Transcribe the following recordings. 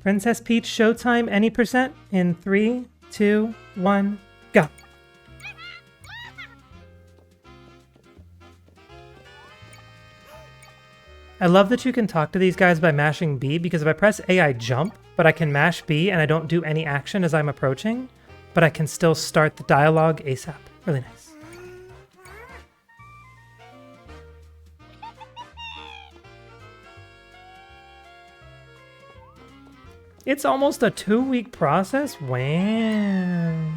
Princess Peach Showtime any percent in 3, 2, 1, go. I love that you can talk to these guys by mashing B, because if I press A, I jump, but I can mash B and I don't do any action as I'm approaching, but I can still start the dialogue ASAP. Really nice. It's almost a 2-week process? Wow.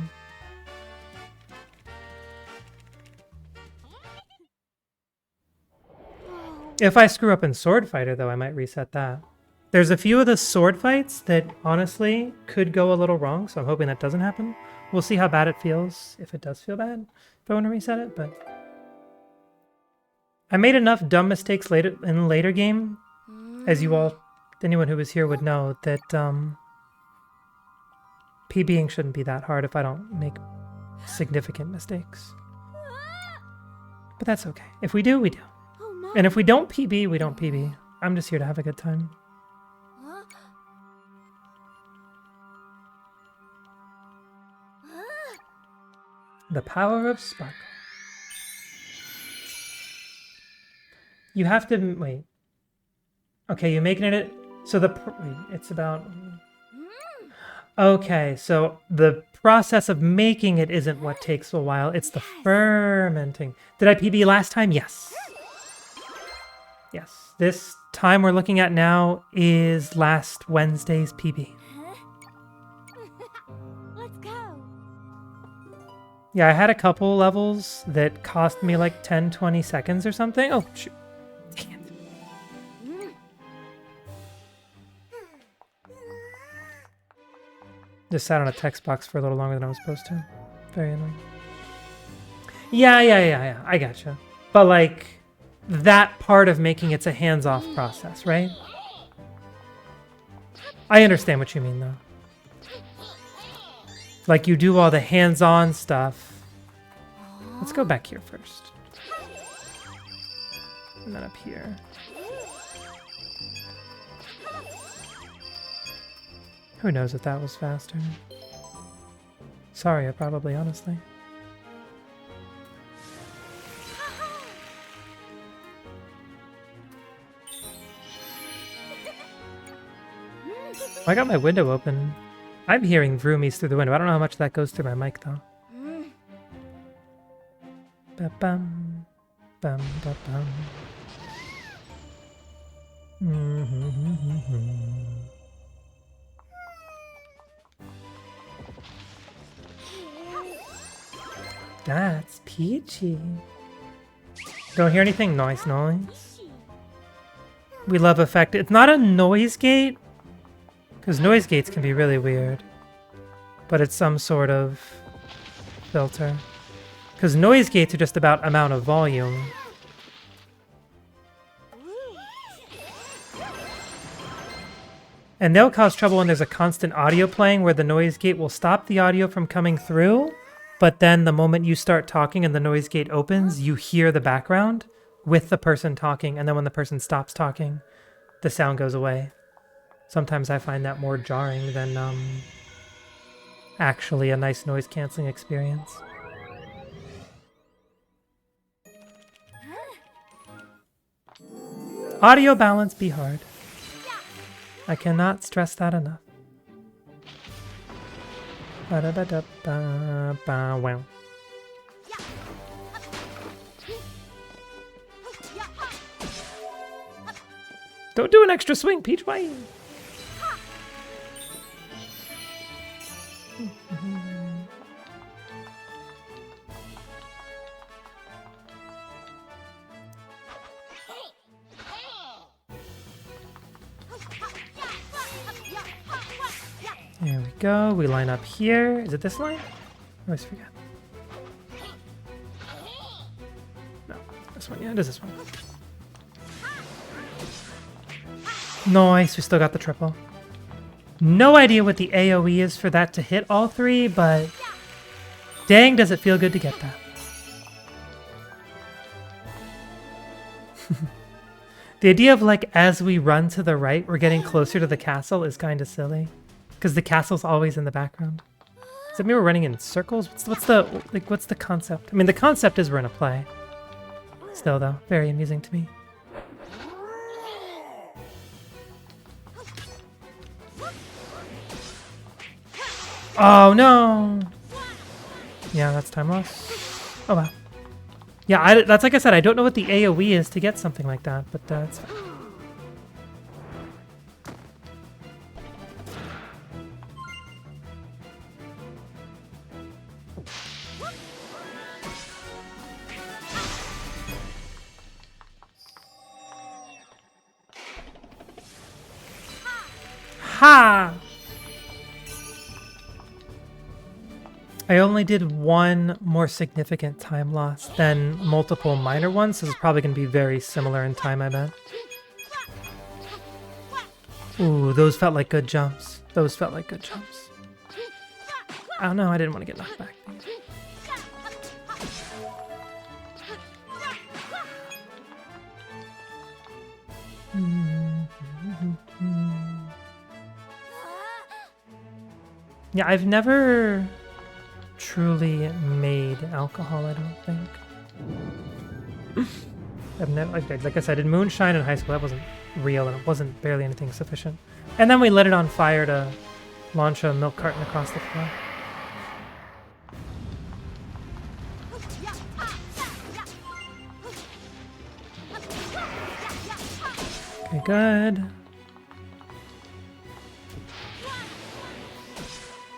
If I screw up in Sword Fighter, though, I might reset that. There's a few of the sword fights that, honestly, could go a little wrong, so I'm hoping that doesn't happen. We'll see how bad it feels, if it does feel bad, if I want to reset it, but... I made enough dumb mistakes later in the later game, as you all... anyone who was here would know, that PBing shouldn't be that hard if I don't make significant mistakes. But that's okay. If we do, we do. And if we don't PB, we don't PB. I'm just here to have a good time. The power of sparkle. You have to... wait. Okay, you're making it... so the... wait, it's about... okay, so the process of making it isn't what takes a while. It's the fermenting. Did I PB last time? Yes. Yes. This time we're looking at now is last Wednesday's PB. Let's go. Yeah, I had a couple levels that cost me like 10-20 seconds or something. Oh, shoot. Dang it. Just sat on a text box for a little longer than I was supposed to. Very annoying. Yeah. I gotcha. But like, that part of making it's a hands-off process, right? I understand what you mean, though. Like, you do all the hands-on stuff. Let's go back here first. And then up here. Who knows if that was faster? Sorry, probably, honestly. I got my window open. I'm hearing Vroomies through the window. I don't know how much that goes through my mic, though. Ba-bum, bum, ba-bum. That's peachy. Don't hear anything? Noise. We love effect. It's not a noise gate, because noise gates can be really weird. But it's some sort of filter. Because noise gates are just about amount of volume. And they'll cause trouble when there's a constant audio playing where the noise gate will stop the audio from coming through. But then the moment you start talking and the noise gate opens, you hear the background with the person talking. And then when the person stops talking, the sound goes away. Sometimes I find that more jarring than actually a nice noise canceling experience. Audio balance be hard. I cannot stress that enough. Ba-da-ba-da-ba-ba-wow. Don't do an extra swing, Peach. Why? There we go. We line up here. Is it this line? I always forget. No, this one. Yeah, it is this one. Nice. We still got the triple. No idea what the AoE is for that to hit all three, but dang, does it feel good to get that. The idea of like as we run to the right, we're getting closer to the castle is kind of silly, because the castle's always in the background. Does that mean we're running in circles? What's the concept? I mean, the concept is we're in a play. Still, though, very amusing to me. Oh no! Yeah, that's time loss. Oh wow. Yeah, that's like I said, I don't know what the AoE is to get something like that, but it's fine. Ha! I only did one more significant time loss than multiple minor ones, so it's probably going to be very similar in time, I bet. Ooh, those felt like good jumps. Those felt like good jumps. I don't know, I didn't want to get knocked back. Yeah, I've never truly made alcohol, I don't think. I've never, like I said, I did moonshine in high school. That wasn't real, and it wasn't barely anything sufficient. And then we lit it on fire to launch a milk carton across the floor. Okay, good.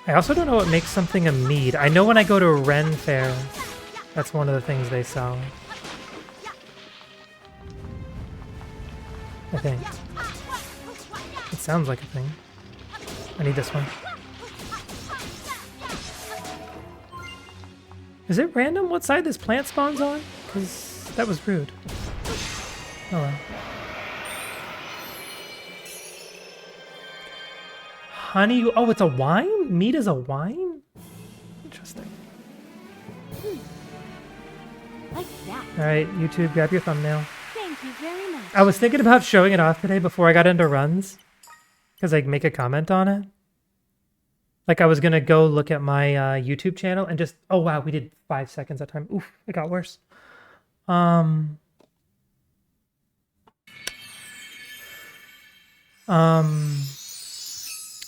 I also don't know what makes something a mead. I know when I go to a Ren fair, that's one of the things they sell. I think. It sounds like a thing. I need this one. Is it random what side this plant spawns on? Because that was rude. Oh well. Honey, oh, it's a wine? Mead is a wine? Interesting. Like that. All right, YouTube, grab your thumbnail. Thank you very much. I was thinking about showing it off today before I got into runs, because I make a comment on it. Like I was gonna go look at my YouTube channel and just, oh wow, we did 5 seconds that time. Oof, it got worse.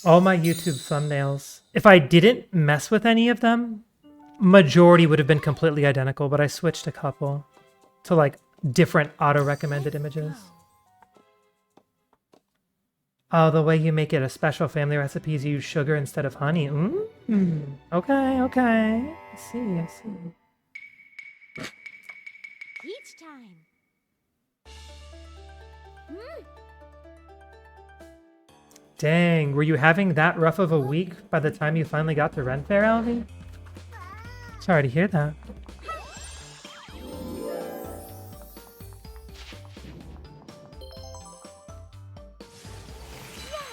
All my YouTube thumbnails, if I didn't mess with any of them, majority would have been completely identical, but I switched a couple to like different auto-recommended images. Oh, the way you make it a special family recipe is you use sugar instead of honey. Okay, okay. I see, I see. Each time. Dang, were you having that rough of a week by the time you finally got to Ren Fair, Alvy? Sorry to hear that.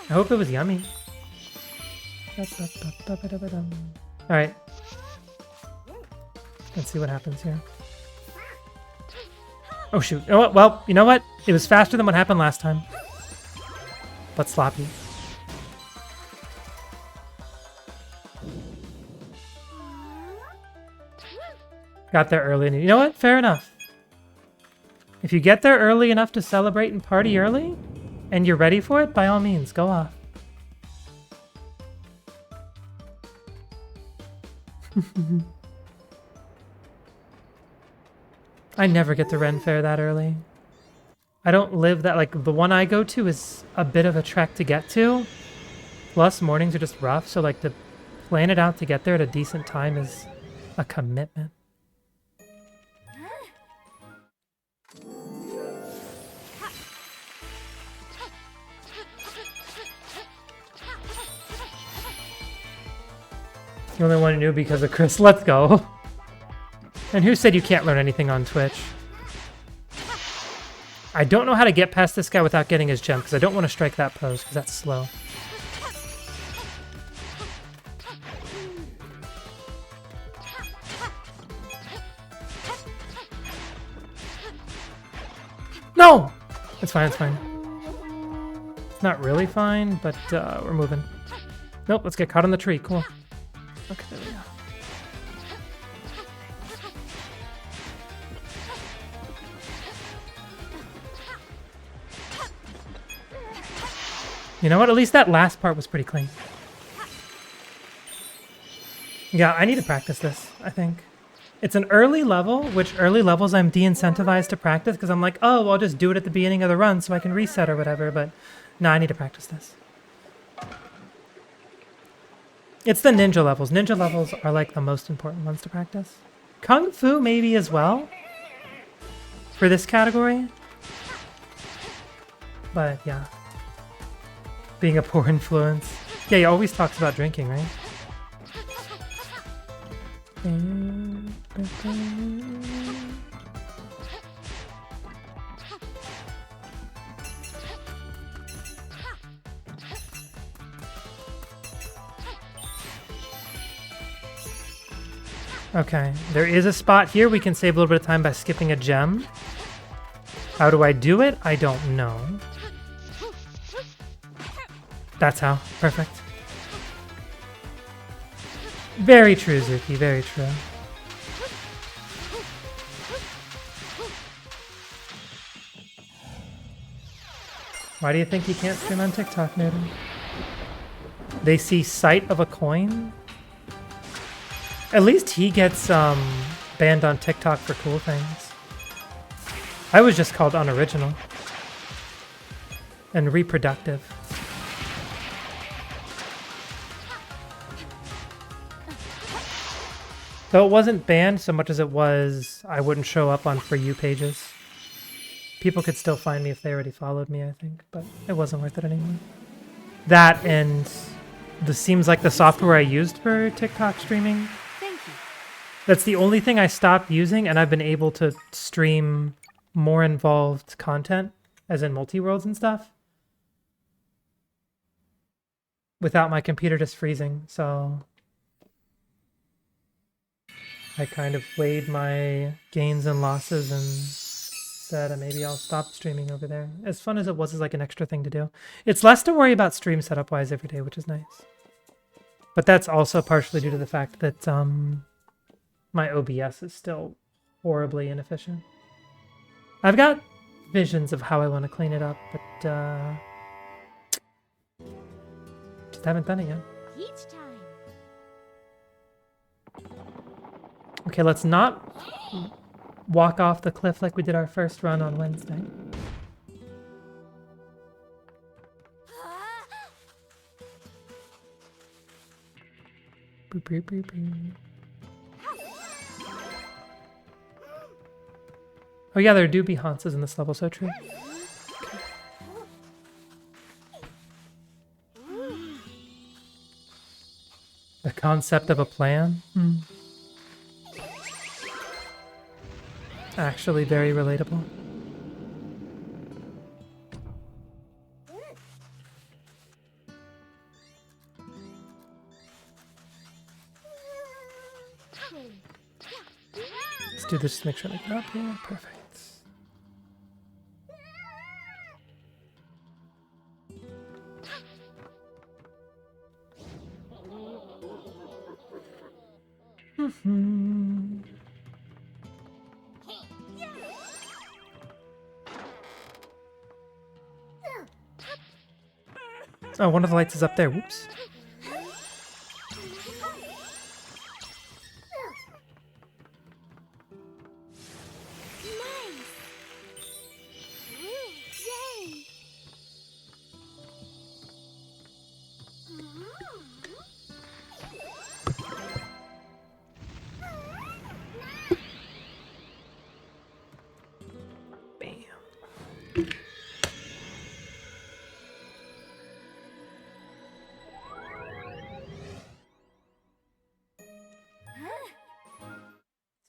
I hope it was yummy. Alright. Let's see what happens here. Oh shoot. Oh, well, you know what? It was faster than what happened last time. But sloppy. Got there early. You know what? Fair enough. If you get there early enough to celebrate and party early, and you're ready for it, by all means, go off. I never get to Ren Fair that early. I don't live that, like, the one I go to is a bit of a trek to get to. Plus, mornings are just rough, so, like, to plan it out to get there at a decent time is a commitment. You only one who knew because of Chris. Let's go. And who said you can't learn anything on Twitch? I don't know how to get past this guy without getting his gem, because I don't want to strike that pose, because that's slow. No! It's fine, it's fine. It's not really fine, but we're moving. Nope, let's get caught on the tree. Cool. Okay, there we go. You know what? At least that last part was pretty clean. Yeah, I need to practice this, I think. It's an early level, which early levels I'm de-incentivized to practice because I'm like, oh, well, I'll just do it at the beginning of the run so I can reset or whatever, but no, I need to practice this. It's the ninja levels. Ninja levels are like the most important ones to practice. Kung Fu maybe as well for this category. But yeah. Being a poor influence. Yeah, he always talks about drinking, right? Okay, there is a spot here we can save a little bit of time by skipping a gem. How do I do it? I don't know. That's how. Perfect. Very true, Zuki. Very true. Why do you think you can't stream on TikTok, Newton? They see sight of a coin? At least he gets banned on TikTok for cool things. I was just called unoriginal. And reproductive. Though it wasn't banned so much as it was I wouldn't show up on For You pages. People could still find me if they already followed me, I think, but it wasn't worth it anymore. That and this seems like the software I used for TikTok streaming. Thank you. That's the only thing I stopped using, and I've been able to stream more involved content, as in multi-worlds and stuff, without my computer just freezing, so I kind of weighed my gains and losses and said maybe I'll stop streaming over there. As fun as it was as like an extra thing to do. It's less to worry about stream setup wise every day, which is nice. But that's also partially due to the fact that my OBS is still horribly inefficient. I've got visions of how I want to clean it up, but just haven't done it yet. Each time. Okay, let's not walk off the cliff like we did our first run on Wednesday. Boop, boop, boop, boop. Oh yeah, there do be Hanses in this level, so true. The concept of a plan? Actually very relatable. Let's do this to make sure I get up here. Perfect. Oh, one of the lights is up there. Whoops.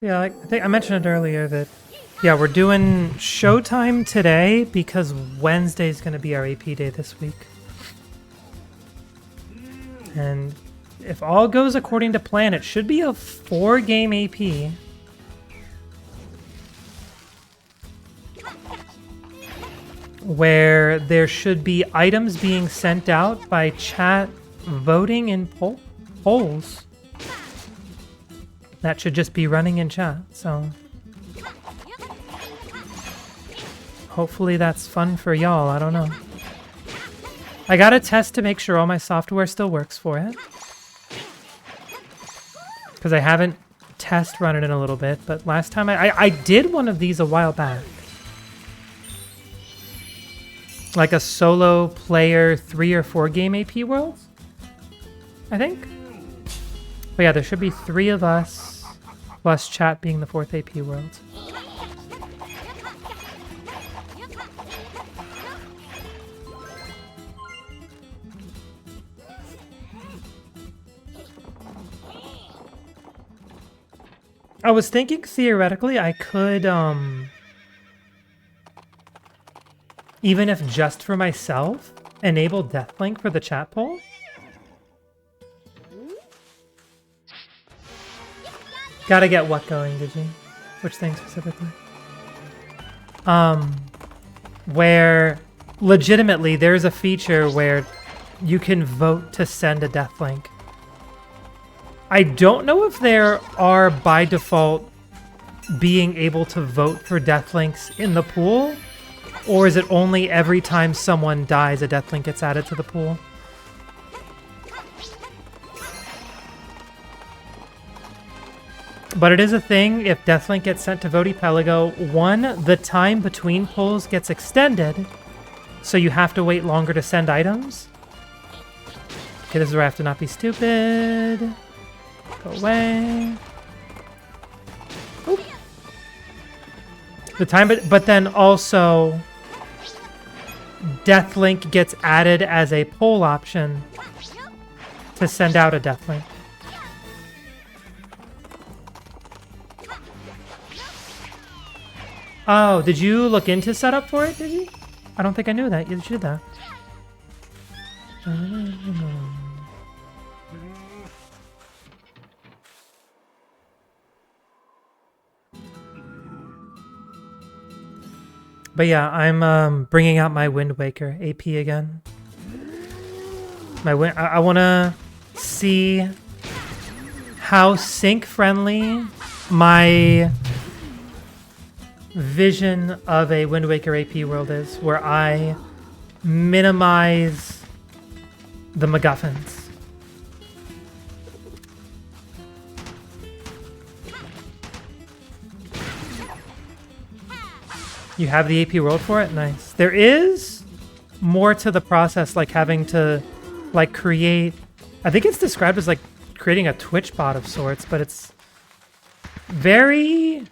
Yeah, I think I mentioned it earlier that, yeah, we're doing Showtime today because Wednesday's going to be our AP day this week. And if all goes according to plan, it should be a 4-game AP. where there should be items being sent out by chat voting in polls. That should just be running in chat, so hopefully that's fun for y'all. I don't know. I gotta test to make sure all my software still works for it, because I haven't test run it in a little bit, but last time I did one of these a while back. Like a solo player 3 or 4 game AP world, I think. But yeah, there should be 3 of us, plus chat being the 4th AP world. I was thinking theoretically I could, even if just for myself, enable Deathlink for the chat poll. Gotta get what going, did you? Which thing specifically? Where legitimately there's a feature where you can vote to send a Deathlink. I don't know if there are by default being able to vote for Deathlinks in the pool, or is it only every time someone dies a Deathlink gets added to the pool? But it is a thing. If Deathlink gets sent to Votipelago, 1, the time between pulls gets extended, so you have to wait longer to send items. Okay, this is where I have to not be stupid. Go away. Oop. The time, but then also Deathlink gets added as a poll option to send out a Deathlink. Oh, did you look into setup for it, did you? I don't think I knew that. You did that. But yeah, I'm bringing out my Wind Waker AP again. I want to see how sync friendly my vision of a Wind Waker AP world is, where I minimize the MacGuffins. You have the AP world for it? Nice. There is more to the process, like having to like create, I think it's described as like creating a Twitch bot of sorts, but it's very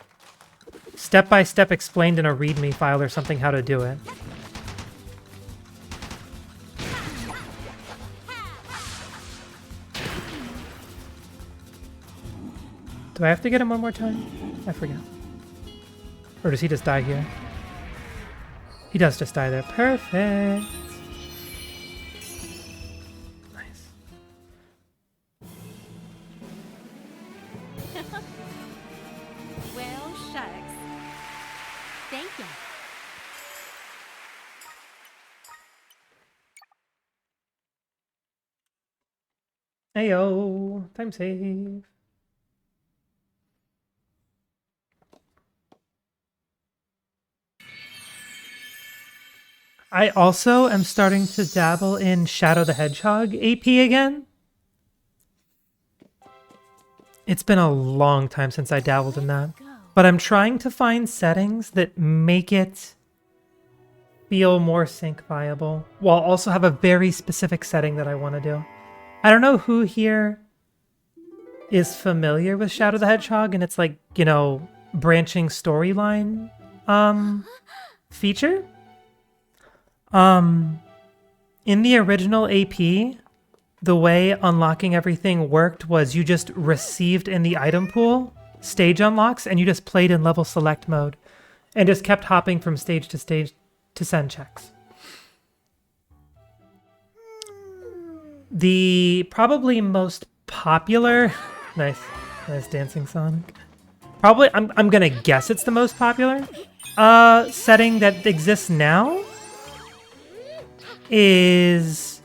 step-by-step explained in a README file or something how to do it. Do I have to get him one more time? I forget. Or does he just die here? He does just die there. Perfect. Nice. Well, shucks. Thank you. Heyo, time save. I also am starting to dabble in Shadow the Hedgehog AP again. It's been a long time since I dabbled in that, but I'm trying to find settings that make it feel more sync viable, while also have a very specific setting that I want to do. I don't know who here is familiar with Shadow the Hedgehog and it's like, you know, branching storyline feature. In the original AP, the way unlocking everything worked was you just received in the item pool stage unlocks and you just played in level select mode and just kept hopping from stage to send checks. The probably most popular, nice dancing Sonic. Probably, I'm gonna guess it's the most popular setting that exists now is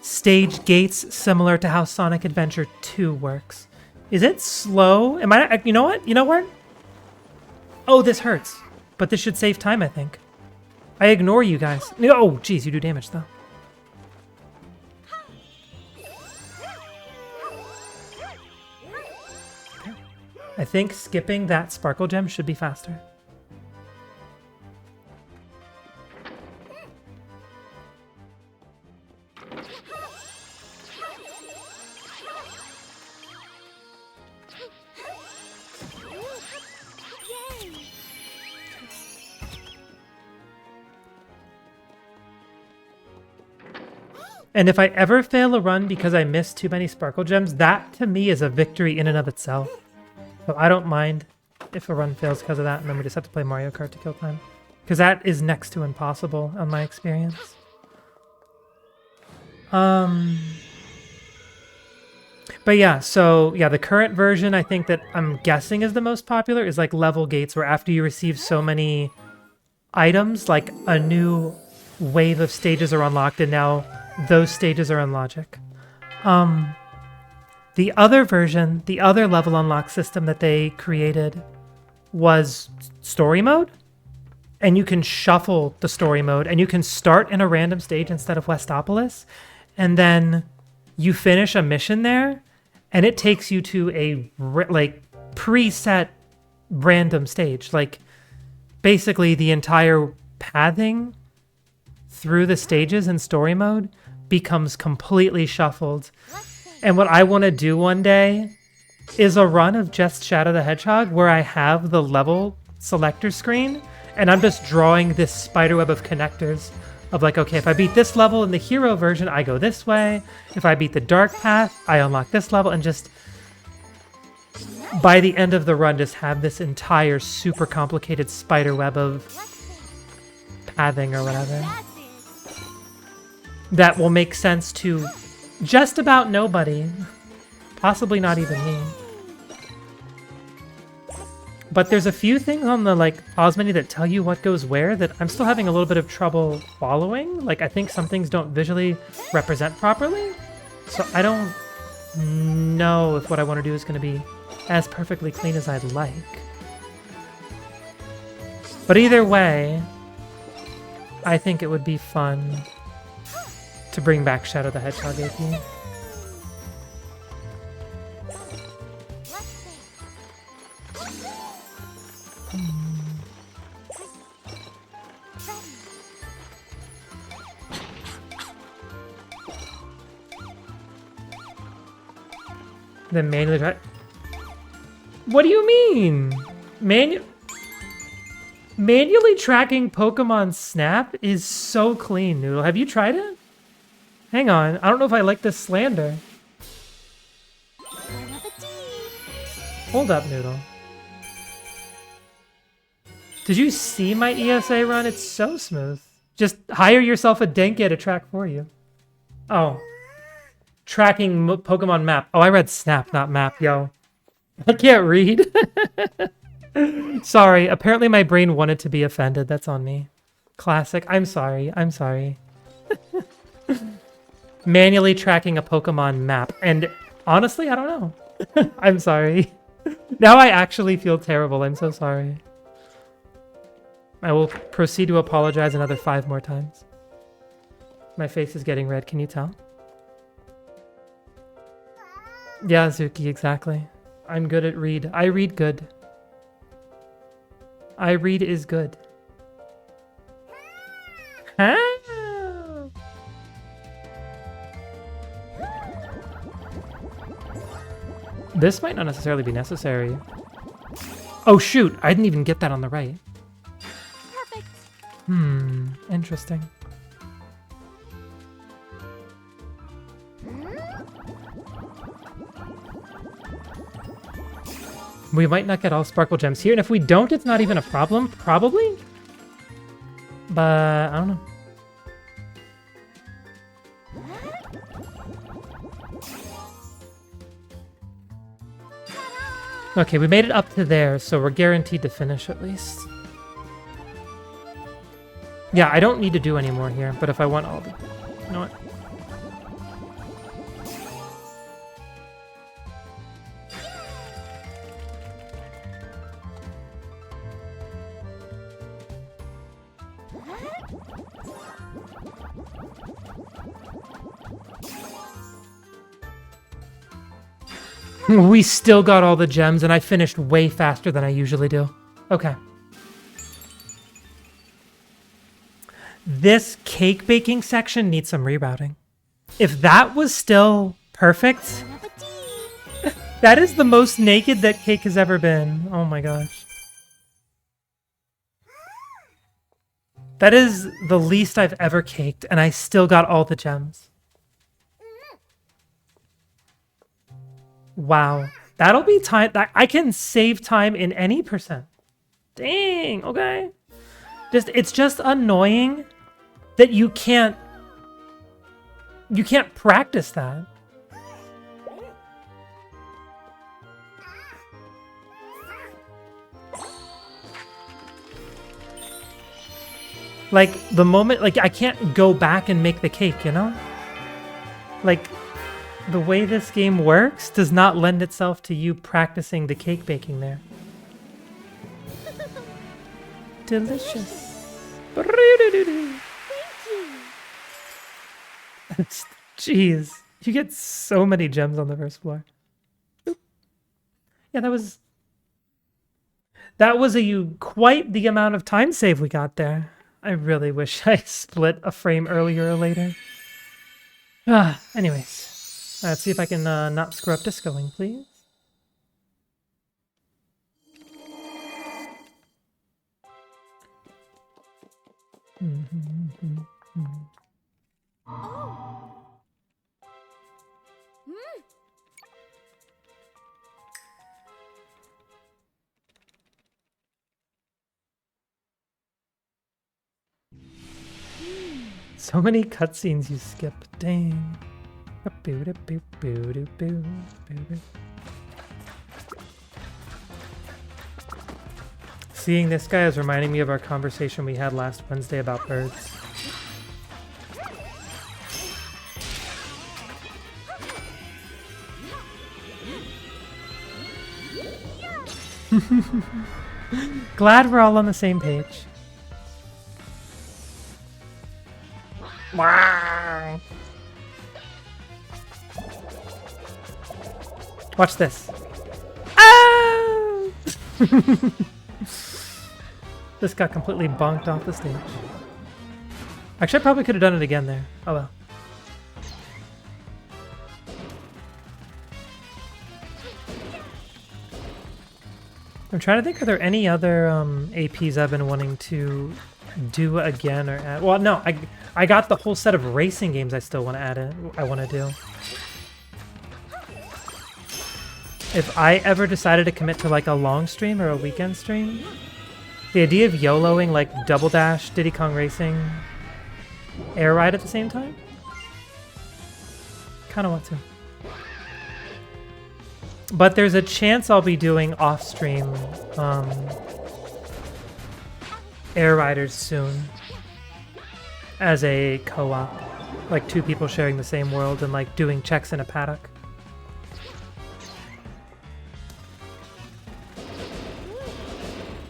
stage gates similar to how Sonic Adventure 2 works. Is it slow? Am I, you know what? You know what? Oh, this hurts. But this should save time, I think. I ignore you guys. Oh, geez, you do damage, though. I think skipping that Sparkle Gem should be faster. And if I ever fail a run because I missed too many Sparkle Gems, that to me is a victory in and of itself. So I don't mind if a run fails because of that, and then we just have to play Mario Kart to kill time. Because that is next to impossible on my experience. But yeah, so yeah, the current version I think that I'm guessing is the most popular is like level gates, where after you receive so many items, like a new wave of stages are unlocked, and now those stages are in logic. The other version, the other level unlock system that they created was story mode. And you can shuffle the story mode, and you can start in a random stage instead of Westopolis. And then you finish a mission there, and it takes you to a like preset random stage. Like basically the entire pathing through the stages in story mode becomes completely shuffled. And what I want to do one day is a run of just Shadow the Hedgehog where I have the level selector screen and I'm just drawing this spiderweb of connectors of like, okay, if I beat this level in the hero version, I go this way. If I beat the dark path, I unlock this level, and just by the end of the run, just have this entire super complicated spiderweb of pathing or whatever. That will make sense to just about nobody. Possibly not even me. But there's a few things on the like pause menu that tell you what goes where that I'm still having a little bit of trouble following. Like I think some things don't visually represent properly. So I don't know if what I want to do is going to be as perfectly clean as I'd like. But either way, I think it would be fun to bring back Shadow the Hedgehog AP. Then manually try. What do you mean? Manually tracking Pokemon Snap is so clean, Noodle. Have you tried it? Hang on. I don't know if I like this slander. Hold up, Noodle. Did you see my ESA run? It's so smooth. Just hire yourself a Denki to track for you. Oh. Tracking Pokemon map. Oh, I read Snap, not map, yo. I can't read. Sorry. Apparently my brain wanted to be offended. That's on me. Classic. I'm sorry. I'm sorry. Manually tracking a Pokemon map. And honestly, I don't know. I'm sorry. Now I actually feel terrible. I'm so sorry. I will proceed to apologize another 5 more times. My face is getting red. Can you tell? Yeah, Zuki, exactly. I'm good at read. I read good. I read is good. Huh? This might not necessarily be necessary. Oh shoot, I didn't even get that on the right. Perfect. Interesting. We might not get all Sparkle Gems here, and if we don't, it's not even a problem, probably? But, I don't know. Okay, we made it up to there, so we're guaranteed to finish at least. Yeah, I don't need to do any more here, but if I want all the... You know what? We still got all the gems, and I finished way faster than I usually do. Okay. This cake baking section needs some rerouting. If that was still perfect, that is the most naked that cake has ever been. Oh my gosh. That is the least I've ever caked, and I still got all the gems. Wow. That'll be time. I can save time in any percent. Dang, okay. It's just annoying that you can't practice that. Like, the moment, like, I can't go back and make the cake, you know? Like, the way this game works does not lend itself to you practicing the cake baking there. Delicious. Jeez, you get so many gems on the first floor. Oop. Yeah, that was quite the amount of time save we got there. I really wish I split a frame earlier or later. Anyways, let's see if I can not screw up discoing, please. So many cutscenes you skip. Dang. Seeing this guy is reminding me of our conversation we had last Wednesday about birds. Glad we're all on the same page. Watch this. Ah! This got completely bonked off the stage. Actually, I probably could have done it again there. Oh well. I'm trying to think, are there any other APs I've been wanting to do again or add? Well, no, I got the whole set of racing games I still want to add in. I want to do. If I ever decided to commit to like a long stream or a weekend stream, the idea of YOLOing like Double Dash, Diddy Kong Racing, Air Ride at the same time? Kind of want to. But there's a chance I'll be doing off-stream Air Riders soon as a co-op. Like 2 people sharing the same world and like doing checks in a paddock.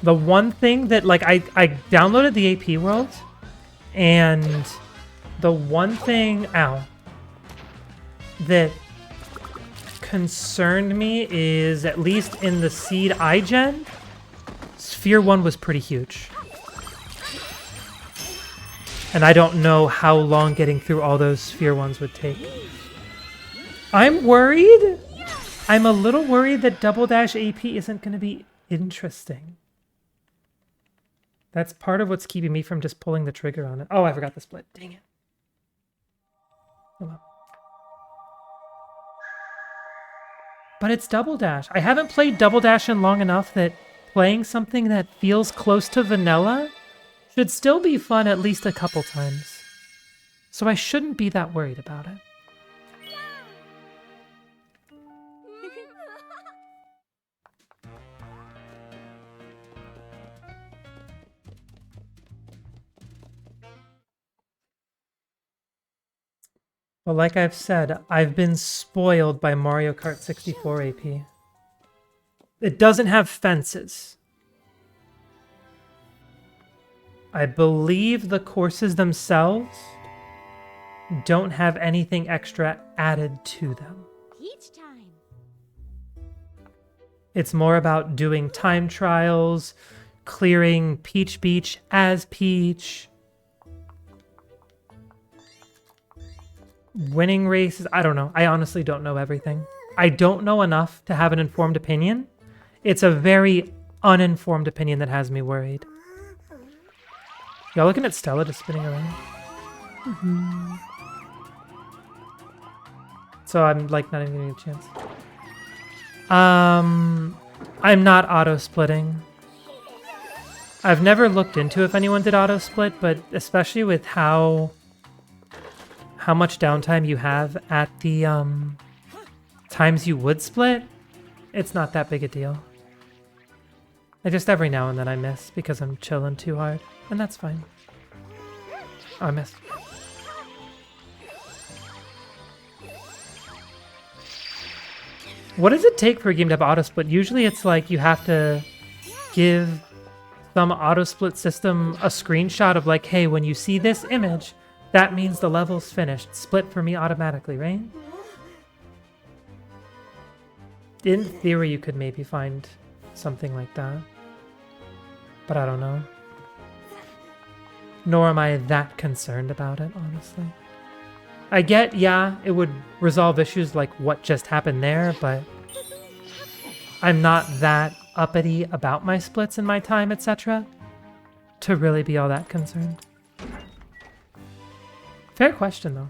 The one thing that, like, I downloaded the AP world, and the one thing, that concerned me is, at least in the Seed iGen, Sphere 1 was pretty huge. And I don't know how long getting through all those Sphere 1s would take. I'm worried. I'm a little worried that Double Dash AP isn't going to be interesting. That's part of what's keeping me from just pulling the trigger on it. Oh, I forgot the split. Dang it. Oh well. But it's Double Dash. I haven't played Double Dash in long enough that playing something that feels close to vanilla should still be fun at least a couple times. So I shouldn't be that worried about it. But like I've said, I've been spoiled by Mario Kart 64 AP. It doesn't have fences. I believe the courses themselves don't have anything extra added to them. Each time. It's more about doing time trials, clearing Peach Beach as Peach, winning races. I don't know. I honestly don't know everything. I don't know enough to have an informed opinion. It's a very uninformed opinion that has me worried. Y'all looking at Stella just spinning around? Mm-hmm. So I'm like not even getting a chance. I'm not auto-splitting. I've never looked into if anyone did auto-split, but especially with how much downtime you have at the times you would split, it's not that big a deal. I just every now and then I miss because I'm chilling too hard, and that's fine. Oh, I missed. What does it take for a game to have auto-split? Usually it's like you have to give some auto-split system a screenshot of like, hey, when you see this image, that means the level's finished. Split for me automatically, right? In theory, you could maybe find something like that. But I don't know. Nor am I that concerned about it, honestly. I get, yeah, it would resolve issues like what just happened there, but I'm not that uppity about my splits in my time, etc. to really be all that concerned. Fair question, though.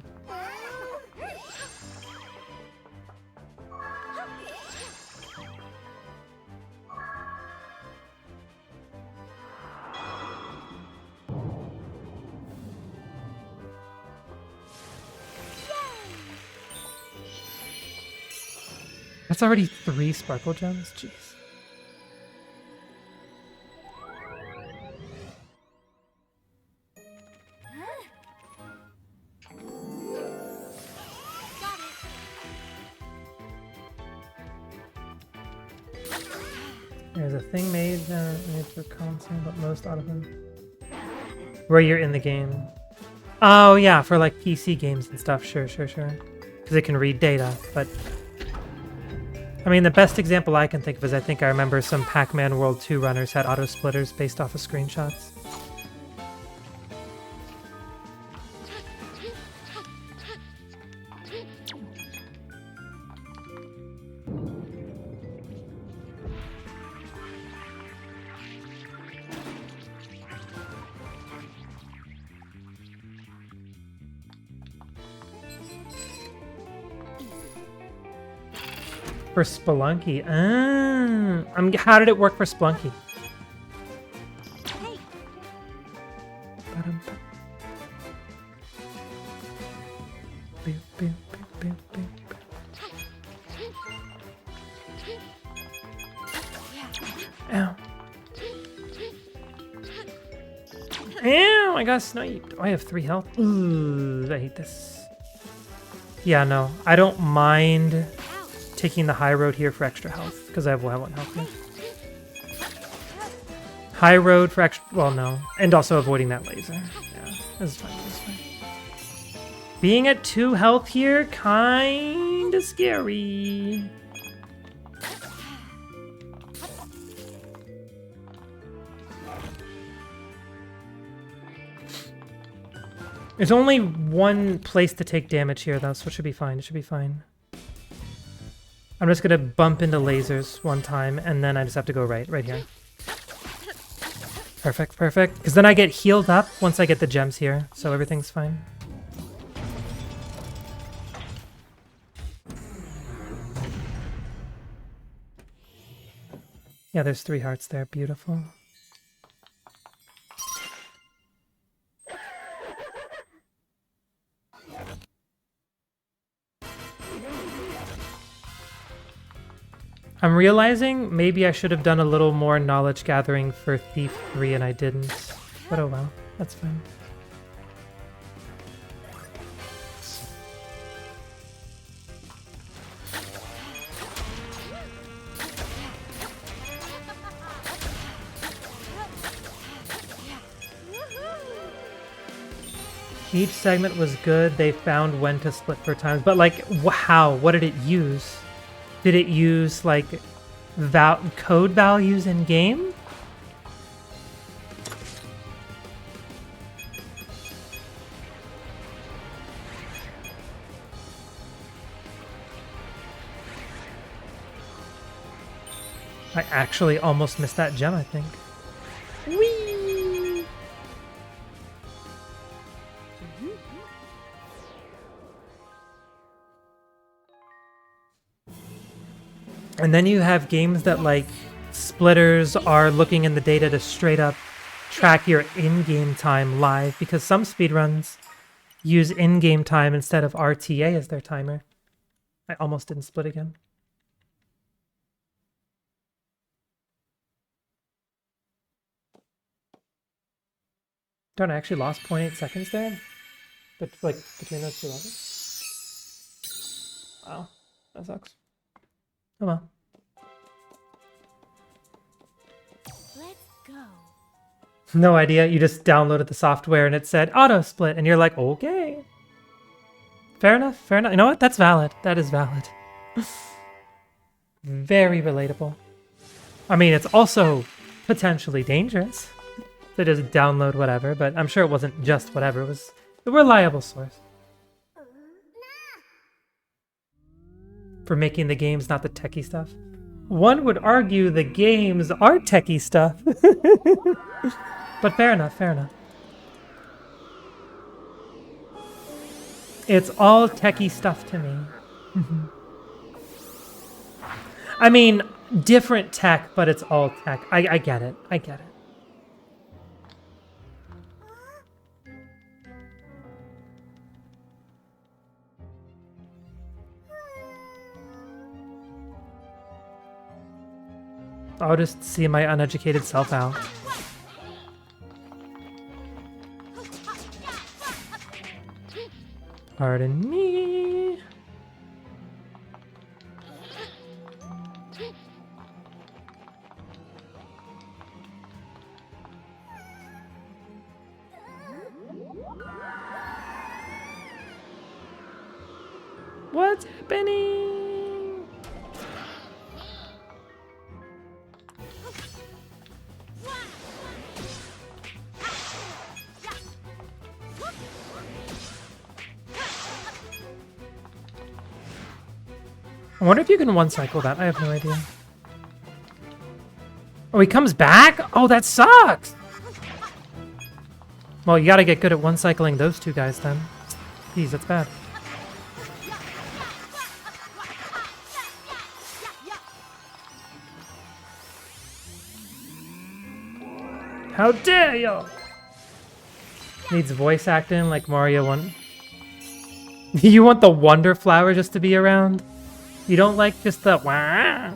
That's already 3 sparkle gems? Jeez. There's a thing made for console, but most out of them. Where you're in the game. Oh yeah, for like PC games and stuff, sure. Because it can read data, but... I mean, the best example I can think of is I think I remember some Pac-Man World 2 runners had auto-splitters based off of screenshots. For Spelunky. How did it work for Spelunky? Hey. Ow. Ow, I got sniped. Oh, I have 3 health. Ooh, I hate this. Yeah, no. I don't mind taking the high road here for extra health, because I have 1 health here. High road for extra... Well, no. And also avoiding that laser. Yeah, this is fine, this is fine. Being at 2 health here, kinda scary. There's only 1 place to take damage here, though, so it should be fine. It should be fine. I'm just gonna bump into lasers 1 time, and then I just have to go right here. Perfect. Because then I get healed up once I get the gems here, so everything's fine. Yeah, there's 3 hearts there. Beautiful. I'm realizing maybe I should have done a little more knowledge gathering for Thief 3 and I didn't. But oh well, that's fine. Each segment was good. They found when to split for times. But like, how? What did it use? Did it use like code values in game? I actually almost missed that gem, I think. Whee! And then you have games that like splitters are looking in the data to straight up track your in-game time live, because some speedruns use in-game time instead of RTA as their timer. I almost didn't split again. Darn, I actually lost 0.8 seconds there. But like between those two levels. Wow, that sucks. Oh well. Let's go. No idea. You just downloaded the software and it said auto split, and you're like, okay. Fair enough. Fair enough. You know what? That's valid. That is valid. Very relatable. I mean, it's also potentially dangerous to just download whatever, but I'm sure it wasn't just whatever. It was a reliable source for making the games, not the techie stuff. One would argue the games are techie stuff. But fair enough, fair enough. It's all techie stuff to me. I mean, different tech, but it's all tech. I get it. I get it. I'll just see my uneducated self out. Pardon me. What's happening? I wonder if you can one-cycle that. I have no idea. Oh, he comes back? Oh, that sucks! Well, you gotta get good at one-cycling those two guys then. Jeez, that's bad. How dare you! Needs voice acting like Mario 1. You want the Wonder Flower just to be around? You don't like just the wah?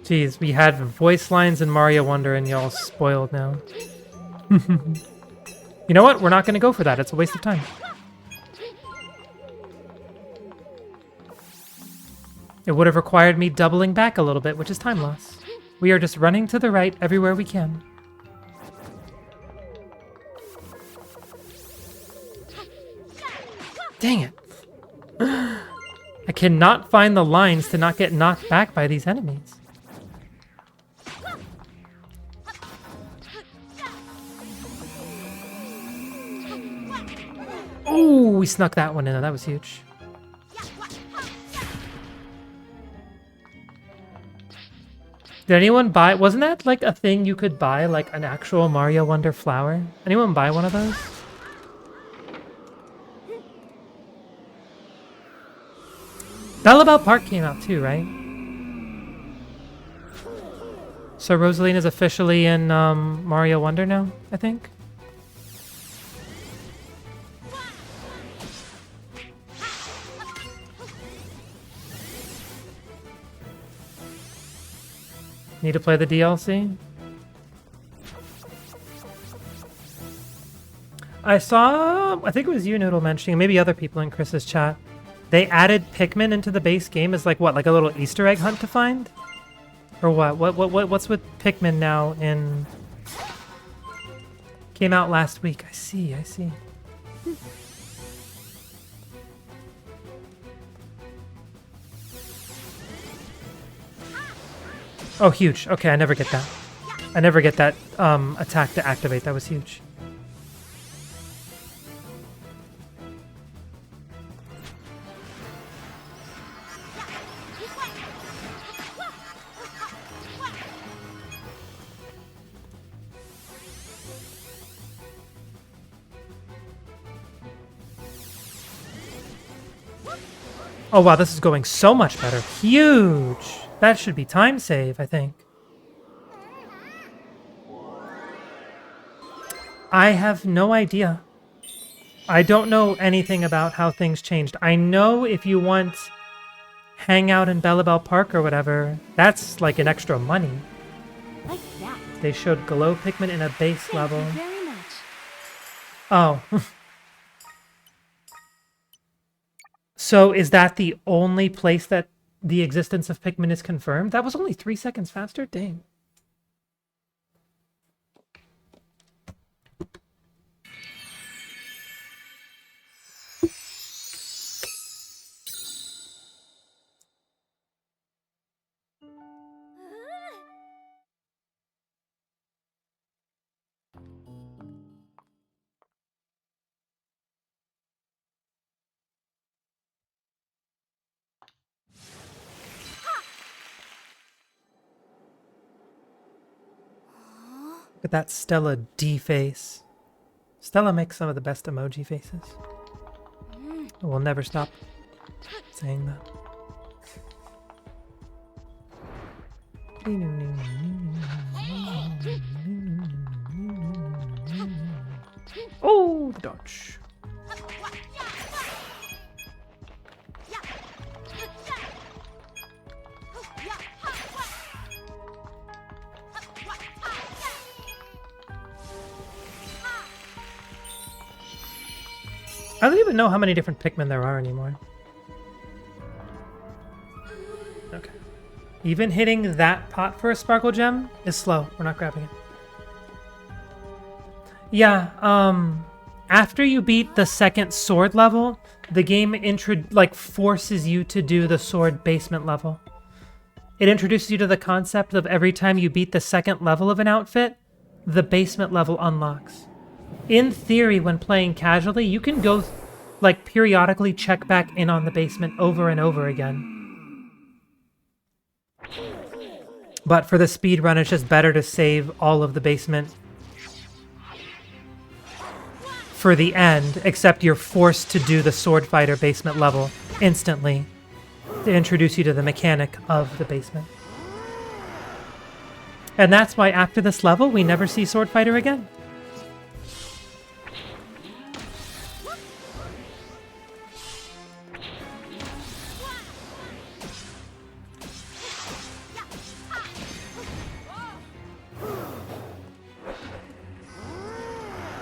Jeez, we had voice lines in Mario Wonder and y'all spoiled now. You know what? We're not going to go for that. It's a waste of time. It would have required me doubling back a little bit, which is time loss. We are just running to the right everywhere we can. Dang it. I cannot find the lines to not get knocked back by these enemies. Oh, we snuck that one in. That was huge. Did anyone buy... Wasn't that like a thing you could buy, like an actual Mario Wonder flower? Anyone buy one of those? Bellabelle Park came out too, right? So Rosalina's officially in Mario Wonder now, I think? Need to play the DLC? I saw, I think it was you, Noodle, mentioning, maybe other people in Chris's chat. They added Pikmin into the base game as like what, like a little Easter egg hunt to find? Or what? What's with Pikmin now in... Came out last week. I see. Oh, huge. Okay, I never get that. I never get that attack to activate. That was huge. Oh wow, this is going so much better. Huge! That should be time save, I think. I have no idea. I don't know anything about how things changed. I know if you want Hangout in Bellabelle Park or whatever, that's like an extra money. Like that. They showed Glow Pikmin in a base Thank level. you very much. Oh. So is that the only place that the existence of Pikmin is confirmed? That was only 3 seconds faster? Dang. Look at that Stella D face. Stella makes some of the best emoji faces. We'll never stop saying that. Oh, the dodge. I don't even know how many different Pikmin there are anymore. Okay. Even hitting that pot for a Sparkle Gem is slow. We're not grabbing it. Yeah, after you beat the second sword level, the game forces you to do the sword basement level. It introduces you to the concept of every time you beat the second level of an outfit, the basement level unlocks. In theory, when playing casually, you can go, periodically check back in on the basement over and over again. But for the speedrun, it's just better to save all of the basement for the end, except you're forced to do the Sword Fighter basement level instantly to introduce you to the mechanic of the basement. And that's why after this level, we never see Sword Fighter again.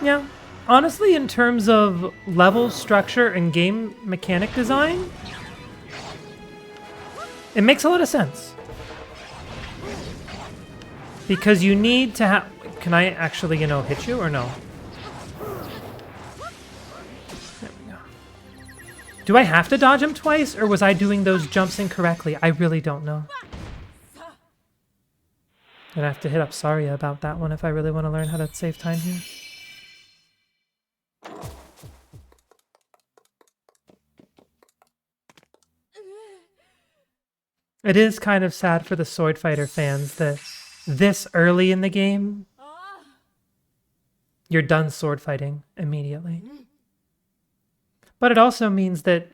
Yeah, honestly, in terms of level structure and game mechanic design, it makes a lot of sense. Because you need to have... Can I actually, hit you or no? There we go. Do I have to dodge him twice, or was I doing those jumps incorrectly? I really don't know. I'd have to hit up Saria about that one if I really want to learn how to save time here. It is kind of sad for the Sword Fighter fans that this early in the game, you're done sword fighting immediately. But it also means that,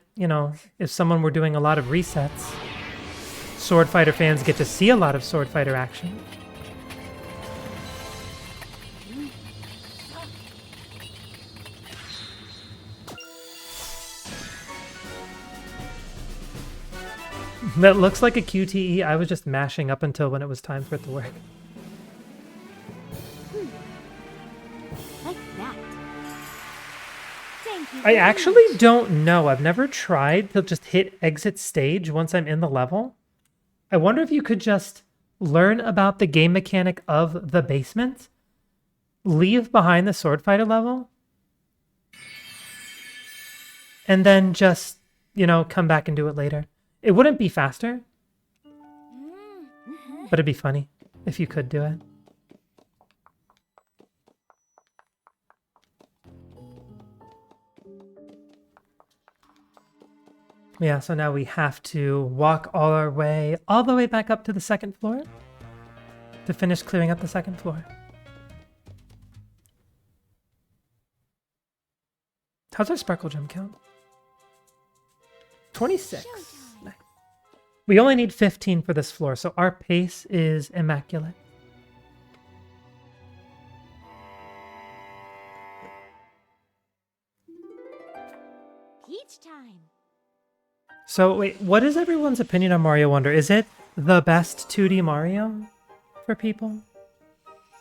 if someone were doing a lot of resets, Sword Fighter fans get to see a lot of Sword Fighter action. That looks like a QTE. I was just mashing up until when it was time for it to work. Like that. Thank you I very actually much. don't know. I've never tried to just hit exit stage once I'm in the level. I wonder if you could just, learn about the game mechanic of the basement, leave behind the sword fighter level, and then just, come back and do it later. It wouldn't be faster, but it'd be funny if you could do it. Yeah, so now we have to walk all the way back up to the second floor to finish clearing up the second floor. How's our sparkle gem count? 26. Nice. We only need 15 for this floor, so our pace is immaculate. Peach time. So wait, what is everyone's opinion on Mario Wonder? Is it the best 2D Mario for people?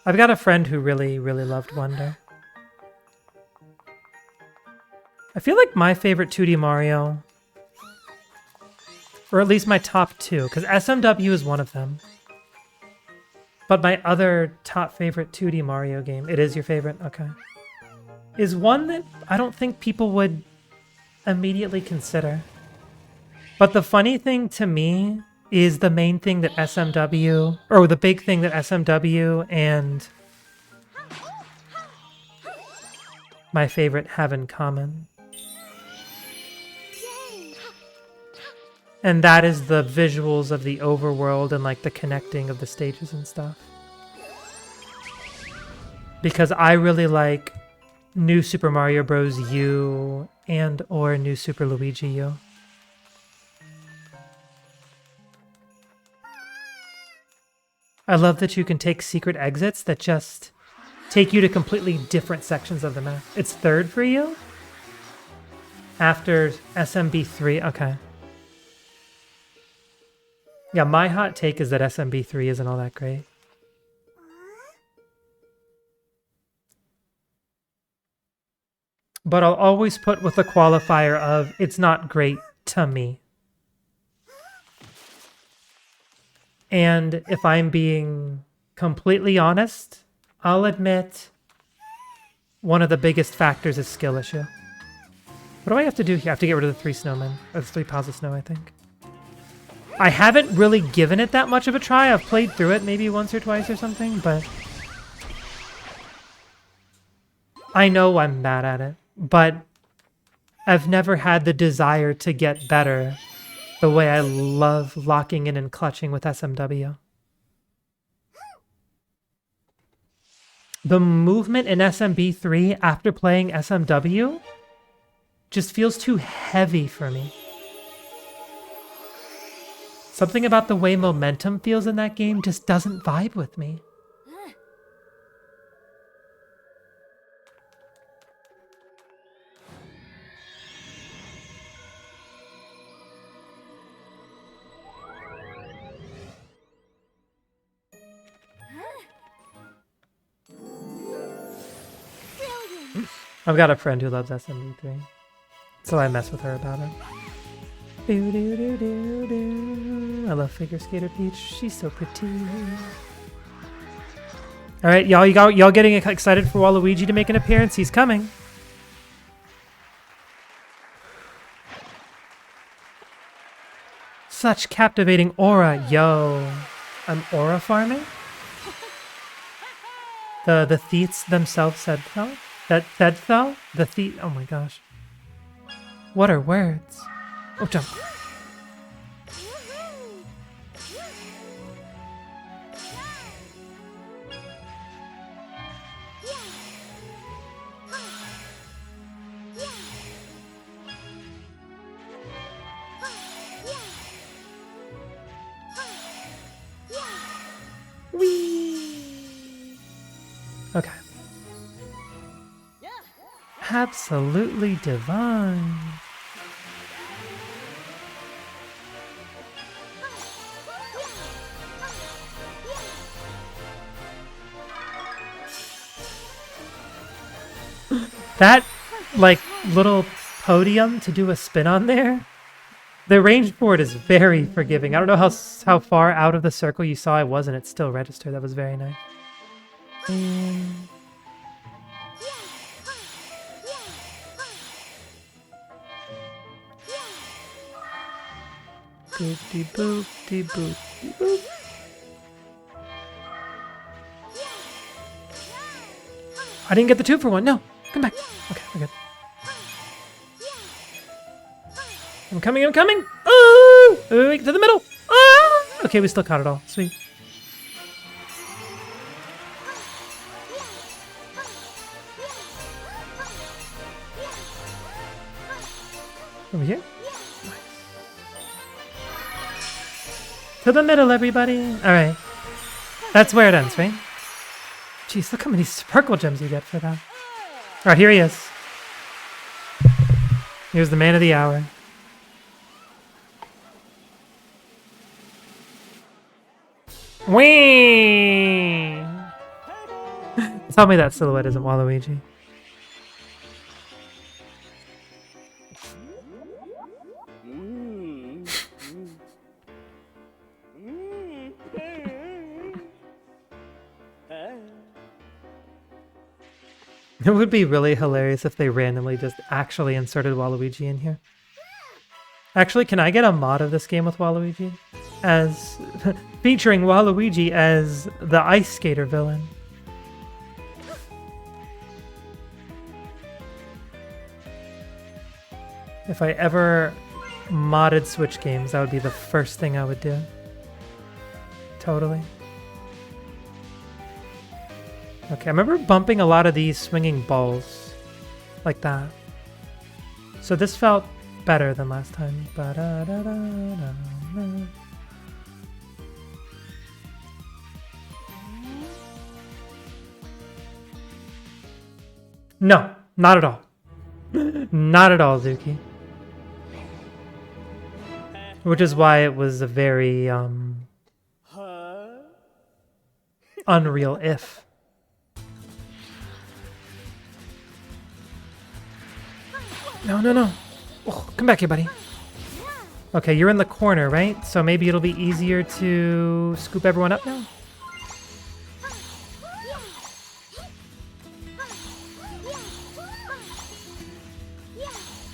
I've got a friend who really, really loved Wonder. I feel like my favorite 2D Mario, or at least my top two, because SMW is one of them. But my other top favorite 2D Mario game, it is your favorite? Okay. Is one that I don't think people would immediately consider. But the funny thing to me is the main thing that SMW, or the big thing that SMW and my favorite have in common. And that is the visuals of the overworld and like the connecting of the stages and stuff. Because I really like New Super Mario Bros. U and or New Super Luigi U. I love that you can take secret exits that just take you to completely different sections of the map. It's third for you? After SMB3, okay. Yeah, my hot take is that SMB3 isn't all that great. But I'll always put with the qualifier of, it's not great to me. And if I'm being completely honest, I'll admit one of the biggest factors is skill issue. What do I have to do here? I have to get rid of the 3 snowmen, or the 3 piles of snow, I think. I haven't really given it that much of a try. I've played through it maybe once or twice or something, but I know I'm bad at it. But I've never had the desire to get better the way I love locking in and clutching with SMW. The movement in SMB3 after playing SMW just feels too heavy for me. Something about the way momentum feels in that game just doesn't vibe with me. I've got a friend who loves SMB3, so I mess with her about it. Do, do, do, do, do. I love Figure Skater Peach. She's so pretty. All right, y'all getting excited for Waluigi to make an appearance? He's coming. Such captivating aura, yo. I'm aura farming? The Theets themselves said so? That said so? The Theet, oh my gosh. What are words? Oh, jump. Whee! Okay. Absolutely divine. That, like, little podium to do a spin on there The range board is very forgiving. I don't know how far out of the circle you saw I was, and it still registered. That was very nice. Boop-de boop de boop de boop. I didn't get the 2-for-1. No, come back. Okay, we're good. I'm coming. Oh! Wait, to the middle. Ah! Okay, we still caught it all. Sweet. Over here. Nice. To the middle, everybody. All right. That's where it ends, right? Jeez, look how many sparkle gems you get for that. All right, here he is. Here's the man of the hour. Whee! Tell me that silhouette isn't Waluigi. It would be really hilarious if they randomly just actually inserted Waluigi in here. Actually, can I get a mod of this game with Waluigi? As featuring Waluigi as the ice skater villain. If I ever modded Switch games, that would be the first thing I would do. Totally. Okay, I remember bumping a lot of these swinging balls like that. So this felt better than last time. Ba-da-da-da-da-da. No, not at all. Not at all, Zuki. Which is why it was a very unreal if. No. Oh, come back here, buddy. Okay, you're in the corner, right? So maybe it'll be easier to scoop everyone up now?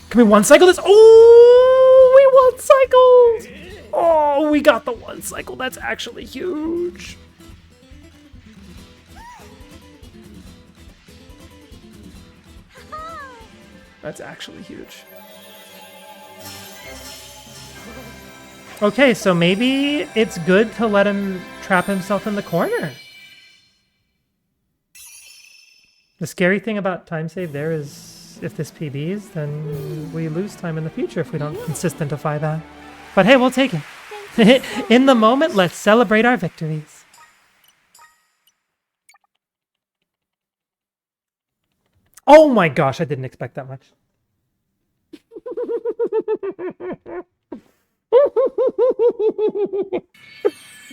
Can we one cycle this? Oh, we one cycled! Oh, we got the one cycle. That's actually huge. That's actually huge. Okay, so maybe it's good to let him trap himself in the corner. The scary thing about time save there is if this PBs, then we lose time in the future if we don't consistentify that. But hey, we'll take it. In the moment, let's celebrate our victories. Oh my gosh, I didn't expect that much.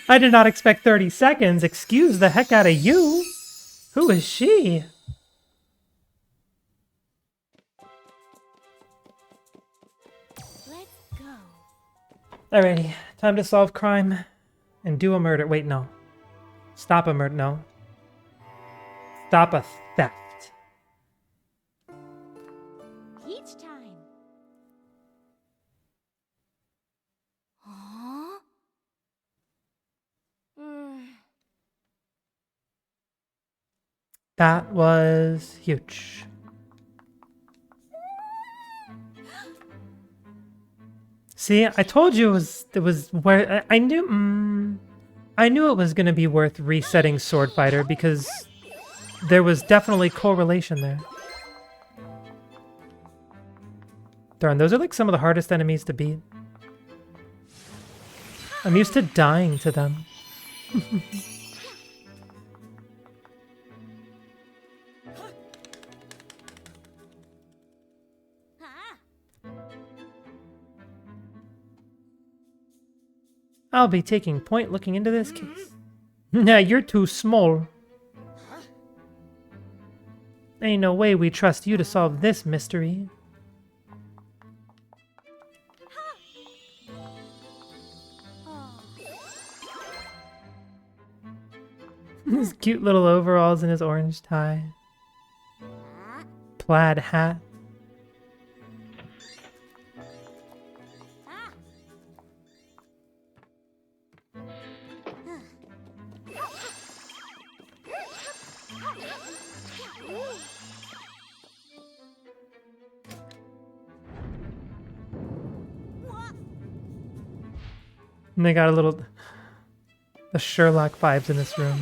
I did not expect 30 seconds. Excuse the heck out of you. Who is she? Let's go. Alrighty, time to solve crime and do a murder. Wait, no. Stop a murder. No. Stop a theft. Peach time. Huh? That was huge. See, I told you it was where I knew it was going to be worth resetting Sword Fighter because there was definitely correlation there. Darn, those are like some of the hardest enemies to beat. I'm used to dying to them. I'll be taking point looking into this case. Nah, you're too small. Ain't no way we trust you to solve this mystery. His cute little overalls and his orange tie. Plaid hat. And they got a little... the Sherlock vibes in this room.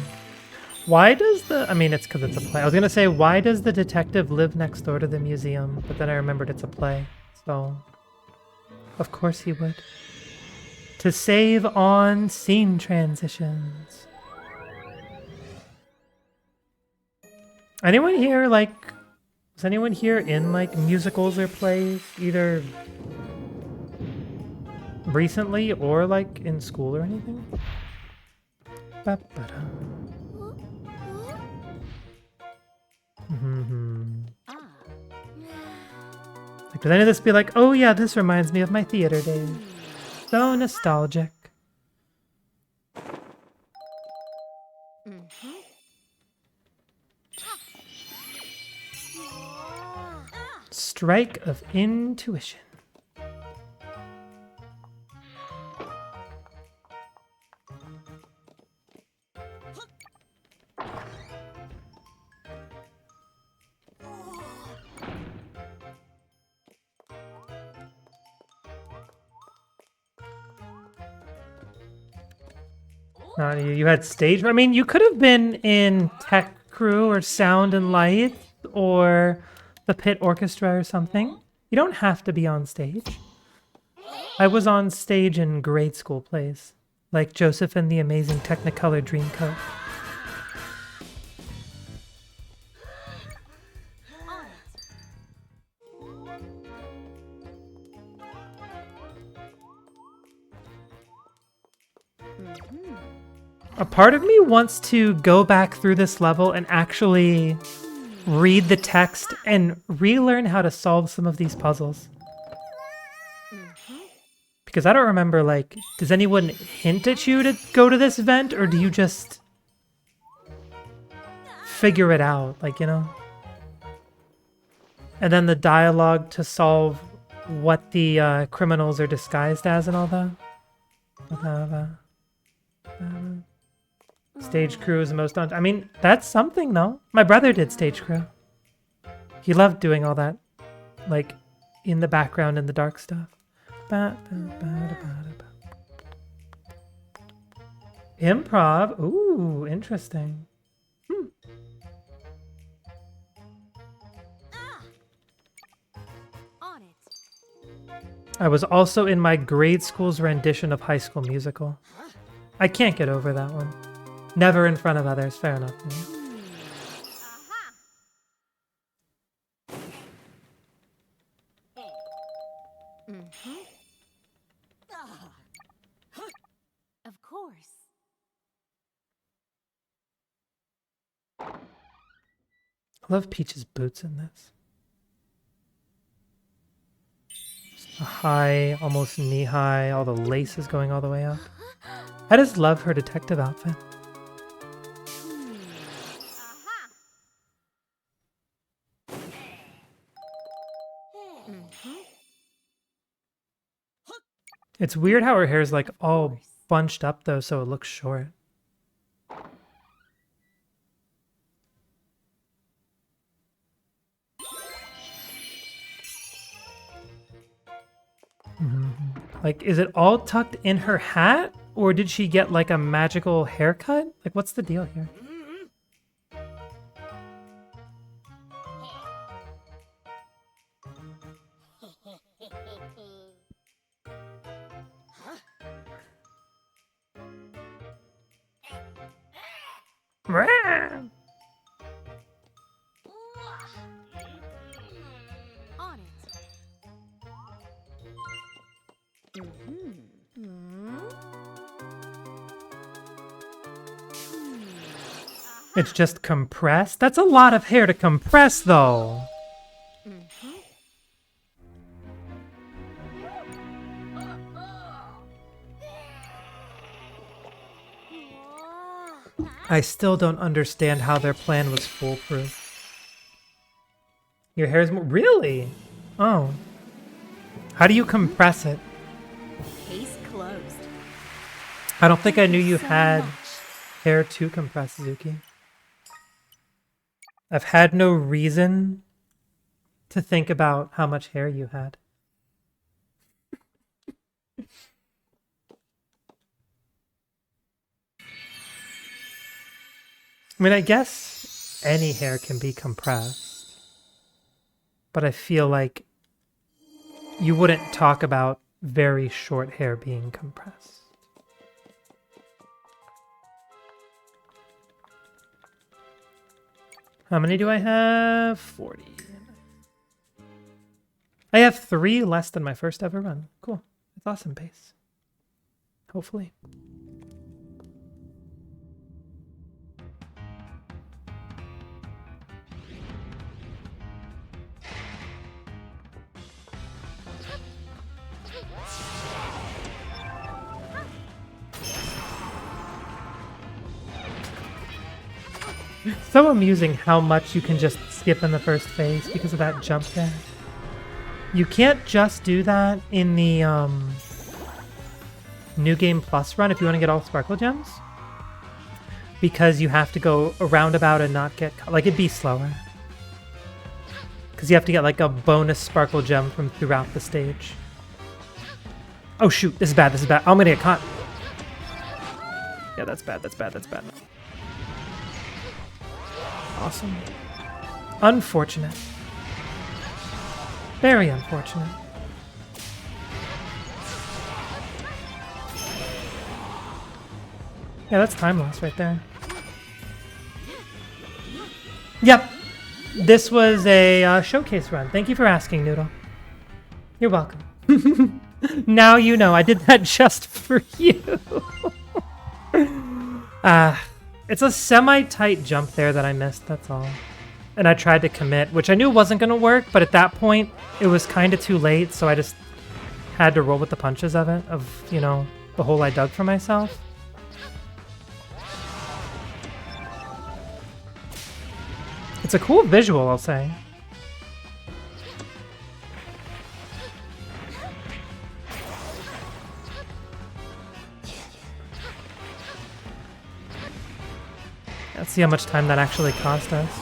Why does the... I mean, it's because it's a play. I was going to say, why does the detective live next door to the museum? But then I remembered it's a play. So, of course he would. To save on scene transitions. Anyone here, like... Was anyone here in, like, musicals or plays? Either recently or, like, in school or anything? Ba-ba-da. Like, does any of this be like, oh yeah, this reminds me of my theater days. So nostalgic. Strike of intuition. Not you. You had stage. I mean, you could have been in tech crew or sound and light or the pit orchestra or something. You don't have to be on stage. I was on stage in grade school plays, like Joseph and the Amazing Technicolor Dreamcoat. A part of me wants to go back through this level and actually read the text and relearn how to solve some of these puzzles. Because I don't remember, like, does anyone hint at you to go to this vent, or do you just figure it out, like, you know? And then the dialogue to solve what the criminals are disguised as and all that. Stage crew is the most on. I mean, that's something, though. My brother did stage crew. He loved doing all that, like, in the background and the dark stuff. Improv. Ooh, interesting. On it. I was also in my grade school's rendition of High School Musical. I can't get over that one. Never in front of others. Fair enough. Of course. I love Peach's boots in this. A high, almost knee-high, all the laces going all the way up. I just love her detective outfit. It's weird how her hair's like all bunched up though, so it looks short. Like, is it all tucked in her hat? Or did she get like a magical haircut? Like, what's the deal here? Rah! On it. It's just compressed? That's a lot of hair to compress, though. I still don't understand how their plan was foolproof. Your hair is more... Really? Oh. How do you compress it? Case closed. I don't think I knew you So had much. hair to compress, Zuki. I've had no reason to think about how much hair you had. I mean, I guess any hair can be compressed, but I feel like you wouldn't talk about very short hair being compressed. How many do I have? 40. I have 3 less than my first ever run. Cool. That's awesome pace. Hopefully. So amusing how much you can just skip in the first phase because of that jump there. You can't just do that in the New Game Plus run if you want to get all Sparkle Gems. Because you have to go a roundabout and not get... Like, it'd be slower. Because you have to get, like, a bonus Sparkle Gem from throughout the stage. Oh, shoot. This is bad. This is bad. I'm going to get caught. Yeah, that's bad. That's bad. That's bad. Awesome. Unfortunate. Very unfortunate. Yeah, that's time loss right there. Yep. This was a showcase run. Thank you for asking, Noodle. You're welcome. Now you know. I did that just for you. It's a semi-tight jump there that I missed, that's all. And I tried to commit, which I knew wasn't going to work, but at that point, it was kind of too late, so I just had to roll with the punches of it, of, you know, the hole I dug for myself. It's a cool visual, I'll say. Let's see how much time that actually cost us.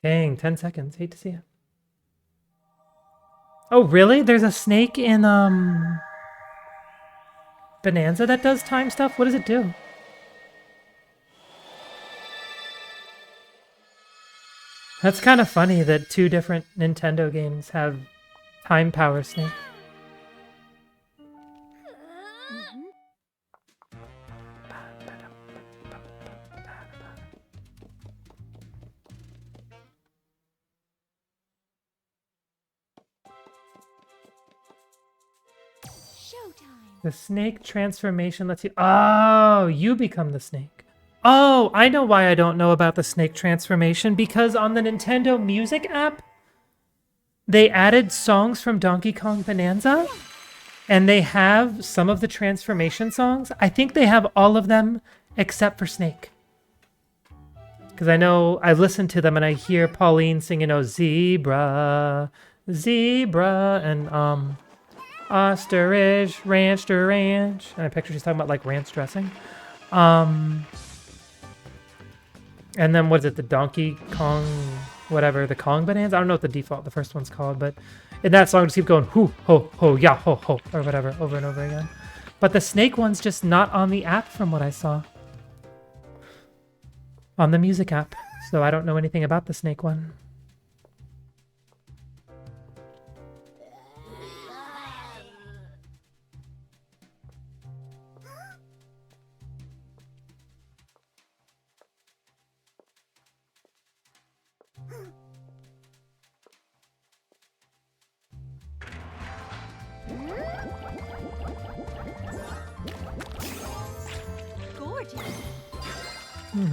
Dang, 10 seconds. Hate to see it. Oh, really? There's a snake in, Bonanza that does time stuff? What does it do? That's kind of funny that 2 different Nintendo games have time power snake. Showtime. The snake transformation lets you... Oh, you become the snake. Oh, I know why I don't know about the snake transformation. Because on the Nintendo Music app, they added songs from Donkey Kong Bonanza. And they have some of the transformation songs. I think they have all of them except for Snake. Because I know I've listened to them and I hear Pauline singing, oh, zebra, zebra, and ostrich, ranch to ranch. And I picture she's talking about like ranch dressing. And then what is it, the Donkey Kong, whatever, the Kong Bonanza? I don't know what the first one's called, but in that song just keep going, hoo, ho, ho, ya, ho, ho, or whatever, over and over again. But the Snake one's just not on the app from what I saw. On the music app. So I don't know anything about the Snake one. Gorgeous. Perfect.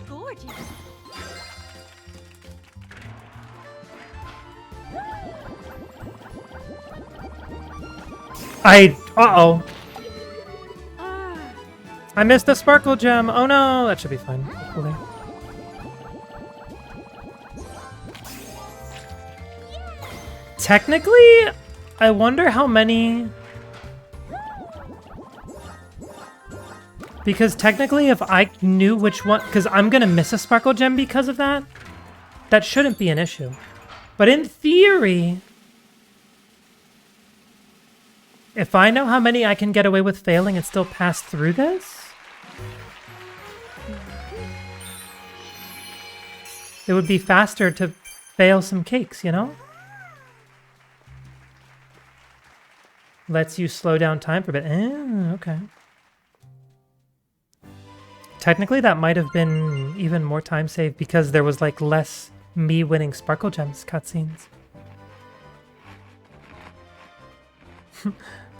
Gorgeous. Uh-oh. I missed the sparkle gem. Oh no, that should be fine. Hopefully. Technically, I wonder how many... Because technically, if I knew which one... Because I'm going to miss a sparkle gem because of that. That shouldn't be an issue. But in theory... If I know how many I can get away with failing and still pass through this... It would be faster to fail some cakes, you know? Lets you slow down time for a bit. Okay. Technically, that might have been even more time saved because there was like less me winning sparkle gems cutscenes.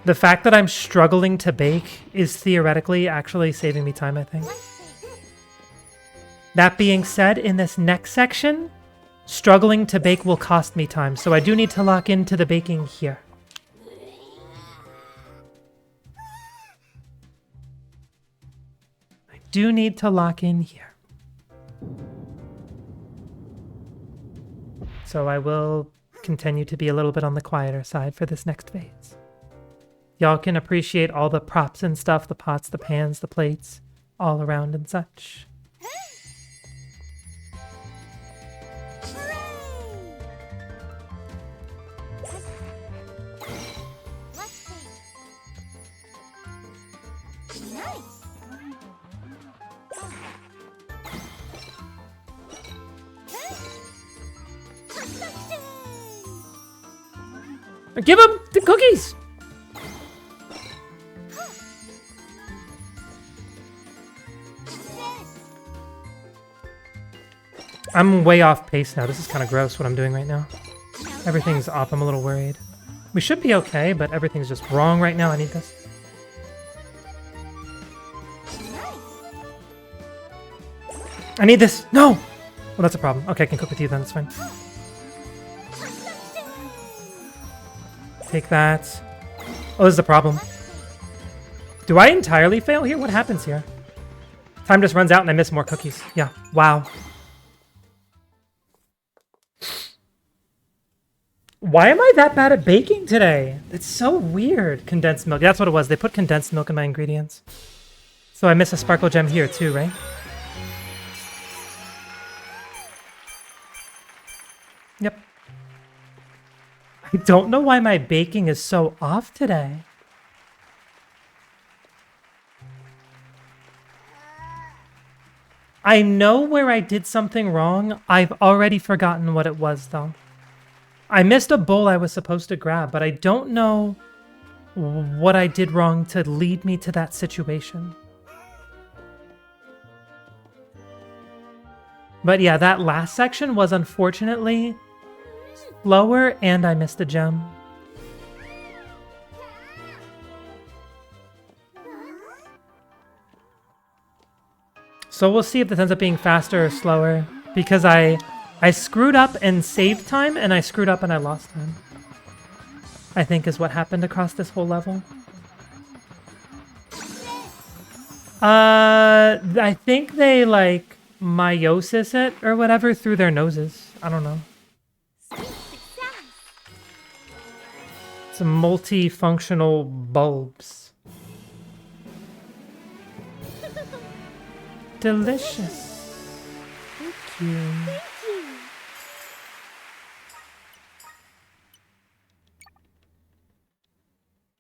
The fact that I'm struggling to bake is theoretically actually saving me time, I think. That being said, in this next section, struggling to bake will cost me time, so I do need to lock into the baking here. I do need to lock in here. So I will continue to be a little bit on the quieter side for this next phase. Y'all can appreciate all the props and stuff, the pots, the pans, the plates, all around and such. Give him the cookies! I'm way off pace now. This is kind of gross what I'm doing right now. Everything's off. I'm a little worried. We should be okay, but everything's just wrong right now. I need this. I need this! No! Well, that's a problem. Okay, I can cook with you then. That's fine. Take that. Oh, this is a problem. Do I entirely fail here? What happens here? Time just runs out and I miss more cookies. Yeah. Wow. Why am I that bad at baking today? It's so weird. Condensed milk. That's what it was. They put condensed milk in my ingredients. So I miss a sparkle gem here too, right? Yep. I don't know why my baking is so off today. I know where I did something wrong. I've already forgotten what it was, though. I missed a bowl I was supposed to grab, but I don't know what I did wrong to lead me to that situation. But yeah, that last section was unfortunately slower, and I missed a gem. So we'll see if this ends up being faster or slower, because I screwed up and saved time, and I screwed up and I lost time. I think is what happened across this whole level. I think they, like, meiosis it or whatever through their noses. I don't know. Some multifunctional bulbs. Delicious. Thank you.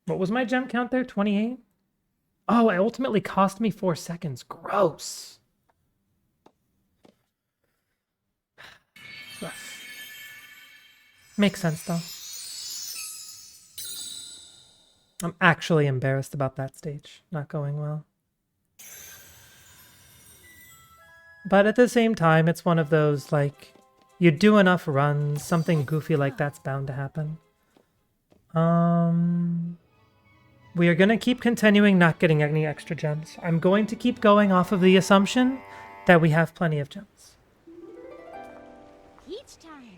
What was my gem count there? 28? Oh, it ultimately cost me 4 seconds. Gross. Makes sense though. I'm actually embarrassed about that stage not going well. But at the same time, it's one of those, like, you do enough runs, something goofy like that's bound to happen. We are going to keep continuing not getting any extra gems. I'm going to keep going off of the assumption that we have plenty of gems. Peach time.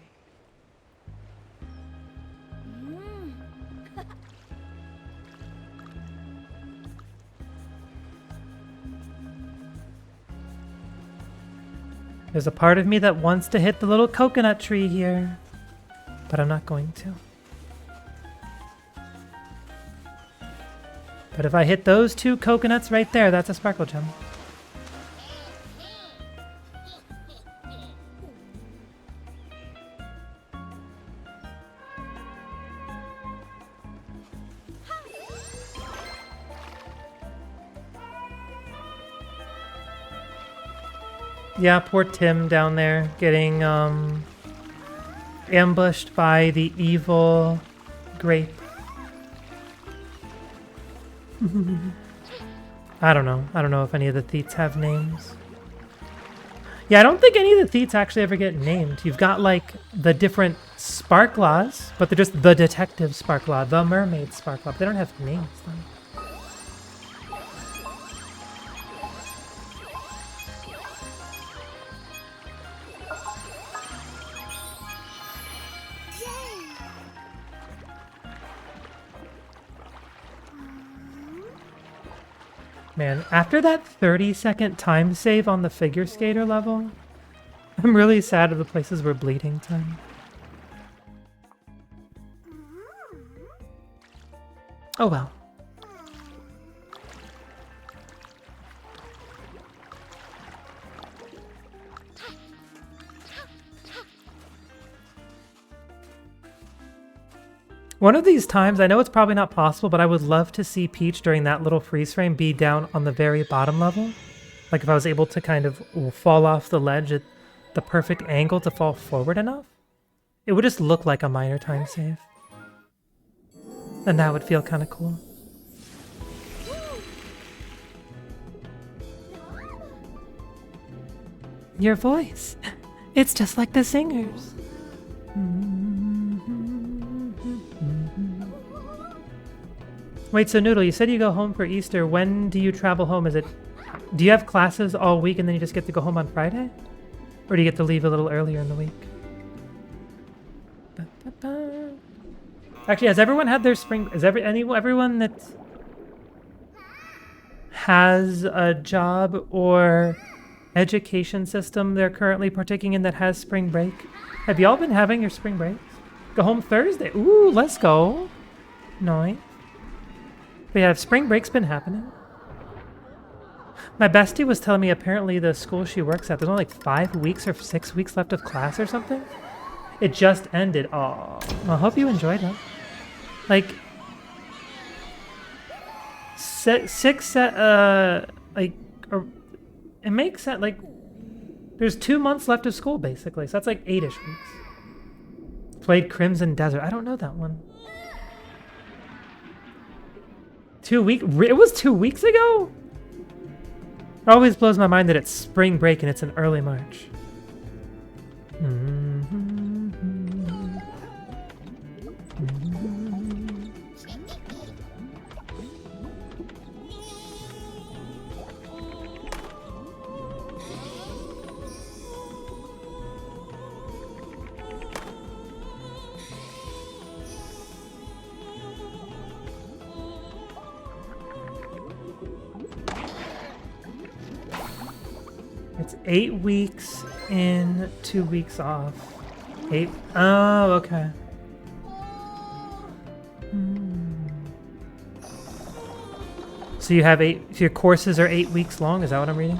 There's a part of me that wants to hit the little coconut tree here, but I'm not going to. But if I hit those 2 coconuts right there, that's a sparkle gem. Yeah, poor Tim down there getting ambushed by the evil grape. I don't know. I don't know if any of the Theets have names. Yeah, I don't think any of the Theets actually ever get named. You've got, like, the different Sparklaws, but they're just the Detective Sparklaw, the Mermaid Sparklaw. But they don't have names, though. Man, after that 30-second time save on the figure skater level, I'm really sad of the places we're bleeding time. Oh well. One of these times, I know it's probably not possible, but I would love to see Peach during that little freeze frame be down on the very bottom level. Like if I was able to kind of fall off the ledge at the perfect angle to fall forward enough, it would just look like a minor time save. And that would feel kind of cool. Your voice, it's just like the singers. Wait, so Noodle, you said you go home for Easter. When do you travel home? Do you have classes all week and then you just get to go home on Friday? Or do you get to leave a little earlier in the week? Actually, has everyone had their spring... everyone that has a job or education system they're currently partaking in that has spring break? Have y'all been having your spring breaks? Go home Thursday. Ooh, let's go. Nice. But yeah, spring break's been happening. My bestie was telling me apparently the school she works at, there's only like 5 weeks or 6 weeks left of class or something. It just ended. Aw. I hope you enjoyed it. Like, it makes sense. Like, there's 2 months left of school basically, so that's like 8-ish weeks. Played Crimson Desert. I don't know that one. 2 weeks? It was 2 weeks ago? It always blows my mind that it's spring break and it's in early March. It's 8 weeks in, 2 weeks off. 8. Oh, okay. So you have 8. So your courses are 8 weeks long. Is that what I'm reading?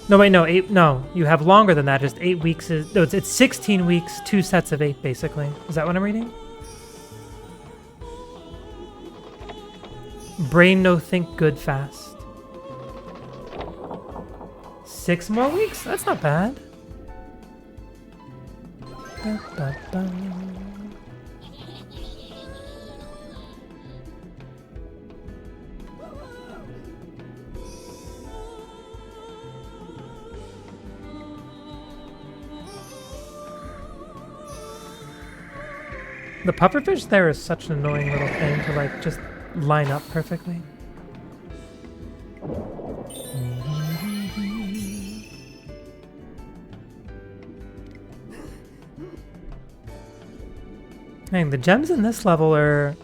No, wait, no. 8. No, you have longer than that. Just 8 weeks is. No, it's 16 weeks. 2 sets of 8, basically. Is that what I'm reading? Brain no think good fast. 6 more weeks? That's not bad. Ba-ba-ba. The pufferfish there is such an annoying little thing to like just line up perfectly. Dang, the gems in this level are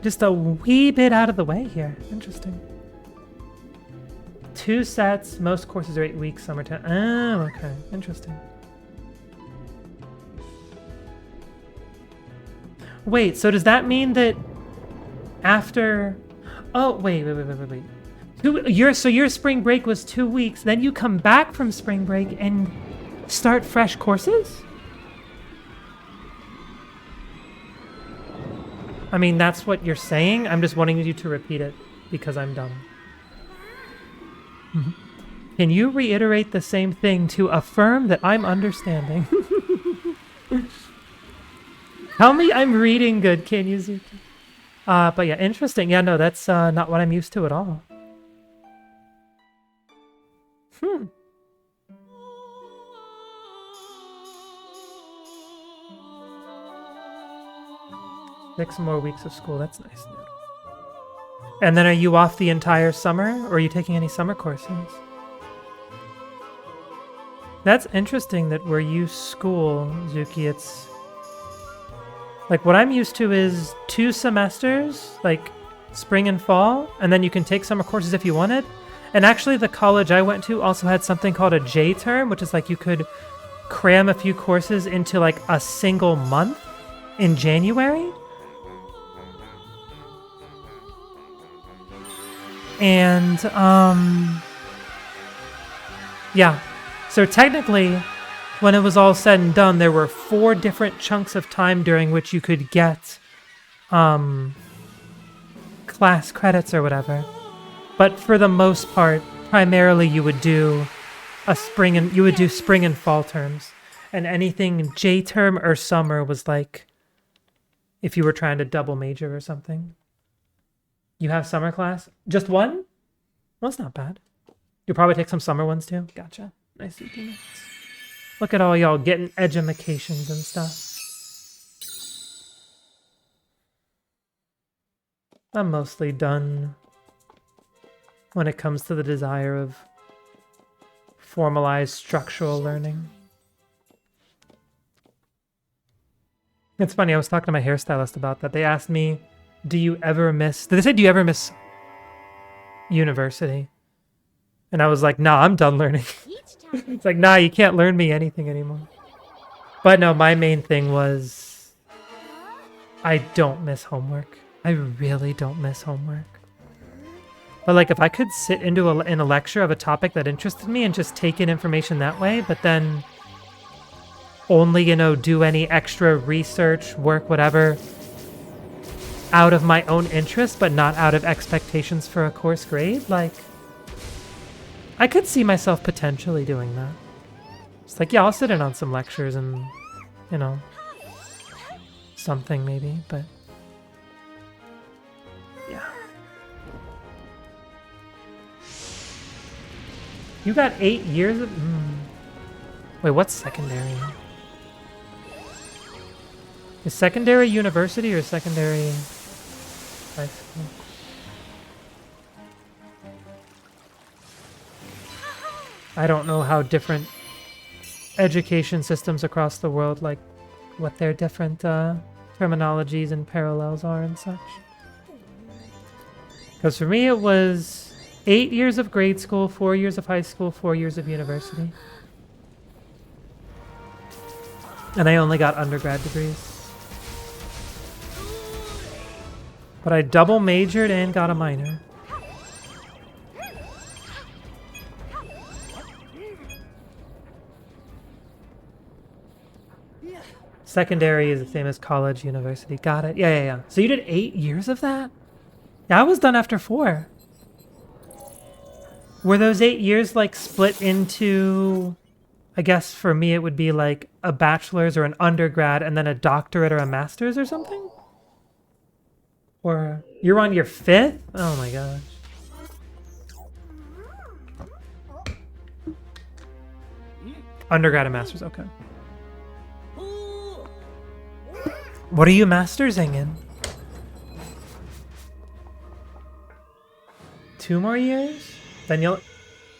just a wee bit out of the way here. Interesting. 2 sets, most courses are 8 weeks, some are 10. Oh, okay. Interesting. Wait, so does that mean that after... Oh, wait. So your spring break was 2 weeks, then you come back from spring break and start fresh courses? I mean, that's what you're saying. I'm just wanting you to repeat it because I'm dumb. Can you reiterate the same thing to affirm that I'm understanding? Tell me I'm reading good, can you, Zuki? But yeah, interesting. Yeah, no, that's not what I'm used to at all. 6 more weeks of school, that's nice. And then are you off the entire summer, or are you taking any summer courses? That's interesting that where you school, Zuki, it's... Like, what I'm used to is 2 semesters, like spring and fall, and then you can take summer courses if you wanted. And actually, the college I went to also had something called a J term, which is like you could cram a few courses into like a single month in January. And, yeah. So technically, when it was all said and done, there were 4 different chunks of time during which you could get, class credits or whatever. But for the most part, primarily you would do spring and fall terms. And anything J term or summer was like, if you were trying to double major or something. You have summer class? Just one? Well, that's not bad. You'll probably take some summer ones too. Gotcha. Nice. Look at all y'all getting edumacations and stuff. I'm mostly done when it comes to the desire of formalized structural learning. It's funny, I was talking to my hairstylist about that. They asked me, did they say, do you ever miss university? And I was like, nah, I'm done learning. It's like, nah, you can't learn me anything anymore. But no, my main thing was I don't miss homework. I really don't miss homework. But like, if I could sit in a lecture of a topic that interested me and just take in information that way, but then only, do any extra research, work, whatever, out of my own interest, but not out of expectations for a course grade, like, I could see myself potentially doing that. It's like, yeah, I'll sit in on some lectures and, something maybe, but yeah. You got 8 years of... Wait, what's secondary? Is secondary university or secondary high school? I don't know how different education systems across the world, like what their different terminologies and parallels are and such. Because for me it was 8 years of grade school, 4 years of high school, 4 years of university. And I only got undergrad degrees. But I double majored and got a minor. Secondary is the same as college, university. Got it. Yeah. So you did 8 years of that? Yeah, I was done after 4. Were those 8 years like split into I guess for me it would be like a bachelor's or an undergrad and then a doctorate or a master's or something? Or you're on your 5th? Oh my gosh. Undergrad and master's, okay. What are you mastersing in? 2 more years? Then you're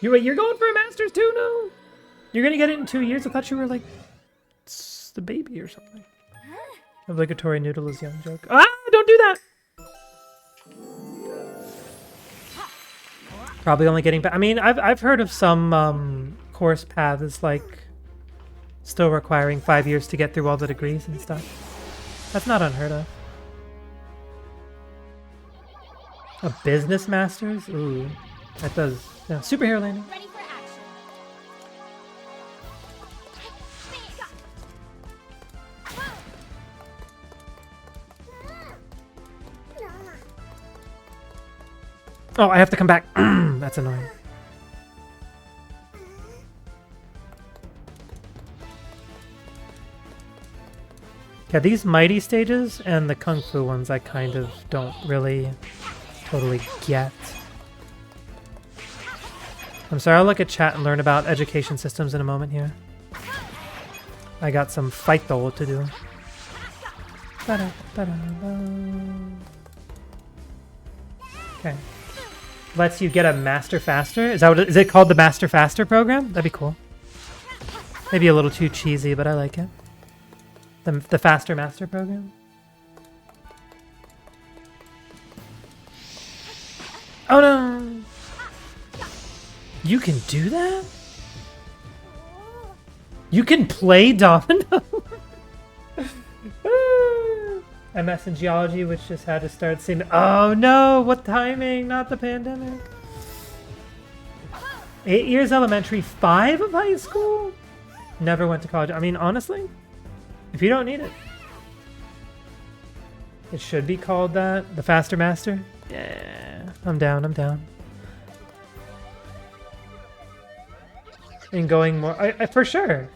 going for a master's too now? You're gonna get it in 2 years? I thought you were like the baby or something. Obligatory noodle is young joke. Ah, don't do that! Probably only getting back. I mean, I've heard of some course paths like still requiring 5 years to get through all the degrees and stuff. That's not unheard of. A business master's? Ooh, that does. Yeah, superhero landing. Ready for action. Oh, I have to come back. That's annoying. Yeah, these mighty stages and the kung fu ones I kind of don't really totally get. I'm sorry, I'll look at chat and learn about education systems in a moment here. I got some fight though to do. Okay. Lets you get a master faster? Is that what is it called, the master faster program? That'd be cool. Maybe a little too cheesy, but I like it. The faster master program. Oh no! You can do that? You can play domino? MS in geology, which just had to start seeing. Oh no! What timing? Not the pandemic. 8 years elementary, 5 of high school? Never went to college. I mean, honestly, if you don't need it, it should be called that. The faster master? Yeah, I'm down, I'm down. And going more, I for sure.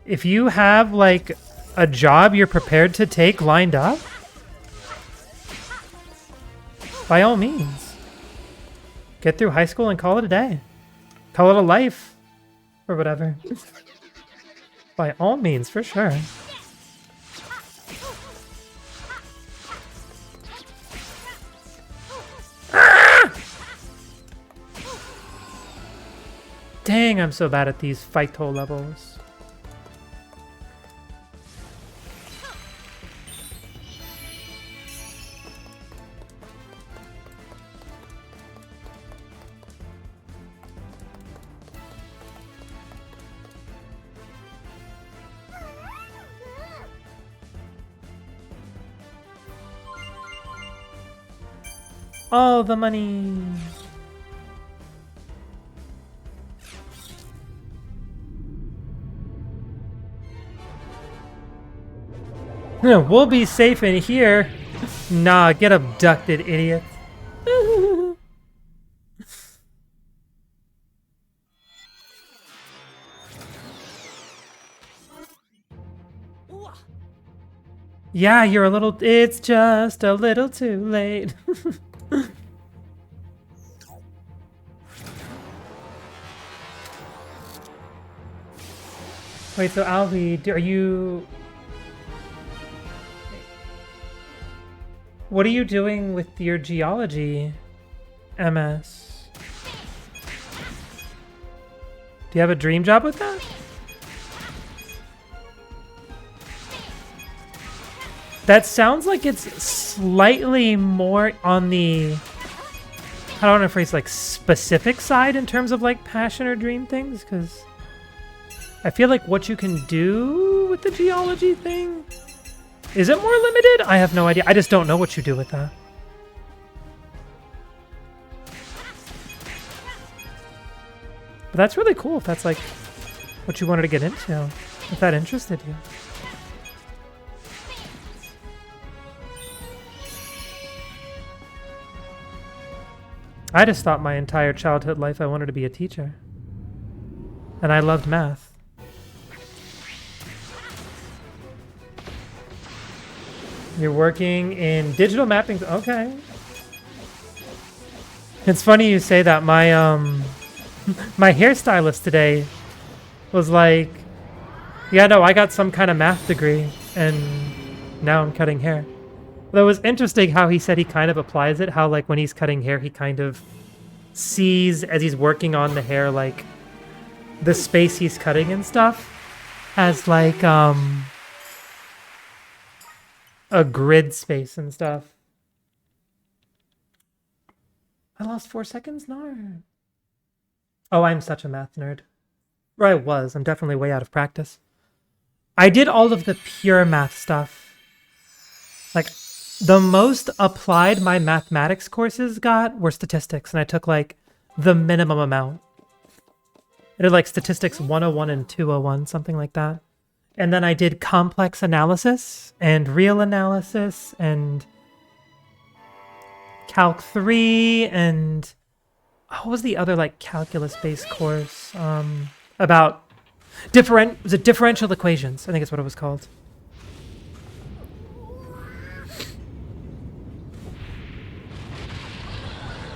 If you have like a job you're prepared to take lined up, by all means, get through high school and call it a day. Call it a life, or whatever. By all means, for sure. Ah! Dang, I'm so bad at these fight hole levels. All the money. We'll be safe in here. Nah, get abducted, idiot. Yeah, you're a little. It's just a little too late. Wait, so Alvi, are you... What are you doing with your geology, MS? Do you have a dream job with that? That sounds like it's slightly more on the... I don't know if it's like specific side in terms of like passion or dream things, because I feel like what you can do with the geology thing, is it more limited? I have no idea. I just don't know what you do with that. But that's really cool if that's like what you wanted to get into, if that interested you. I just thought my entire childhood life I wanted to be a teacher. And I loved math. You're working in digital mapping. Okay. It's funny you say that. My my hairstylist today was like, yeah, no, I got some kind of math degree and now I'm cutting hair. Though it was interesting how he said he kind of applies it, how like when he's cutting hair, he kind of sees as he's working on the hair, like the space he's cutting and stuff as like a grid space and stuff. I lost 4 seconds? No. Oh, I'm such a math nerd. Or I was. I'm definitely way out of practice. I did all of the pure math stuff. Like, the most applied my mathematics courses got were statistics, and I took, like, the minimum amount. I did, like, statistics 101 and 201, something like that. And then I did complex analysis, and real analysis, and Calc 3, and what was the other, like, calculus-based course? About was it differential equations? I think it's what it was called.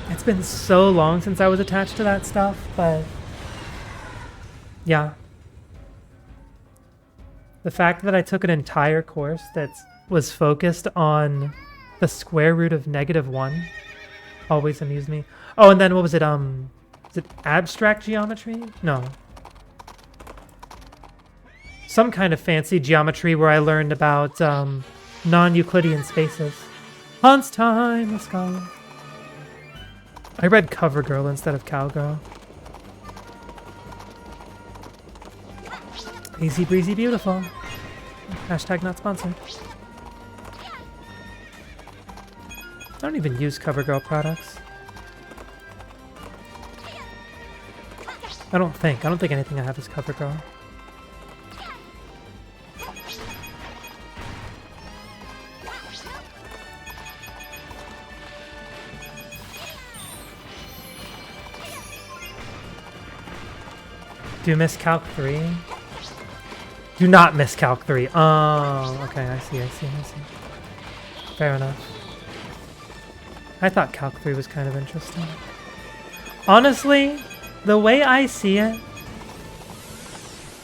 It's been so long since I was attached to that stuff, but yeah. The fact that I took an entire course that was focused on the square root of -1 always amused me. Oh, and then what was it? Is it abstract geometry? No. Some kind of fancy geometry where I learned about non-Euclidean spaces. Hans time, let's go. I read CoverGirl instead of Cowgirl. Easy breezy beautiful. Hashtag not sponsored. I don't even use CoverGirl products. I don't think anything I have is CoverGirl. Do you miss Calc 3? Do not miss Calc 3. Oh, okay, I see. Fair enough. I thought Calc 3 was kind of interesting. Honestly, the way I see it,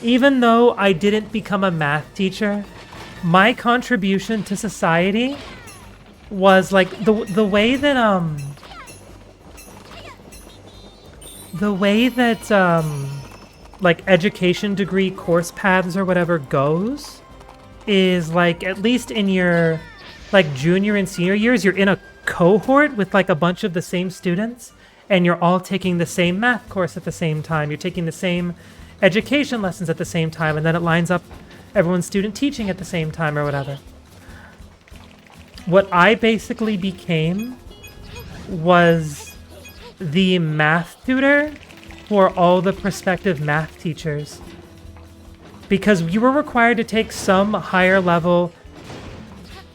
even though I didn't become a math teacher, my contribution to society was like the way that like education degree course paths or whatever goes is like, at least in your like junior and senior years, you're in a cohort with like a bunch of the same students and you're all taking the same math course at the same time. You're taking the same education lessons at the same time, and then it lines up everyone's student teaching at the same time or whatever. What I basically became was the math tutor for all the prospective math teachers, because you were required to take some higher level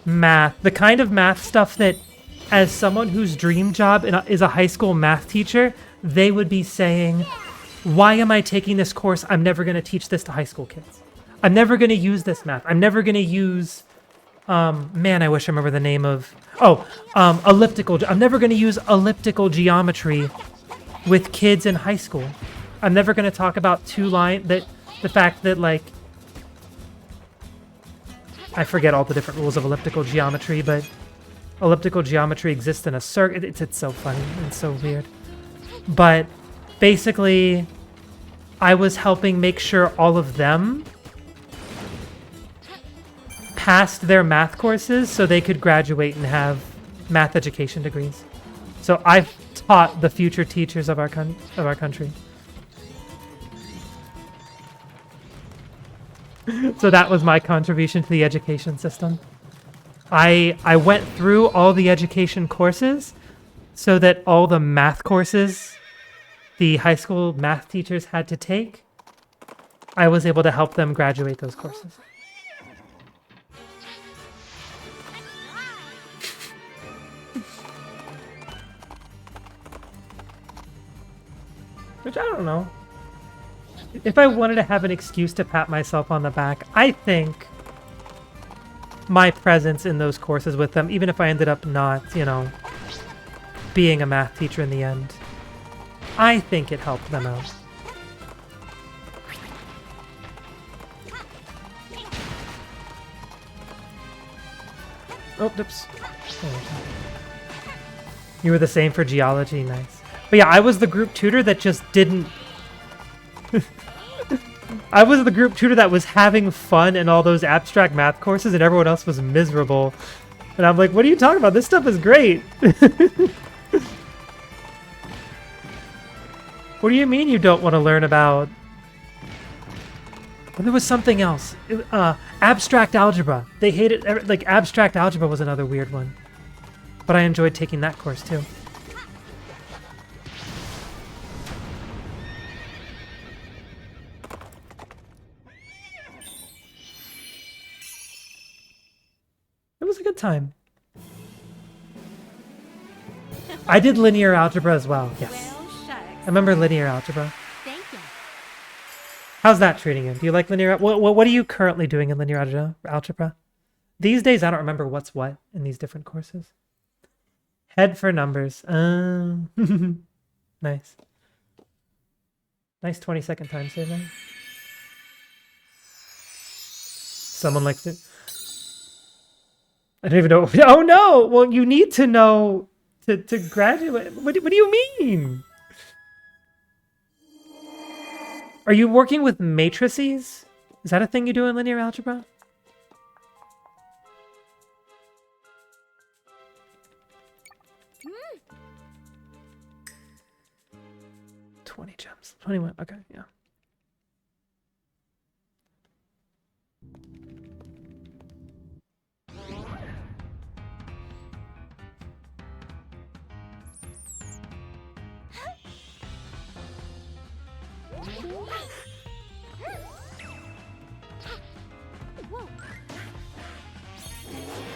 math, the kind of math stuff that, as someone whose dream job is a high school math teacher, they would be saying, why am I taking this course? I'm never going to teach this to high school kids. I'm never going to use this math. I'm never going to use, man, I wish I remember the name of, elliptical. I'm never going to use elliptical geometry with kids in high school. I'm never going to talk about the fact that, like, I forget all the different rules of elliptical geometry, but elliptical geometry exists in a circle. It's so funny and so weird. But basically, I was helping make sure all of them passed their math courses so they could graduate and have math education degrees. So I've taught the future teachers of our country. So that was my contribution to the education system. I went through all the education courses so that all the math courses the high school math teachers had to take, I was able to help them graduate those courses. Which, I don't know. If I wanted to have an excuse to pat myself on the back, I think my presence in those courses with them, even if I ended up not, you know, being a math teacher in the end. I think it helped them out. Oh, oops. You were the same for geology, nice. But yeah, I was the group tutor that just didn't... I was the group tutor that was having fun in all those abstract math courses and everyone else was miserable. And I'm like, what are you talking about? This stuff is great. What do you mean you don't want to learn about... Well, there was something else. Abstract algebra. They hated... Like, abstract algebra was another weird one. But I enjoyed taking that course, too. It was a good time. I did linear algebra as well, yes. Well, shucks. I remember linear algebra. Thank you. How's that treating you? Do you like linear... What are you currently doing in linear algebra? These days, I don't remember what's what in these different courses. Head for numbers. Nice. Nice 20-second time saving. Someone likes it. I don't even know. Oh, no! Well, you need to know to graduate. What do you mean? Are you working with matrices? Is that a thing you do in linear algebra? Mm. 20 gems. 21. Okay, yeah. Whoa.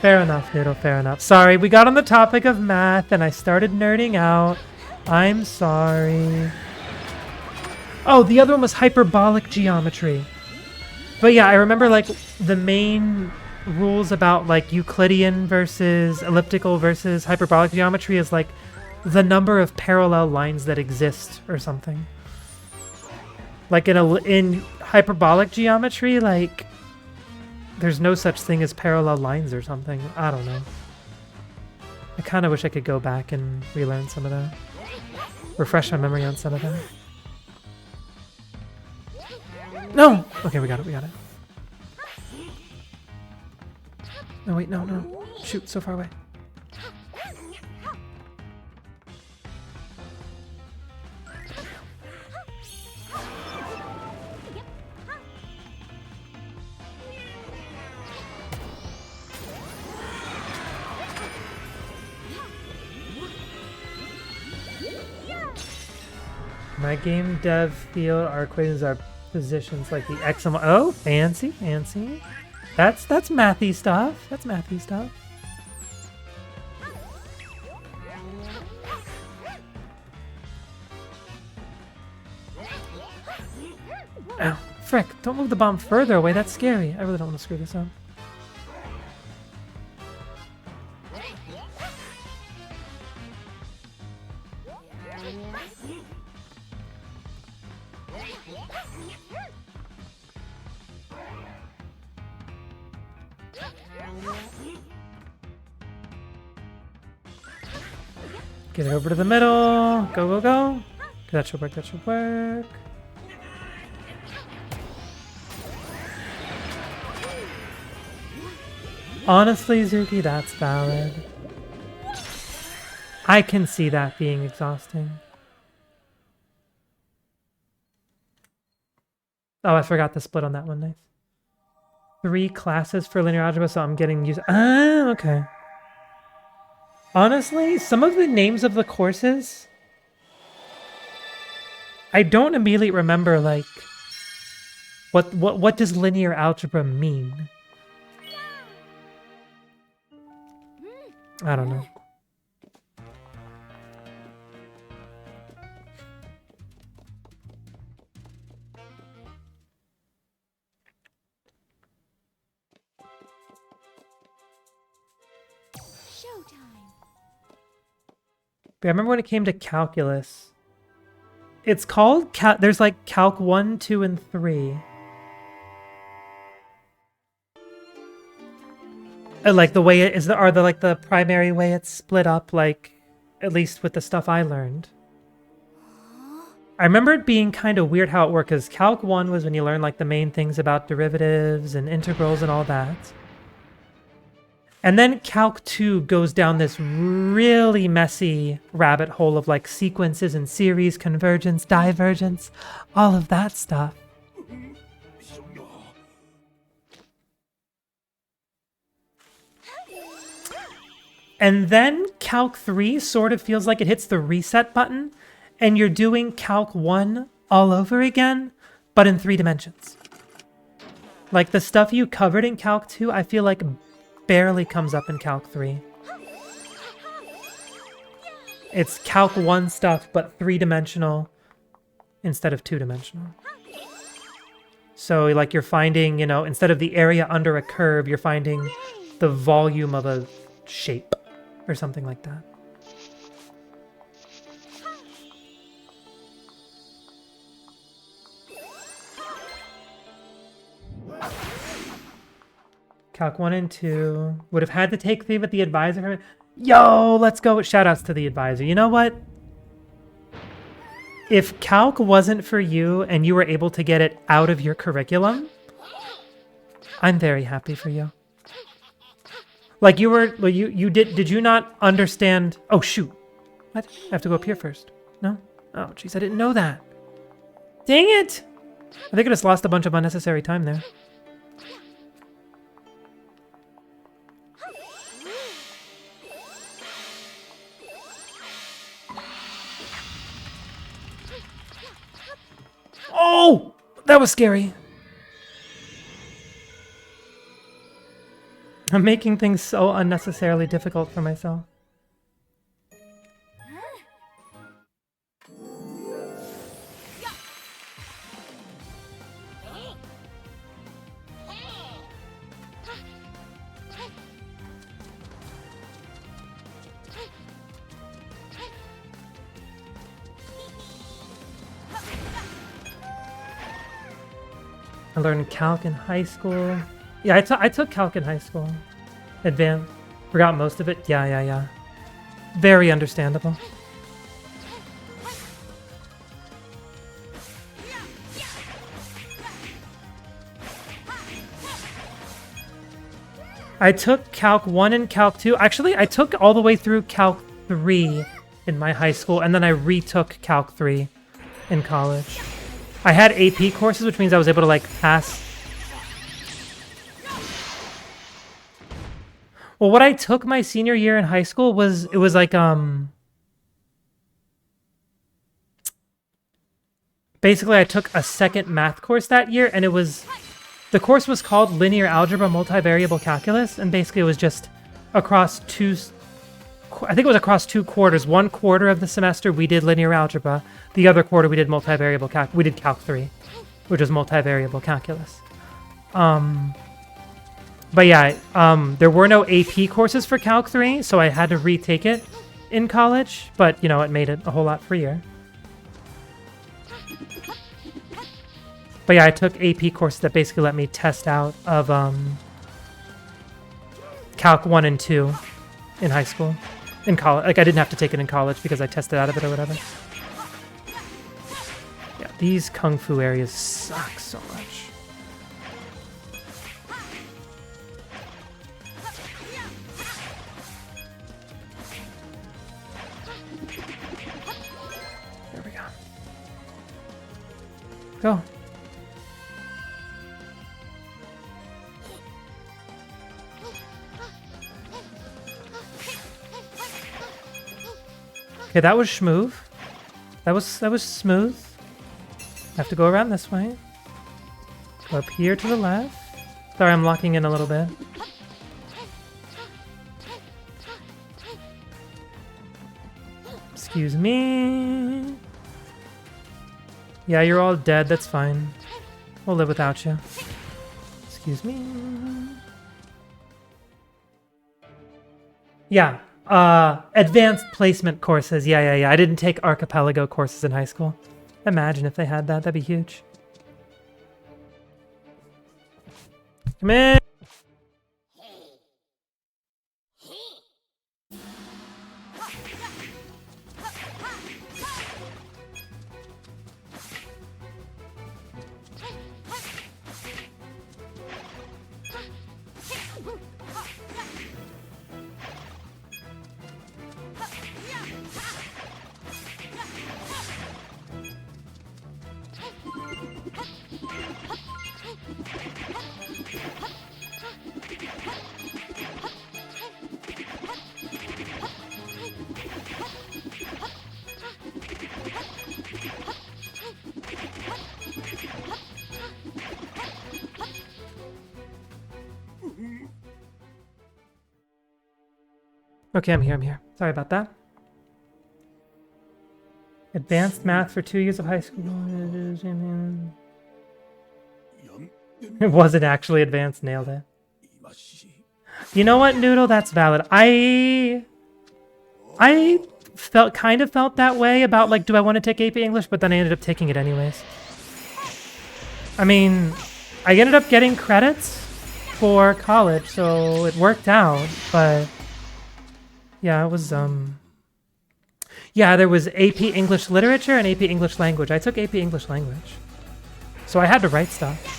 Fair enough, Noodle, fair enough. Sorry, we got on the topic of math and I started nerding out. I'm sorry. Oh, the other one was hyperbolic geometry. But yeah, I remember like the main rules about like Euclidean versus elliptical versus hyperbolic geometry is like the number of parallel lines that exist or something. Like in hyperbolic geometry, like there's no such thing as parallel lines or something. I don't know. I kind of wish I could go back and relearn some of that. Refresh my memory on some of that. No! Okay, we got it, we got it. No, wait, no, no. Shoot, so far away. My game dev field, our equations are positions like the X and Y. Oh, fancy, fancy. That's mathy stuff. That's mathy stuff. Ow, frick, don't move the bomb further away. That's scary. I really don't want to screw this up. Get it over to the middle. Go, go, go. That should work, that should work. Honestly, Zuki, that's valid. I can see that being exhausting. Oh, I forgot the split on that one. Nice. 3 classes for linear algebra, so I'm getting used. Ah, okay. Honestly, some of the names of the courses, I don't immediately remember, like, what does linear algebra mean? I don't know. Showtime. But I remember when it came to calculus. It's called there's like Calc 1, 2, and 3. Like the way it is, are the like the primary way it's split up, like at least with the stuff I learned. I remember it being kind of weird how it worked, because Calc 1 was when you learn like the main things about derivatives and integrals and all that. And then Calc 2 goes down this really messy rabbit hole of like sequences and series, convergence, divergence, all of that stuff. And then Calc 3 sort of feels like it hits the reset button, and you're doing Calc 1 all over again, but in 3 dimensions. Like the stuff you covered in Calc 2, I feel like barely comes up in Calc 3. It's Calc 1 stuff, but 3-dimensional instead of 2-dimensional. So like you're finding, you know, instead of the area under a curve, you're finding the volume of a shape or something like that. Calc 1 and 2. Would have had to take 3 with the advisor. Yo, let's go. Shoutouts to the advisor. You know what? If Calc wasn't for you and you were able to get it out of your curriculum, I'm very happy for you. Like you were, did you not understand? Oh, shoot. What? I have to go up here first. No? Oh, jeez, I didn't know that. Dang it. I think I just lost a bunch of unnecessary time there. Oh, that was scary. I'm making things so unnecessarily difficult for myself. I learned Calc in high school. Yeah, I took Calc in high school. Advanced. Forgot most of it. Yeah. Very understandable. I took Calc 1 and Calc 2. Actually, I took all the way through Calc 3 in my high school, and then I retook Calc 3 in college. I had AP courses, which means I was able to, like, pass. Well, what I took my senior year in high school was, it was like, basically I took a second math course that year, and it was, the course was called Linear Algebra Multivariable Calculus, and basically it was just across I think it was across 2 quarters. 1 quarter of the semester we did linear algebra. The other quarter we did multivariable calculus. We did Calc 3, which was multivariable calculus. But yeah, there were no AP courses for Calc 3, so I had to retake it in college. But, you know, it made it a whole lot freer. But yeah, I took AP courses that basically let me test out of Calc 1 and 2 in high school. In college, like I didn't have to take it in college because I tested out of it or whatever. Yeah, these kung fu areas suck so much. There we go. Go. Okay, that was smooth. That was smooth. Have to go around this way. Go up here to the left. Sorry, I'm locking in a little bit. Excuse me. Yeah, you're all dead. That's fine. We'll live without you. Excuse me. Yeah. Advanced placement courses. Yeah. I didn't take archipelago courses in high school. Imagine if they had that. That'd be huge. Come in. Okay, I'm here. Sorry about that. Advanced math for 2 years of high school. It wasn't actually advanced. Nailed it. You know what, Noodle? That's valid. I kind of felt that way about, like, do I want to take AP English? But then I ended up taking it anyways. I mean, I ended up getting credits for college, so it worked out, but yeah, it was, yeah, there was AP English Literature and AP English Language. I took AP English Language, so I had to write stuff.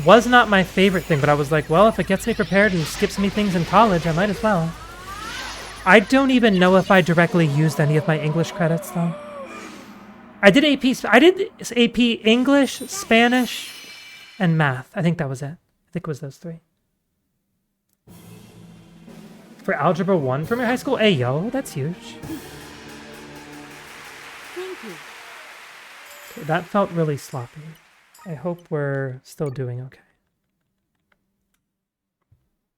Was not my favorite thing, but I was like, well, if it gets me prepared and skips me things in college, I might as well. I don't even know if I directly used any of my English credits, though. I did AP English, Spanish, and Math. I think that was it. I think it was those three. For Algebra 1 from your high school? Hey, yo, that's huge. Thank you. Okay, that felt really sloppy. I hope we're still doing okay.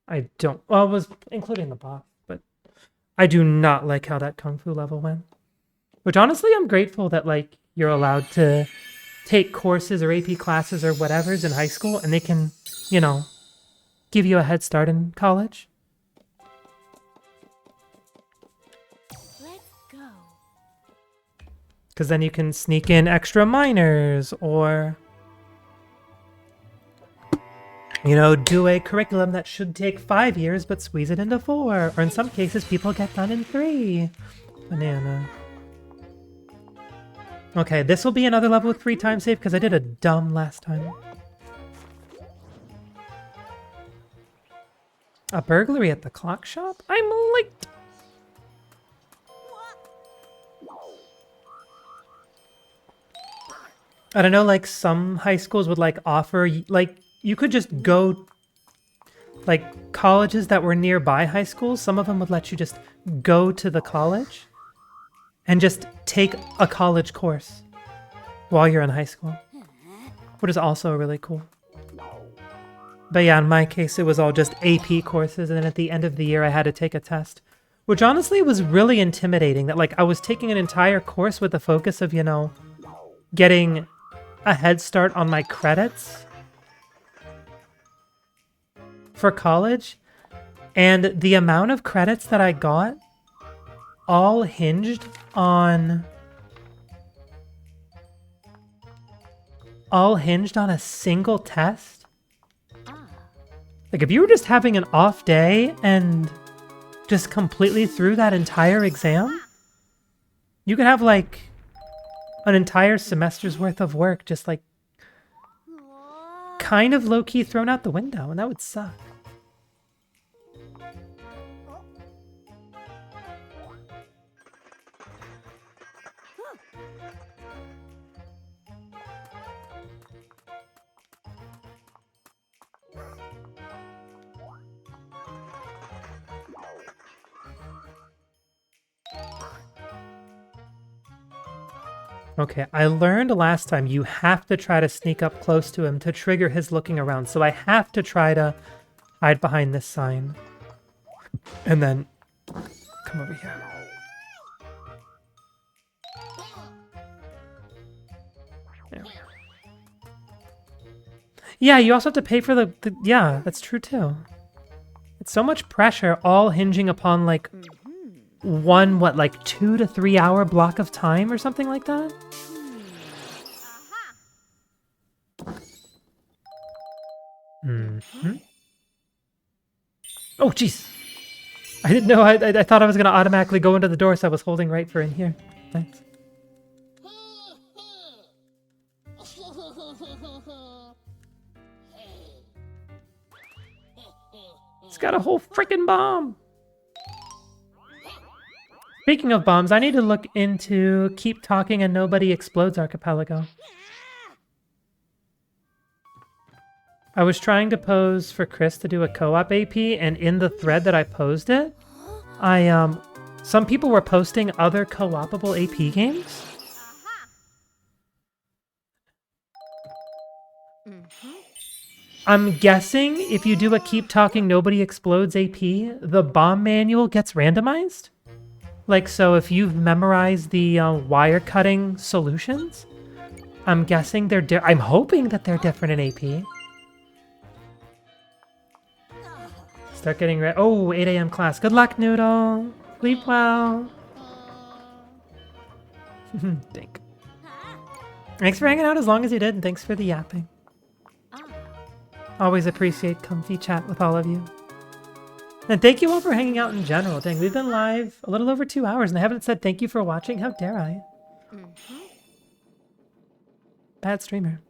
I don't... Well, it was including the boss, but I do not like how that Kung Fu level went. Which, honestly, I'm grateful that, like, you're allowed to take courses or AP classes or whatever's in high school, and they can, you know, give you a head start in college. Let's go. Because then you can sneak in extra minors or... you know, do a curriculum that should take 5 years, but squeeze it into 4. Or in some cases, people get done in 3. Banana. Okay, this will be another level with 3 time save because I did a dumb last time. A burglary at the clock shop? I'm late. I don't know, like some high schools would like offer, like you could just go, like colleges that were nearby high schools, some of them would let you just go to the college and just take a college course while you're in high school, which is also really cool. But yeah, in my case, it was all just AP courses, and then at the end of the year, I had to take a test, which honestly was really intimidating, that like I was taking an entire course with the focus of, you know, getting a head start on my credits for college, and the amount of credits that I got all hinged on a single test. Like if you were just having an off day and just completely threw that entire exam, you could have like an entire semester's worth of work just like kind of low-key thrown out the window, and that would suck. Okay, I learned last time you have to try to sneak up close to him to trigger his looking around, so I have to try to hide behind this sign. And then come over here. There we go. Yeah, you also have to pay for the yeah, that's true too. It's so much pressure, all hinging upon like one, what, like 2 to 3 hour block of time or something like that? Mm-hmm. Oh, jeez. I didn't know. I thought I was going to automatically go into the door, so I was holding right for in here. Thanks. It's got a whole freaking bomb. Speaking of bombs, I need to look into Keep Talking and Nobody Explodes Archipelago. I was trying to pose for Chris to do a co-op AP, and in the thread that I posed it, some people were posting other co-opable AP games. I'm guessing if you do a Keep Talking Nobody Explodes AP, the bomb manual gets randomized? Like, so if you've memorized the wire cutting solutions, I'm guessing they're I'm hoping that they're different in AP. Start getting ready. Oh, 8 a.m. class. Good luck, Noodle. Sleep well. Dink. Thanks for hanging out as long as you did, and thanks for the yapping. Always appreciate comfy chat with all of you. And thank you all for hanging out in general. Dang, we've been live a little over 2 hours, and I haven't said thank you for watching. How dare I? Bad streamer.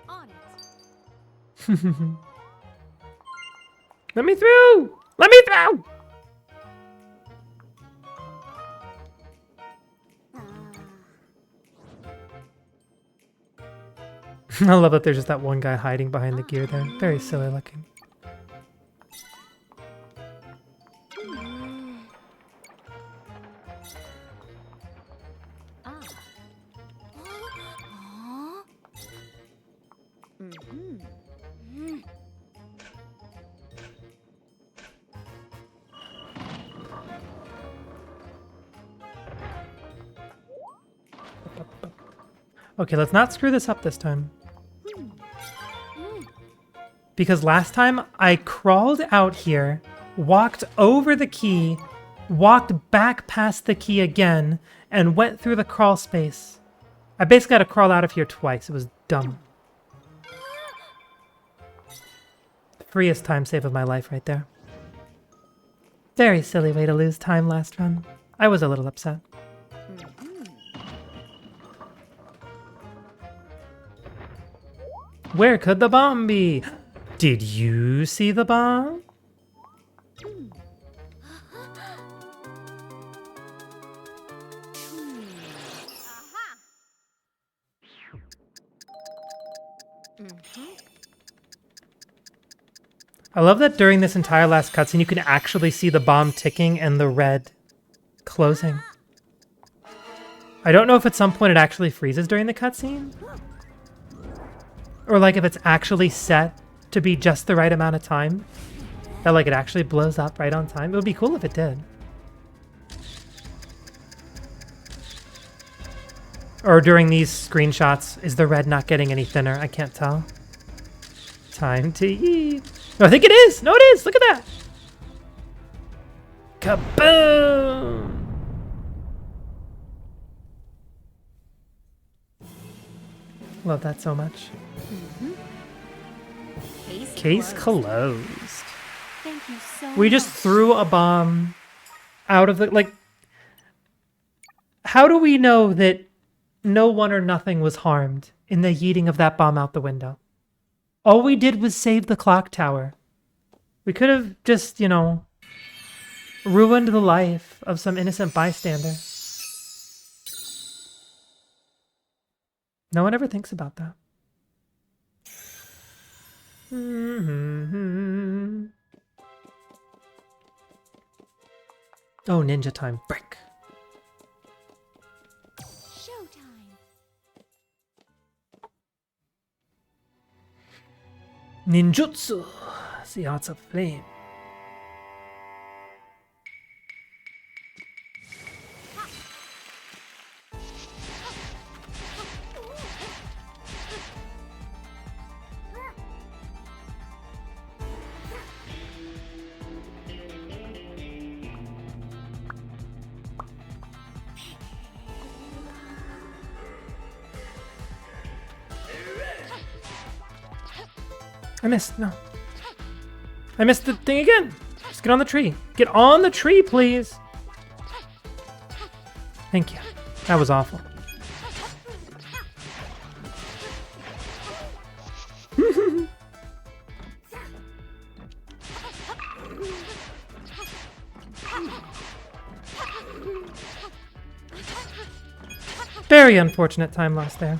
On it. Let me through! Let me through! I love that there's just that one guy hiding behind the gear there. Very silly looking. Okay, let's not screw this up this time. Because last time I crawled out here, walked over the key, walked back past the key again, and went through the crawl space. I basically had to crawl out of here twice. It was dumb. Freest time save of my life right there. Very silly way to lose time last run. I was a little upset. Where could the bomb be? Did you see the bomb? I love that during this entire last cutscene, you can actually see the bomb ticking and the red closing. I don't know if at some point it actually freezes during the cutscene. Or like if it's actually set to be just the right amount of time. That like it actually blows up right on time. It would be cool if it did. Or during these screenshots, is the red not getting any thinner? I can't tell. Time to eat. No, I think it is. No, it is. Look at that. Kaboom! Love that so much. Case closed. Thank you so We just much. threw a bomb out of the, like, how do we know that no one or nothing was harmed in the yeeting of that bomb out the window. All we did was save the clock tower. We could have just, you know, ruined the life of some innocent bystander. No one ever thinks about that. Oh, ninja time. Frick. Showtime. Ninjutsu. The arts of flame. I missed. No. I missed the thing again. Just get on the tree. Get on the tree, please. Thank you. That was awful. Very unfortunate time lost there.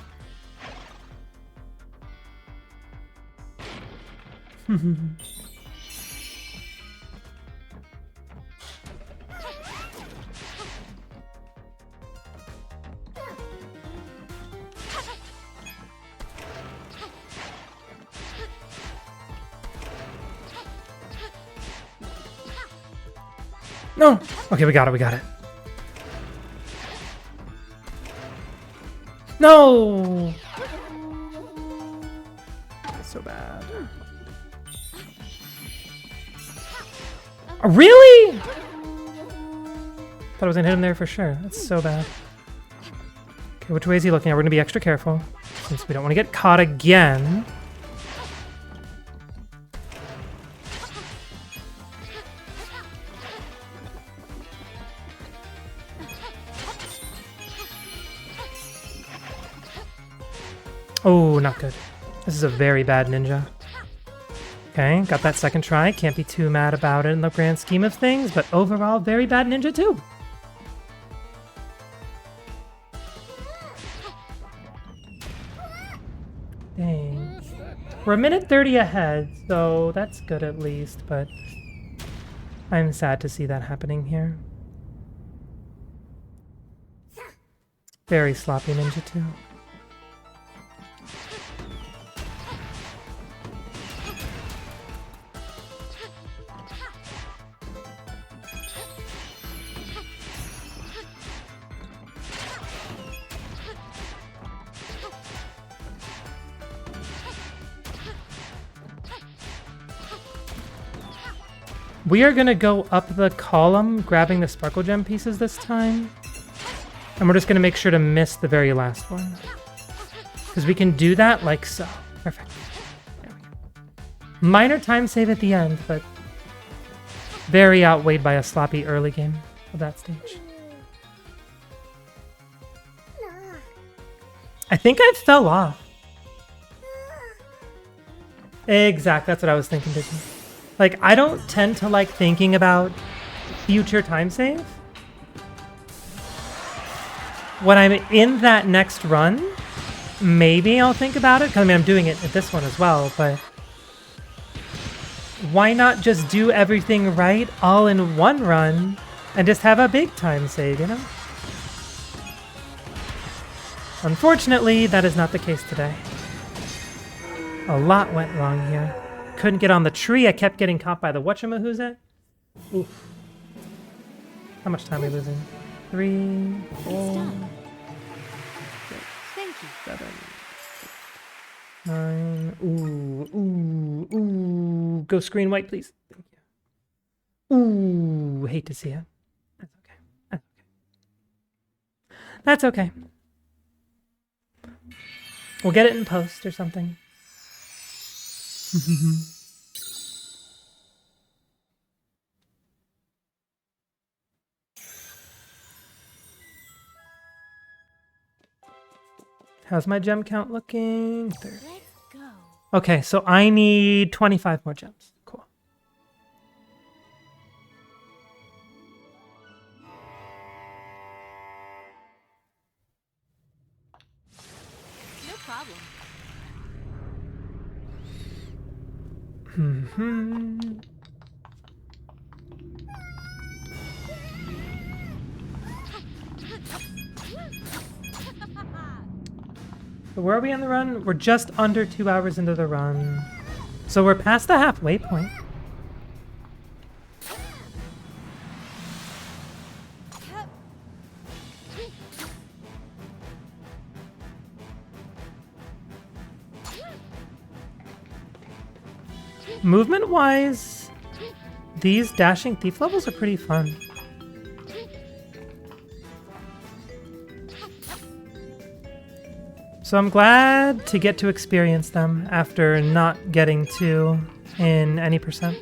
No! Okay, we got it, we got it. No! So bad. Really? Thought I was gonna hit him there for sure. That's so bad. Okay, which way is he looking at? We're gonna be extra careful since we don't want to get caught again. Oh, not good. This is a very bad ninja. Okay, got that second try. Can't be too mad about it in the grand scheme of things, but overall, very bad ninja too. Dang. We're a minute 30 ahead, so that's good at least, but I'm sad to see that happening here. Very sloppy ninja too. We are gonna go up the column, grabbing the sparkle gem pieces this time. And we're just gonna make sure to miss the very last one. Because we can do that like so. Perfect. There we go. Minor time save at the end, but very outweighed by a sloppy early game of that stage. I think I fell off. Exactly, that's what I was thinking, Disney. Like, I don't tend to like thinking about future time save. When I'm in that next run, maybe I'll think about it. 'Cause I mean, I'm doing it at this one as well, but why not just do everything right all in one run and just have a big time save, you know? Unfortunately, that is not the case today. A lot went wrong here. Couldn't get on the tree. I kept getting caught by the whatchamahoozit. Oof. How much time are we losing? 3, 4, Thank you. 7, 9. Ooh, ooh, ooh. Go screen white, please. Thank you. Ooh, hate to see it. That's okay. That's okay. That's okay. We'll get it in post or something. How's my gem count looking? 30. Let's go. Okay, so I need 25 more gems. Cool. No problem. Hmm. So where are we on the run? We're just under 2 hours into the run. So we're past the halfway point. Movement-wise, these dashing thief levels are pretty fun. So I'm glad to get to experience them after not getting to in any percent.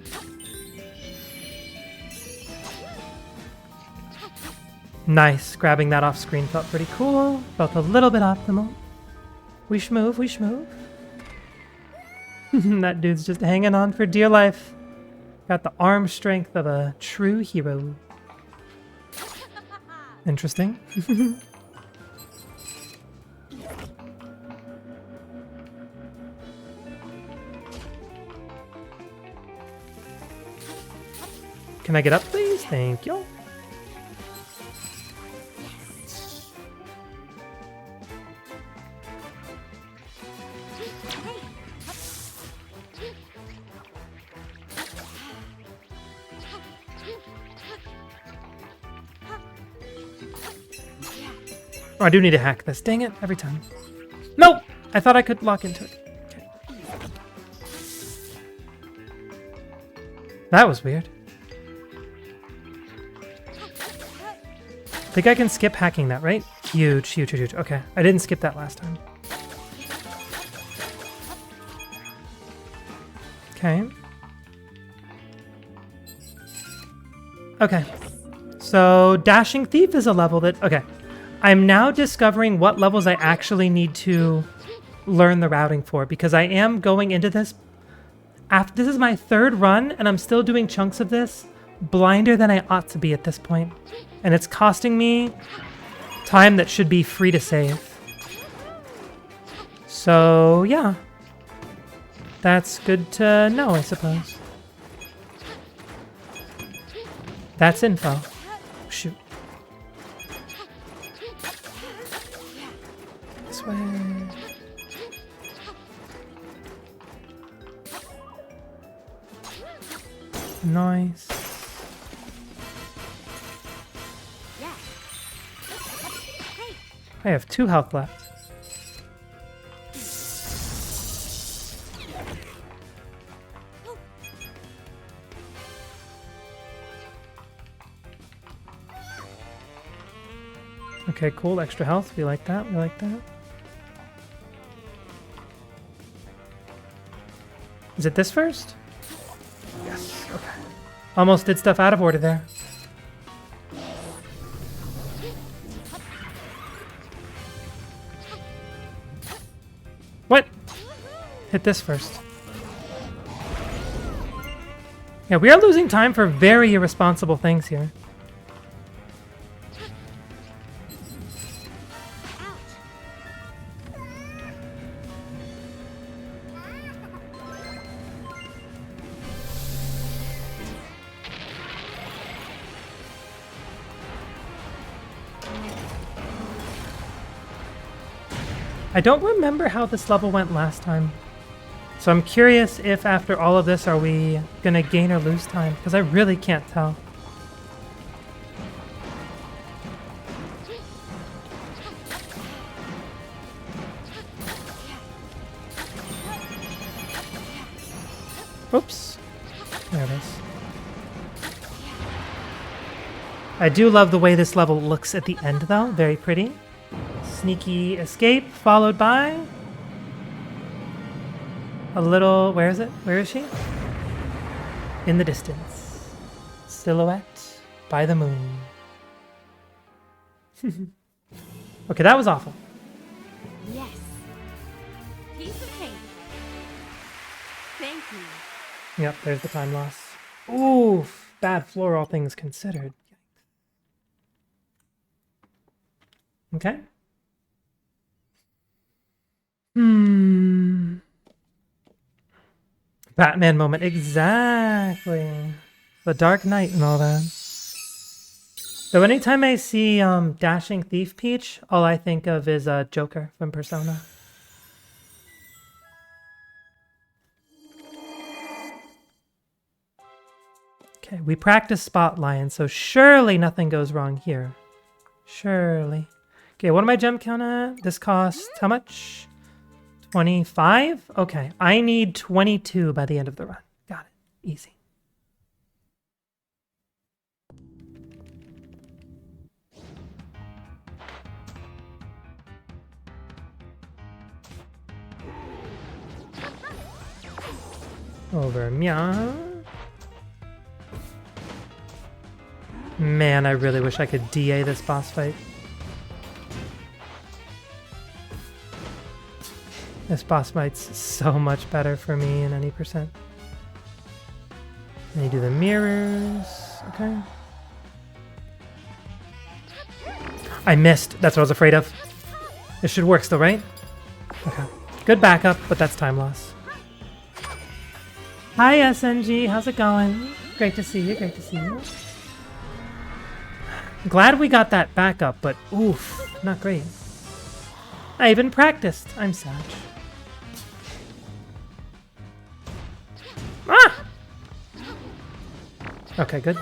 Nice, grabbing that off screen felt pretty cool, felt a little bit optimal. We shmove, we shmove. That dude's just hanging on for dear life. Got the arm strength of a true hero. Interesting. Can I get up, please? Thank you. Oh, I do need to hack this. Dang it, every time. Nope! I thought I could lock into it. Okay. That was weird. I think I can skip hacking that, right? Huge, huge, huge, huge. Okay, I didn't skip that last time. Okay. Okay. So, Dashing Thief is a level that... Okay. I'm now discovering what levels I actually need to learn the routing for, because I am going into this... This is my third run, and I'm still doing chunks of this blinder than I ought to be at this point. And it's costing me time that should be free to save. So, yeah. That's good to know, I suppose. That's info. Shoot. This way. Nice. I have 2 health left. Okay, cool. Extra health. We like that. We like that. Is it this first? Yes. Okay. Almost did stuff out of order there. What? Hit this first. Yeah, we are losing time for very irresponsible things here. I don't remember how this level went last time. So I'm curious if after all of this are we gonna gain or lose time, because I really can't tell. Oops. There it is. I do love the way this level looks at the end though, very pretty. Sneaky escape, followed by a little... Where is it? Where is she? In the distance. Silhouette by the moon. Okay, that was awful. Yes. Yep, there's the time loss. Oof, bad floor, all things considered. Okay. Batman moment, exactly. The Dark Knight and all that. So anytime I see Dashing Thief Peach, all I think of is Joker from Persona. Okay, we practice Spot Lion, so surely nothing goes wrong here. Surely. Okay, what am I gem count at? This costs how much? 25? Okay, I need 22 by the end of the run. Got it. Easy. Over meow. Man, I really wish I could DA this boss fight. This boss fight's so much better for me in any percent. And you do the mirrors. Okay. I missed. That's what I was afraid of. This should work still, right? Okay. Good backup, but that's time loss. Hi, SNG. How's it going? Great to see you. Great to see you. Glad we got that backup, but oof, not great. I even practiced. I'm sad. Ah! Okay, good.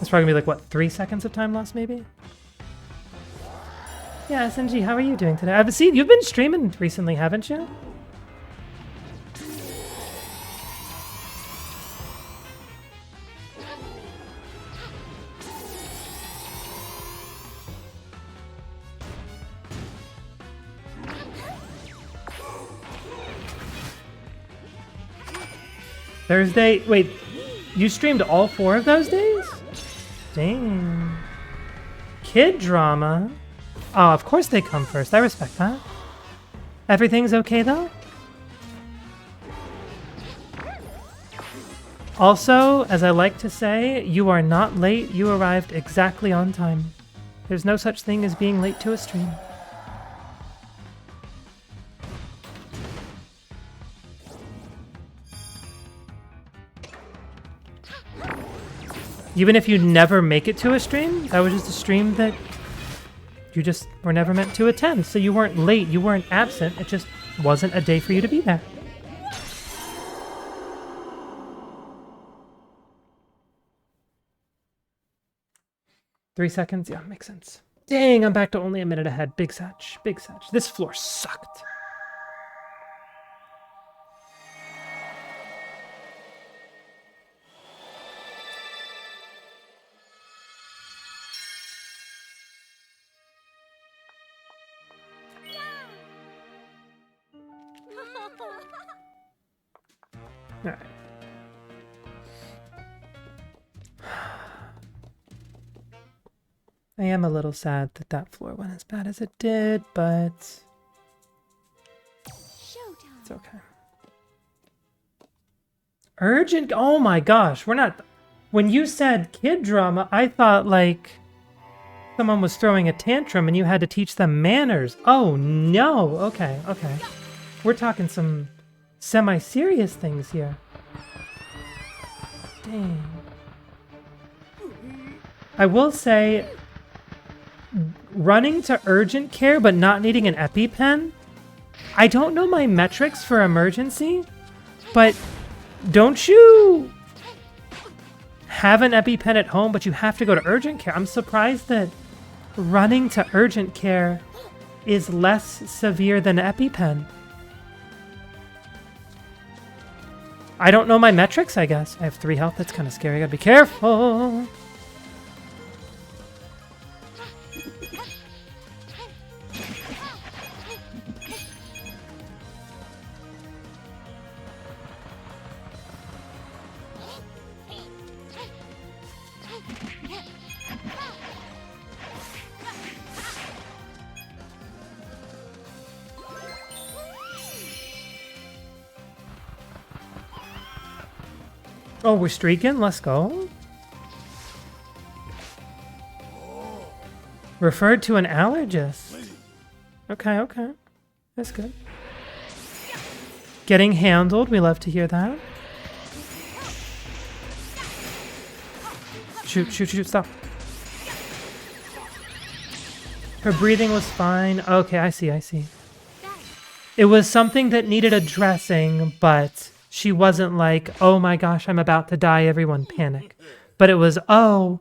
It's probably gonna be like, what, 3 seconds of time loss, maybe? Yeah, SNG, how are you doing today? I've seen you've been streaming recently, haven't you? Thursday? Wait, you streamed all 4 of those days? Dang. Kid drama? Oh, of course they come first. I respect that. Everything's okay, though? Also, as I like to say, you are not late. You arrived exactly on time. There's no such thing as being late to a stream. Even if you never make it to a stream, that was just a stream that you just were never meant to attend. So you weren't late, you weren't absent, it just wasn't a day for you to be there. Three seconds? Yeah, makes sense. Dang, I'm back to only a minute ahead. Big satch, big satch. This floor sucked. Alright. I am a little sad that that floor went as bad as it did, but Showtime. it's okay. Urgent? Oh my gosh, we're not... When you said kid drama, I thought like someone was throwing a tantrum and you had to teach them manners. Oh no, okay, okay. We're talking some semi-serious things here. Dang. I will say, running to urgent care but not needing an EpiPen, I don't know my metrics for emergency, but don't you have an EpiPen at home but you have to go to urgent care? I'm surprised that running to urgent care is less severe than EpiPen. I don't know my metrics, I guess. I have 3 health. That's kind of scary. I gotta be careful. Oh, we're streaking? Let's go. Referred to an allergist. Okay, okay. That's good. Getting handled. We love to hear that. Shoot, shoot, shoot, stop. Her breathing was fine. Okay, I see, I see. It was something that needed addressing, but she wasn't like, oh my gosh, I'm about to die, everyone panic. But it was, oh,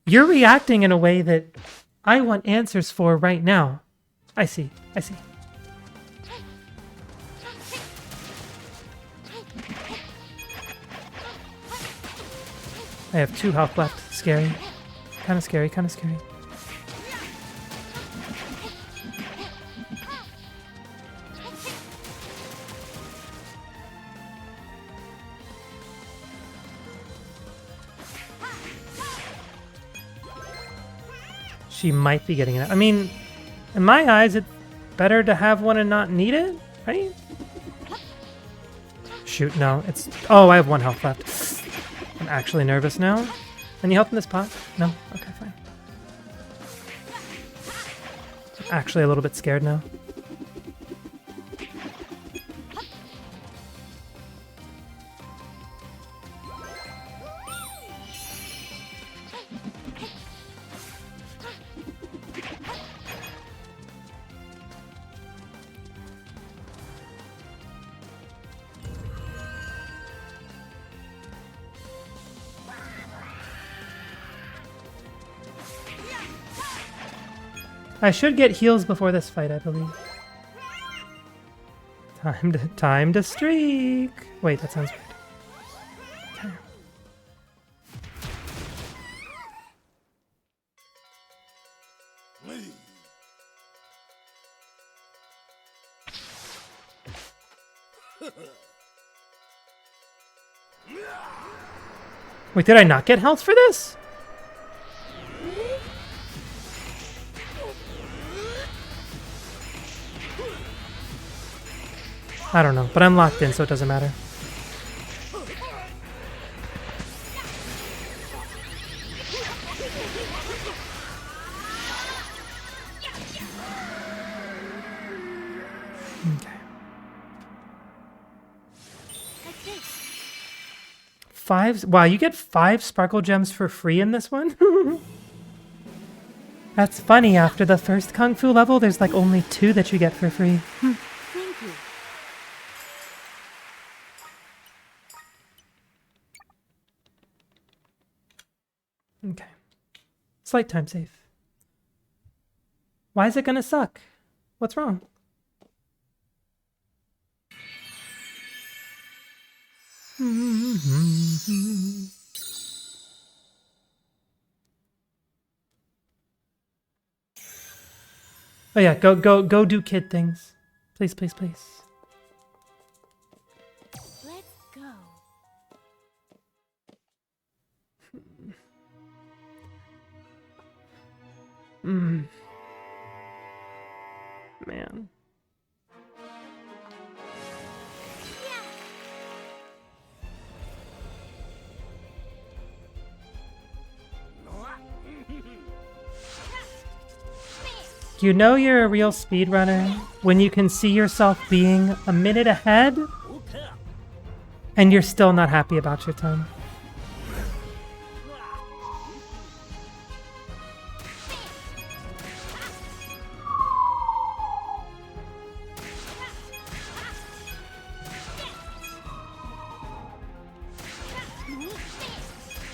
you're reacting in a way that I want answers for right now. I see, I see. I have 2 health left. Scary. Kind of scary, kind of scary. She might be getting it. I mean, in my eyes, it's better to have one and not need it, right? Shoot, no. It's... Oh, I have 1 health left. I'm actually nervous now. Any help in this pot? No? Okay, fine. I'm actually a little bit scared now. I should get heals before this fight, I believe. Time to streak. Wait, that sounds weird. Okay. Wait, did I not get health for this? I don't know, but I'm locked in, so it doesn't matter. Okay. 5? Wow, you get 5 sparkle gems for free in this one? That's funny, after the first Kung Fu level, there's like only 2 that you get for free. Thank you. Okay. Slight time save. Why is it gonna suck? What's wrong? Oh yeah, go do kid things. Please, please, please. Let's go. Man. You know you're a real speedrunner when you can see yourself being a minute ahead and you're still not happy about your time.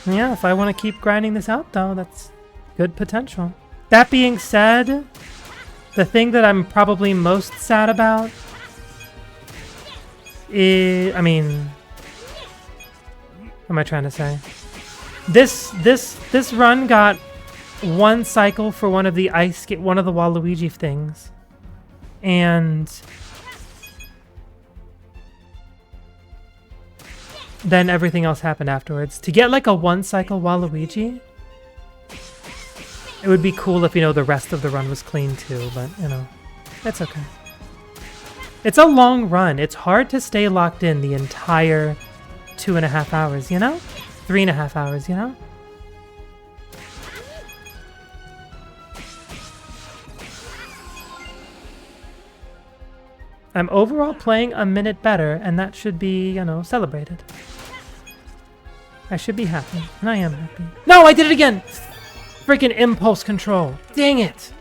Yeah, if I want to keep grinding this out though, that's good potential. That being said, the thing that I'm probably most sad about is, I mean, what am I trying to say? This run got 1 cycle for one of the one of the Waluigi things, and then everything else happened afterwards. To get like a 1 cycle Waluigi, it would be cool if, you know, the rest of the run was clean too, but, you know, it's okay. It's a long run. It's hard to stay locked in the entire 2.5 hours, you know? 3.5 hours, you know? I'm overall playing a minute better, and that should be, you know, celebrated. I should be happy, and I am happy. No, I did it again! Freaking impulse control. Dang it!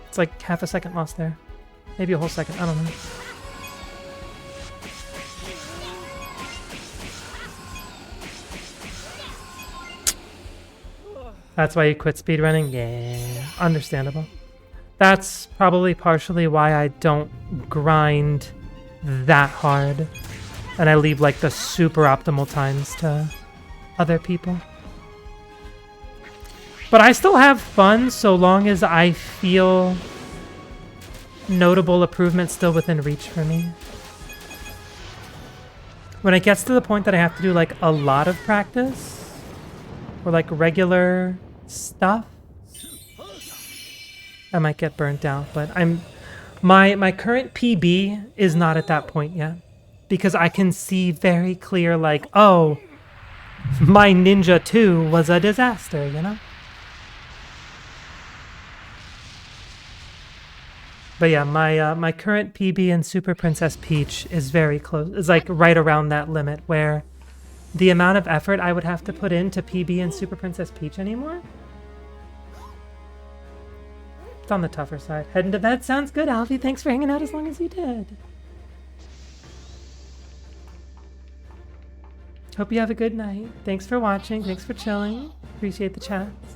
It's like half a second lost there. Maybe a whole second, I don't know. That's why you quit speedrunning? Yeah, understandable. That's probably partially why I don't grind that hard. And I leave like the super optimal times to other people. But I still have fun so long as I feel notable improvement still within reach for me. When it gets to the point that I have to do like a lot of practice or like regular stuff, I might get burnt out. But my current PB is not at that point yet, because I can see very clear like, oh, my Ninja 2 was a disaster, you know? But yeah, my current PB in Super Princess Peach is very close. It's like right around that limit where the amount of effort I would have to put into PB in Super Princess Peach anymore, it's on the tougher side. Heading to bed sounds good, Alfie. Thanks for hanging out as long as you did. Hope you have a good night. Thanks for watching. Thanks for chilling. Appreciate the chats.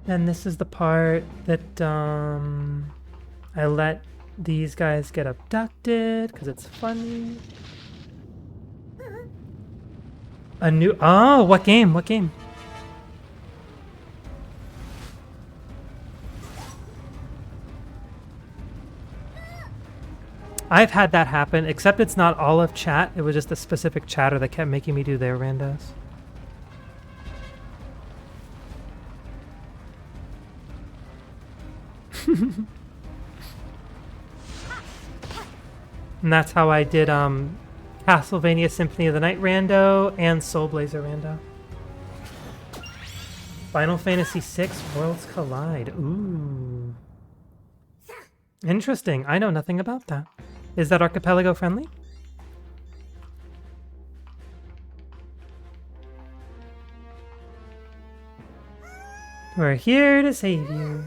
And this is the part that I let these guys get abducted because it's funny. A new... Oh, what game? What game? I've had that happen, except it's not all of chat. It was just a specific chatter that kept making me do their randos. And that's how I did Castlevania Symphony of the Night rando and Soul Blazer rando. Final Fantasy VI Worlds Collide. Ooh. Interesting. I know nothing about that. Is that archipelago friendly? We're here to save you.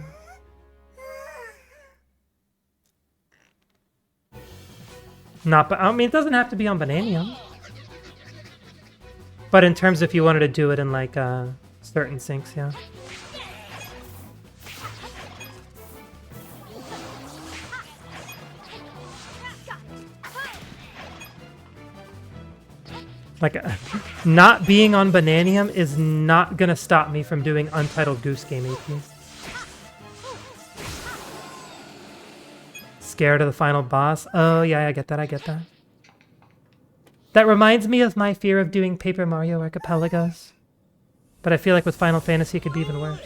Not, I mean, it doesn't have to be on Bananium. But in terms of if you wanted to do it in like certain syncs, yeah. Like, not being on Bananium is not gonna stop me from doing Untitled Goose Game AP. Scared of the final boss? Oh yeah, I get that, I get that. That reminds me of my fear of doing Paper Mario Archipelagos. But I feel like with Final Fantasy it could be even worse.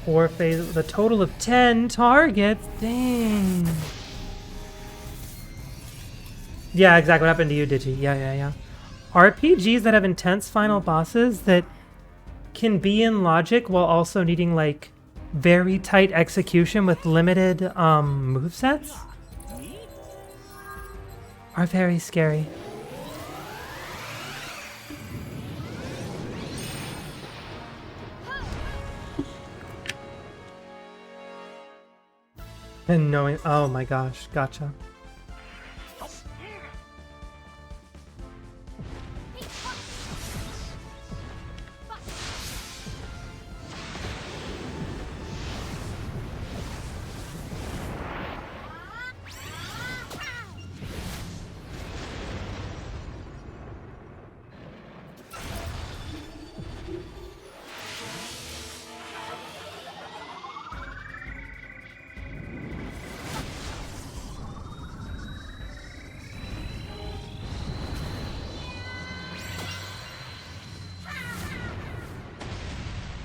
Four phases with a total of 10 targets. Dang. Yeah, exactly. What happened to you, Digi? Yeah. RPGs that have intense final bosses that can be in logic while also needing like very tight execution with limited movesets are very scary. And knowing, oh my gosh, gotcha.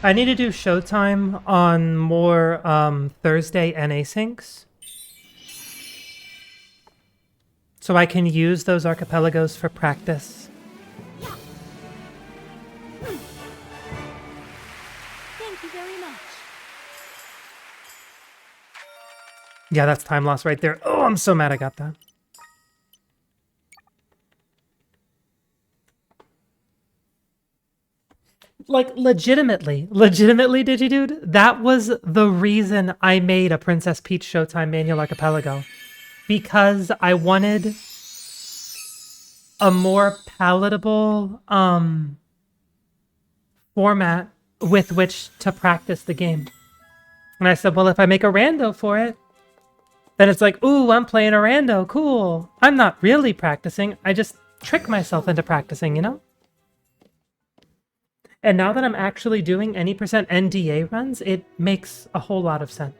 I need to do Showtime on more Thursday NA syncs. So I can use those archipelagos for practice. Thank you very much. Yeah, that's time loss right there. Oh, I'm so mad I got that. Like, legitimately, Digidude, that was the reason I made a Princess Peach Showtime Manual Archipelago. Because I wanted a more palatable format with which to practice the game. And I said, well, if I make a rando for it, then it's like, ooh, I'm playing a rando, cool. I'm not really practicing, I just trick myself into practicing, you know? And now that I'm actually doing any percent NDA runs, it makes a whole lot of sense.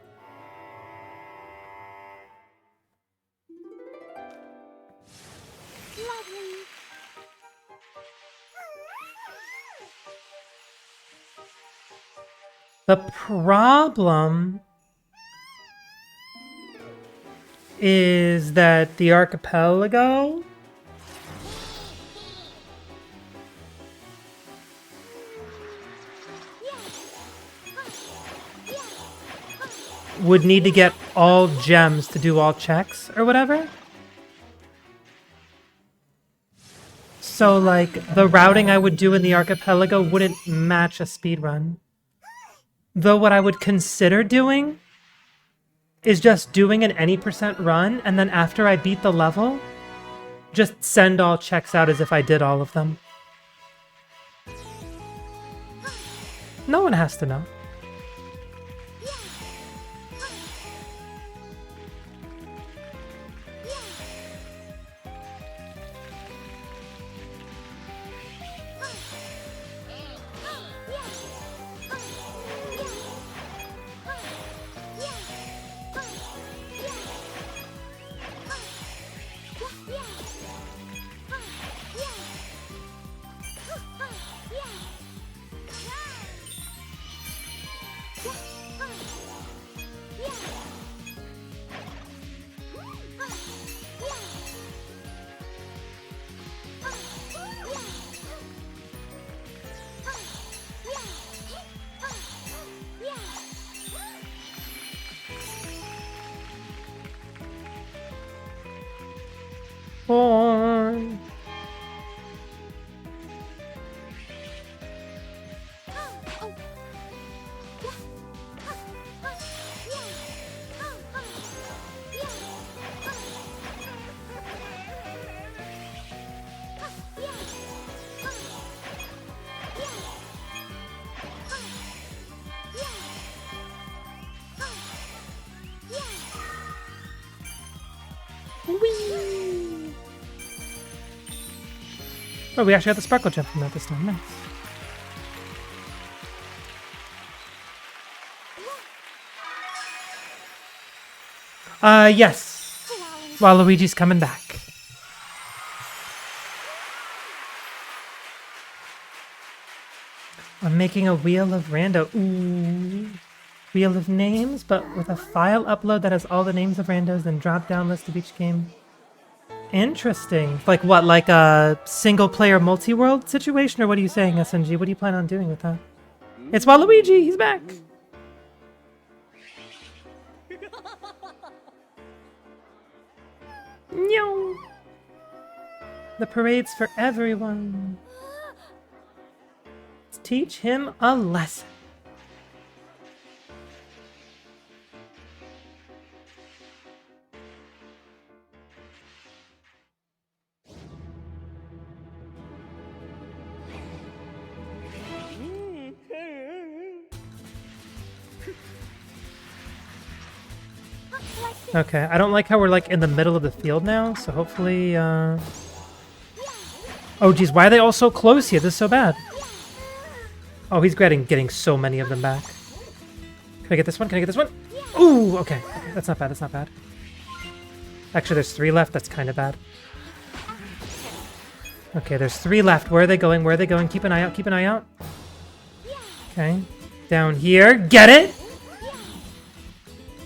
Lovely. The problem is that the archipelago would need to get all gems to do all checks or whatever. So, like, the routing I would do in the archipelago wouldn't match a speedrun. Though what I would consider doing is just doing an any percent run, and then after I beat the level, just send all checks out as if I did all of them. No one has to know. Born. Oh, we actually got the sparkle gem from that this time. Nice. Yes. Waluigi's coming back. I'm making a wheel of rando. Ooh. Wheel of names, but with a file upload that has all the names of randos and drop down list of each game. Interesting. Like what, like a single player multi-world situation, or what are you saying, SNG? What do you plan on doing with that? It's Waluigi, he's back! No. The parade's for everyone. Let's teach him a lesson. Okay, I don't like how we're like in the middle of the field now, so hopefully, Oh geez, why are they all so close here? This is so bad. Oh, he's getting so many of them back. Can I get this one? Can I get this one? Ooh, okay. Okay, that's not bad, that's not bad. Actually, there's 3 left, that's kind of bad. Okay, there's 3 left. Where are they going? Where are they going? Keep an eye out, keep an eye out. Okay. Down here. Get it?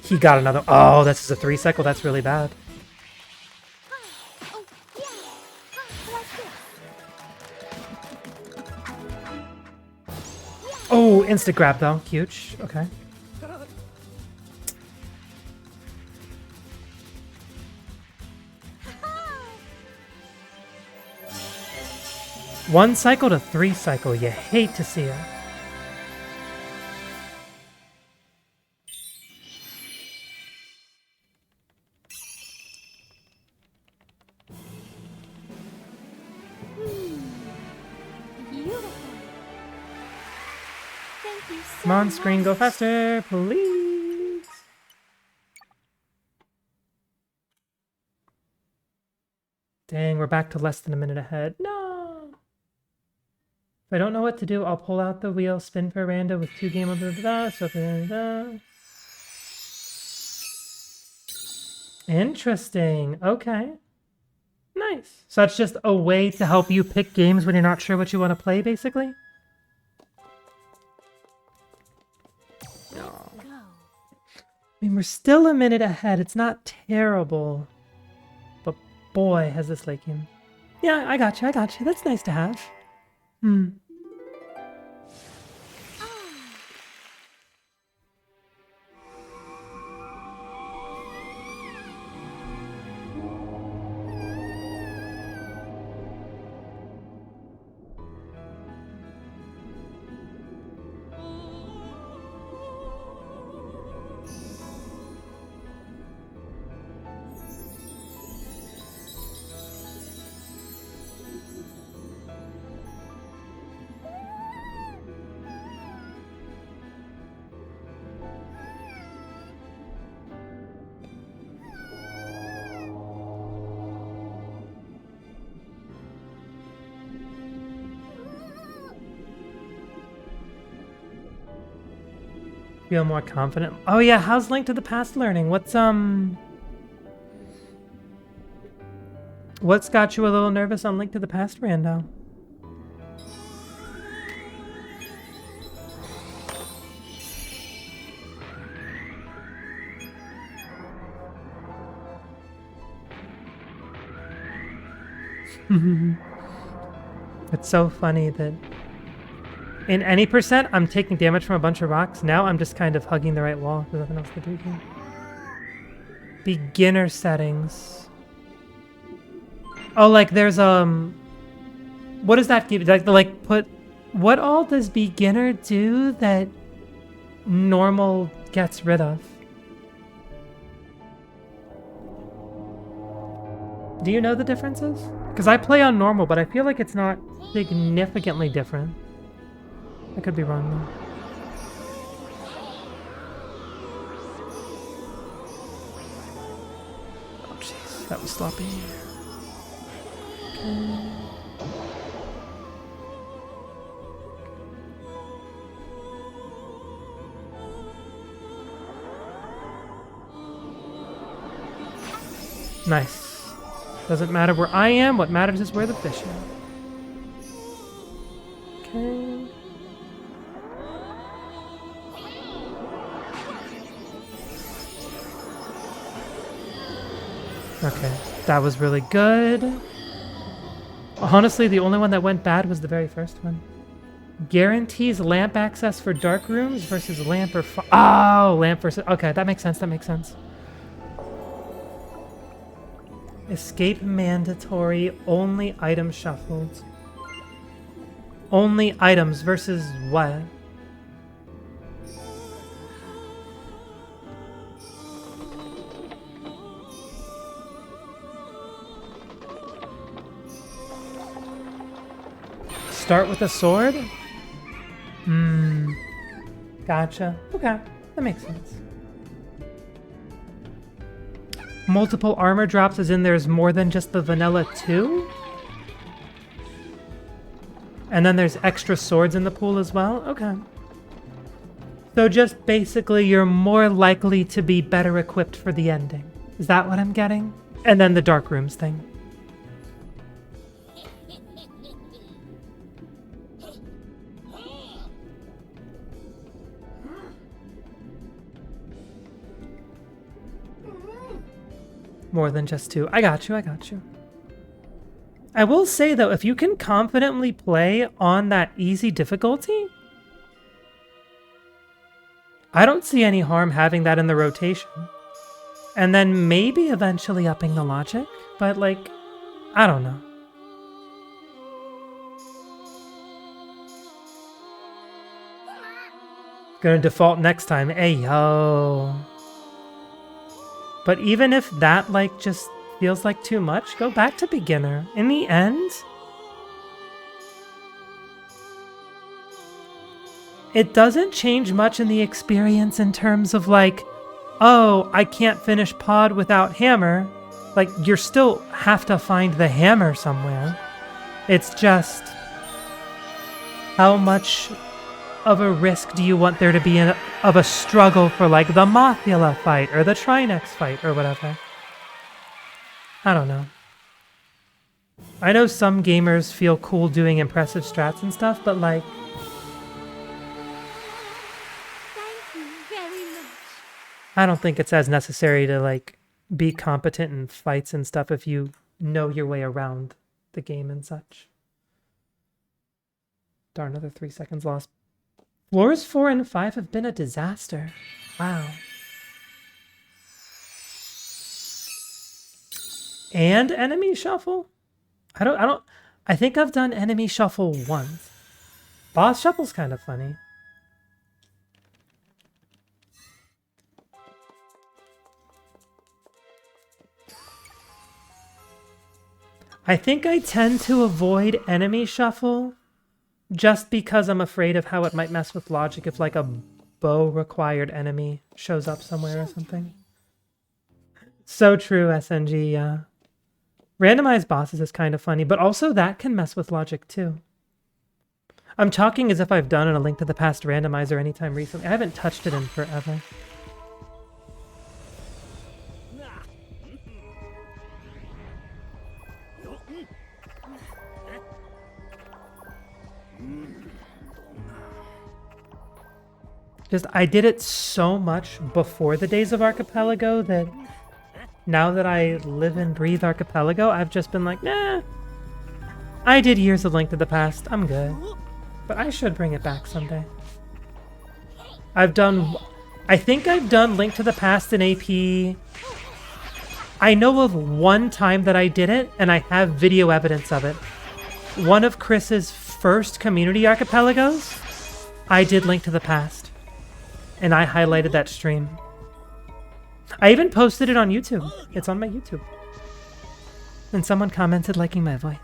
He got another. Oh, this is a 3 cycle. That's really bad. Oh, yeah. Like this. Oh, instant grab though. Huge. Okay. One cycle to 3 cycle. You hate to see it. Beautiful. Thank you so Come on, much. screen, go faster, please. Dang, we're back to less than a minute ahead. No. If I don't know what to do, I'll pull out the wheel, spin for rando with 2 game over so Interesting. Okay. Nice. So that's just a way to help you pick games when you're not sure what you want to play, basically? Go. I mean, we're still a minute ahead. It's not terrible. But boy, has this late game. Yeah, I got you. I got you. That's nice to have. Feel more confident. Oh yeah, how's Link to the Past learning? What's got you a little nervous on Link to the Past, Rando? It's so funny that in any percent, I'm taking damage from a bunch of rocks. Now I'm just kind of hugging the right wall. There's nothing else to do here. Beginner settings. Oh, like there's what does that give? Like put what all does beginner do that normal gets rid of? Do you know the differences? Because I play on normal, but I feel like it's not significantly different. I could be wrong though. Oh jeez, that was sloppy. Okay. Nice. Doesn't matter where I am, what matters is where the fish are. Okay. Okay, that was really good. Honestly, the only one that went bad was the very first one. Guarantees lamp access for dark rooms versus lamp or oh, lamp versus... Okay, that makes sense, that makes sense. Escape mandatory, only items shuffled. Only items versus what? Start with a sword? Gotcha. Okay, that makes sense. Multiple armor drops as in there's more than just the vanilla 2? And then there's extra swords in the pool as well? Okay. So just basically you're more likely to be better equipped for the ending. Is that what I'm getting? And then the dark rooms thing. more than just 2. I got you, I got you. I will say though, if you can confidently play on that easy difficulty, I don't see any harm having that in the rotation. And then maybe eventually upping the logic, but like, I don't know. Gonna default next time. Hey, yo. But even if that like just feels like too much, go back to beginner. In the end, it doesn't change much in the experience in terms of like, oh, I can't finish pod without hammer. Like, you still have to find the hammer somewhere. It's just, how much of a risk do you want there to be of a struggle for like the Mothula fight or the Trinex fight or whatever? I don't know. I know some gamers feel cool doing impressive strats and stuff, but like, Thank you very much. I don't think it's as necessary to like be competent in fights and stuff if you know your way around the game and such. Darn, another 3 seconds lost. Floors 4 and 5 have been a disaster. Wow. And enemy shuffle? I think I've done enemy shuffle once. Boss shuffle's kind of funny. I think I tend to avoid enemy shuffle just because I'm afraid of how it might mess with logic if like a bow required enemy shows up somewhere or something. So true, SNG, yeah. Randomized bosses is kind of funny, but also that can mess with logic too. I'm talking as if I've done a Link to the Past randomizer anytime recently. I haven't touched it in forever. Just, I did it so much before the days of Archipelago that now that I live and breathe Archipelago, I've just been like, nah. I did years of Link to the Past. I'm good. But I should bring it back someday. I think I've done Link to the Past in AP. I know of one time that I did it, and I have video evidence of it. One of Chris's first community Archipelagos, I did Link to the Past. And I highlighted that stream. I even posted it on YouTube. It's on my YouTube. And someone commented liking my voice.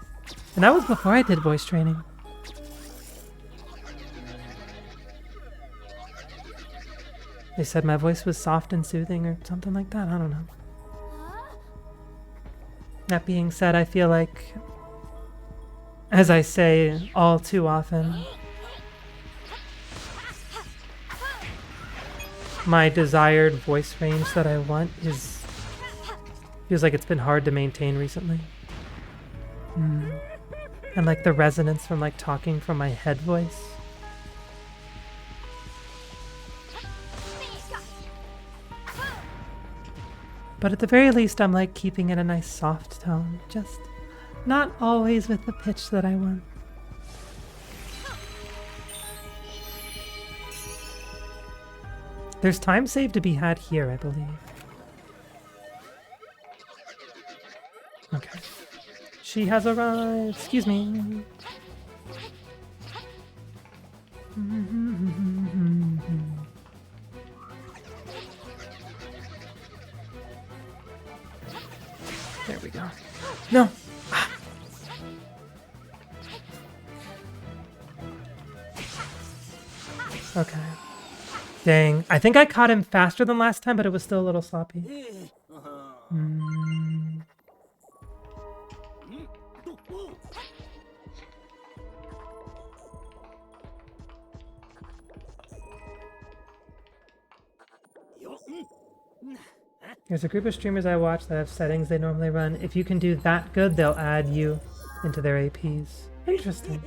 And that was before I did voice training. They said my voice was soft and soothing or something like that. I don't know. That being said, I feel like, as I say all too often, my desired voice range that I want feels like it's been hard to maintain recently. And like the resonance from like talking from my head voice. But at the very least, I'm like keeping it a nice soft tone, just not always with the pitch that I want. There's time saved to be had here, I believe. Okay. She has arrived. Excuse me. There we go. No! Ah. Okay. Dang. I think I caught him faster than last time, but it was still a little sloppy. There's a group of streamers I watch that have settings they normally run. If you can do that good, they'll add you into their APs. Interesting.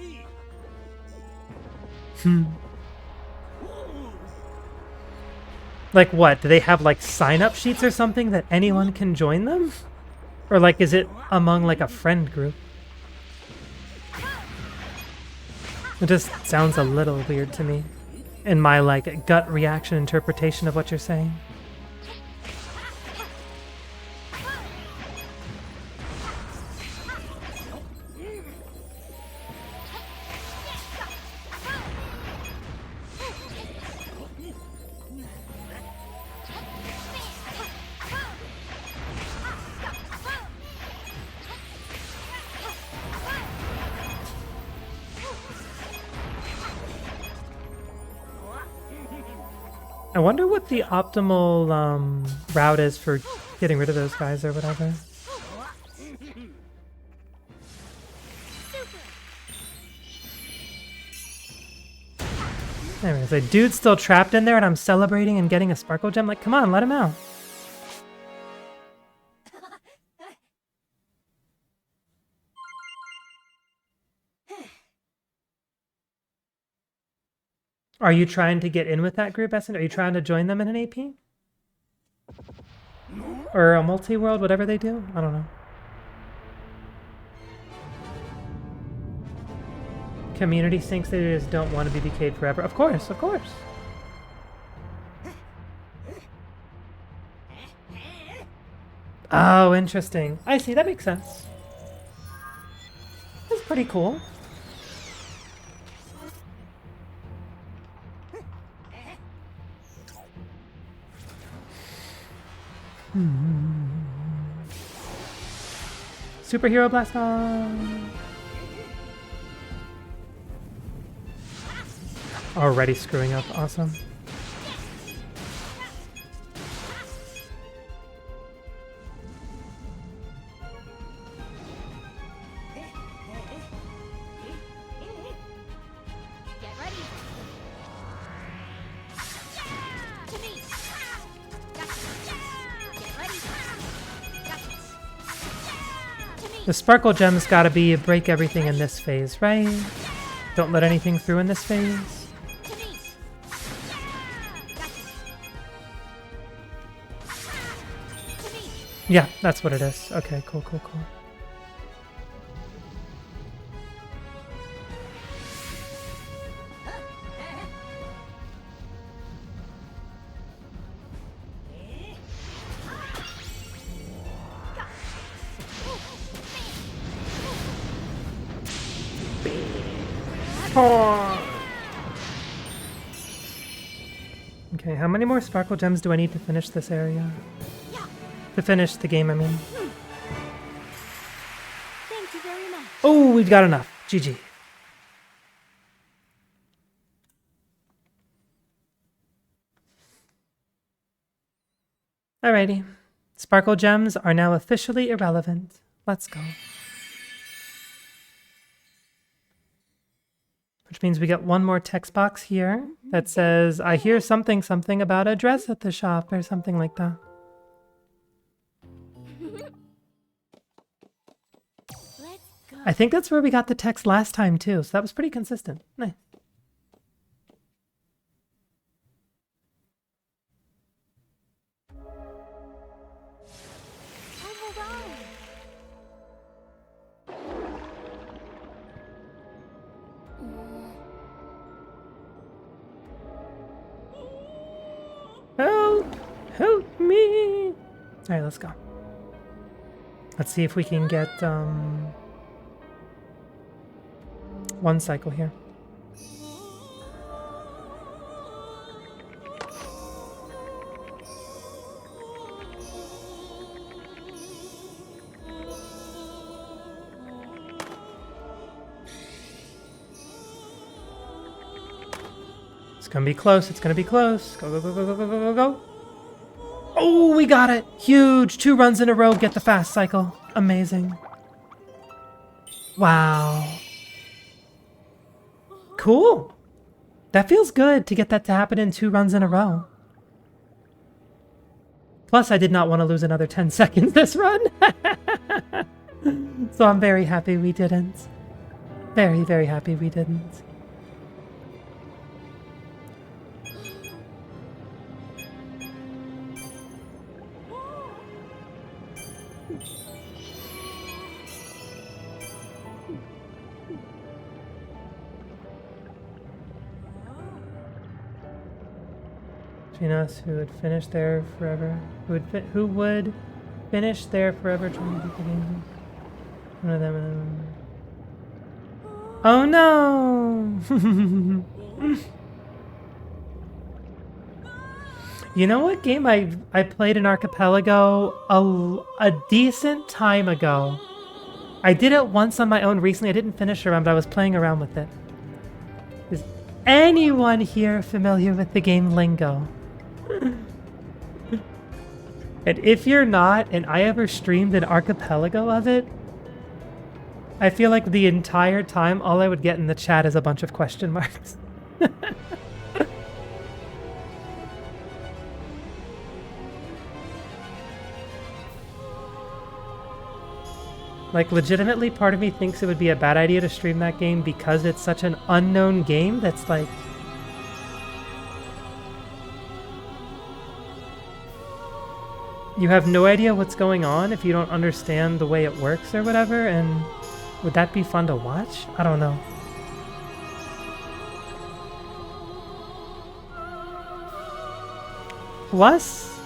Like what? Do they have like sign-up sheets or something that anyone can join them? Or like, is it among like a friend group? It just sounds a little weird to me in my like gut reaction interpretation of what you're saying. I wonder what the optimal route is for getting rid of those guys or whatever. Anyways, a dude's still trapped in there and I'm celebrating and getting a sparkle gem. Like, come on, let him out. Are you trying to get in with that group, Essen? Are you trying to join them in an AP? Or a multi-world, whatever they do? I don't know. Community thinks they just don't want to be BK'd forever. Of course, of course. Oh, interesting. I see, that makes sense. That's pretty cool. Superhero blast on. Already screwing up. Awesome. Get ready. To me. Gotcha. Get ready. Gotcha. To me. The sparkle gem's gotta be break everything in this phase, right? Don't let anything through in this phase. To me. Gotcha. To me. Yeah, that's what it is. Okay, cool, cool, cool. Okay, how many more sparkle gems do I need to finish this area? To finish the game, I mean. Thank you very much. Oh, we've got enough. GG. Alrighty. Sparkle gems are now officially irrelevant. Let's go. Which means we get one more text box here that says, I hear something about a dress at the shop or something like that. Let's go. I think that's where we got the text last time too, so that was pretty consistent. Nice. Oh, hold on. Help! Help me! Alright, let's go. Let's see if we can get one cycle here. It's gonna be close, it's gonna be close. Go, go, go, go, go, go, go, go, go. Oh, we got it! Huge! 2 runs in a row, get the fast cycle. Amazing. Wow. Cool. That feels good to get that to happen in 2 runs in a row. Plus, I did not want to lose another 10 seconds this run. So I'm very happy we didn't. Very, very happy we didn't. between us who would finish there forever. Who would finish there forever trying to beat the game? One of them. Oh no! You know what game I played in Archipelago a decent time ago? I did it once on my own recently. I didn't finish around, but I was playing around with it. Is anyone here familiar with the game Lingo? And if you're not, and I ever streamed an Archipelago of it, I feel like the entire time all I would get in the chat is a bunch of question marks. Like, legitimately, part of me thinks it would be a bad idea to stream that game because it's such an unknown game that's like... You have no idea what's going on if you don't understand the way it works or whatever, and would that be fun to watch? I don't know. Plus,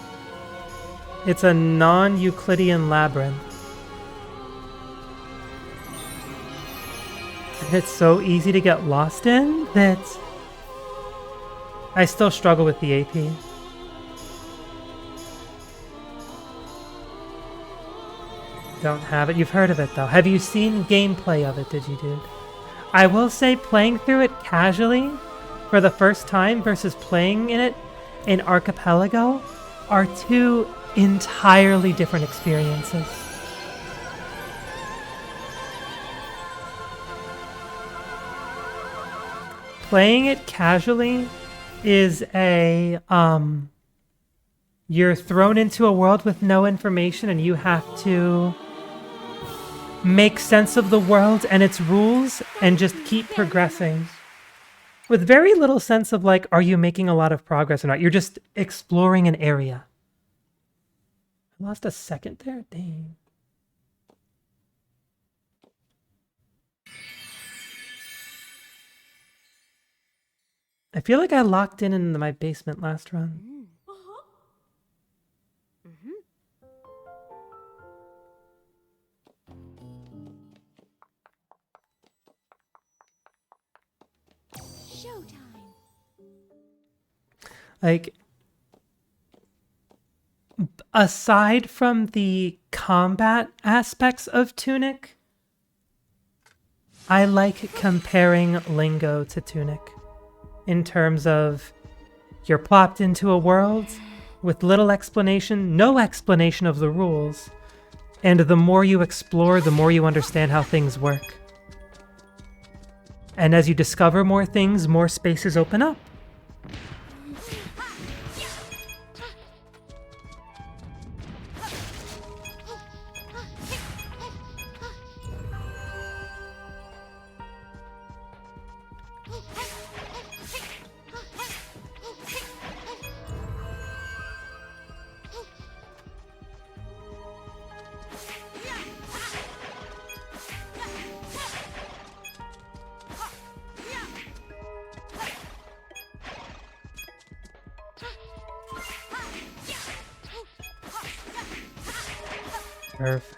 it's a non-Euclidean labyrinth. And it's so easy to get lost in that I still struggle with the AP. Don't have it. You've heard of it though. Have you seen gameplay of it, did you, dude? I will say playing through it casually for the first time versus playing in it in Archipelago are two entirely different experiences. Playing it casually is a, you're thrown into a world with no information and you have to make sense of the world and its rules and just keep progressing. With very little sense of like, are you making a lot of progress or not? You're just exploring an area. I lost a second there? Dang. I feel like I locked in my basement last run. Showtime. Like, aside from the combat aspects of Tunic, I like comparing Lingo to Tunic in terms of you're plopped into a world with little explanation, no explanation of the rules, and the more you explore, the more you understand how things work. And as you discover more things, more spaces open up. Perfect.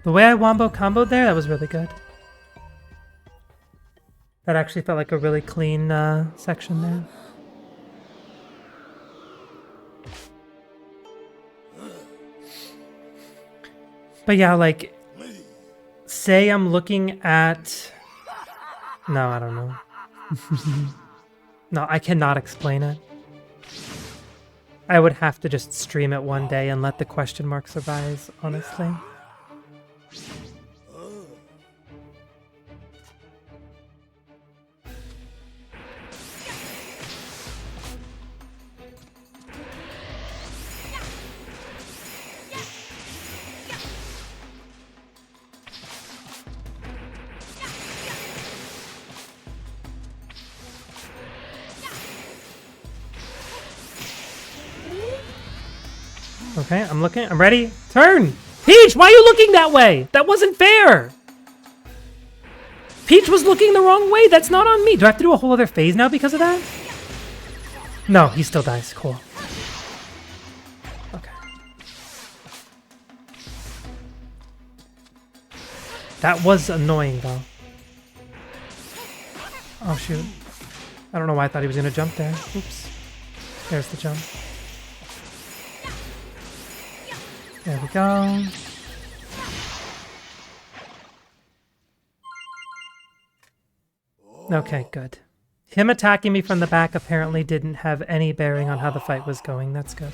The way I wombo comboed there, that was really good. That actually felt like a really clean section there. But yeah, like, say I'm looking at... No, I don't know. No, I cannot explain it. I would have to just stream it one day and let the question marks arise, honestly. Okay, I'm looking. I'm ready. Turn! Peach, why are you looking that way? That wasn't fair! Peach was looking the wrong way. That's not on me. Do I have to do a whole other phase now because of that? No, he still dies. Cool. Okay. That was annoying, though. Oh, shoot. I don't know why I thought he was going to jump there. Oops. There's the jump. There we go. Okay, good. Him attacking me from the back apparently didn't have any bearing on how the fight was going. That's good.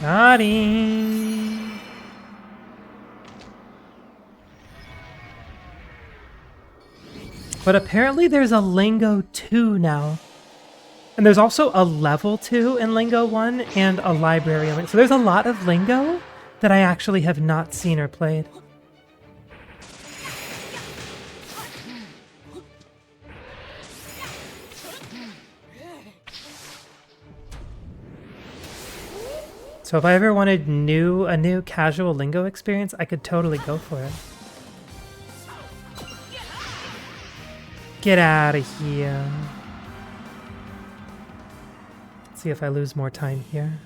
Naughty. But apparently there's a Lingo 2 now. And there's also a level 2 in Lingo 1 and a library. So there's a lot of Lingo that I actually have not seen or played. So if I ever wanted a new casual Lingo experience, I could totally go for it. Get out of here. Let's see if I lose more time here.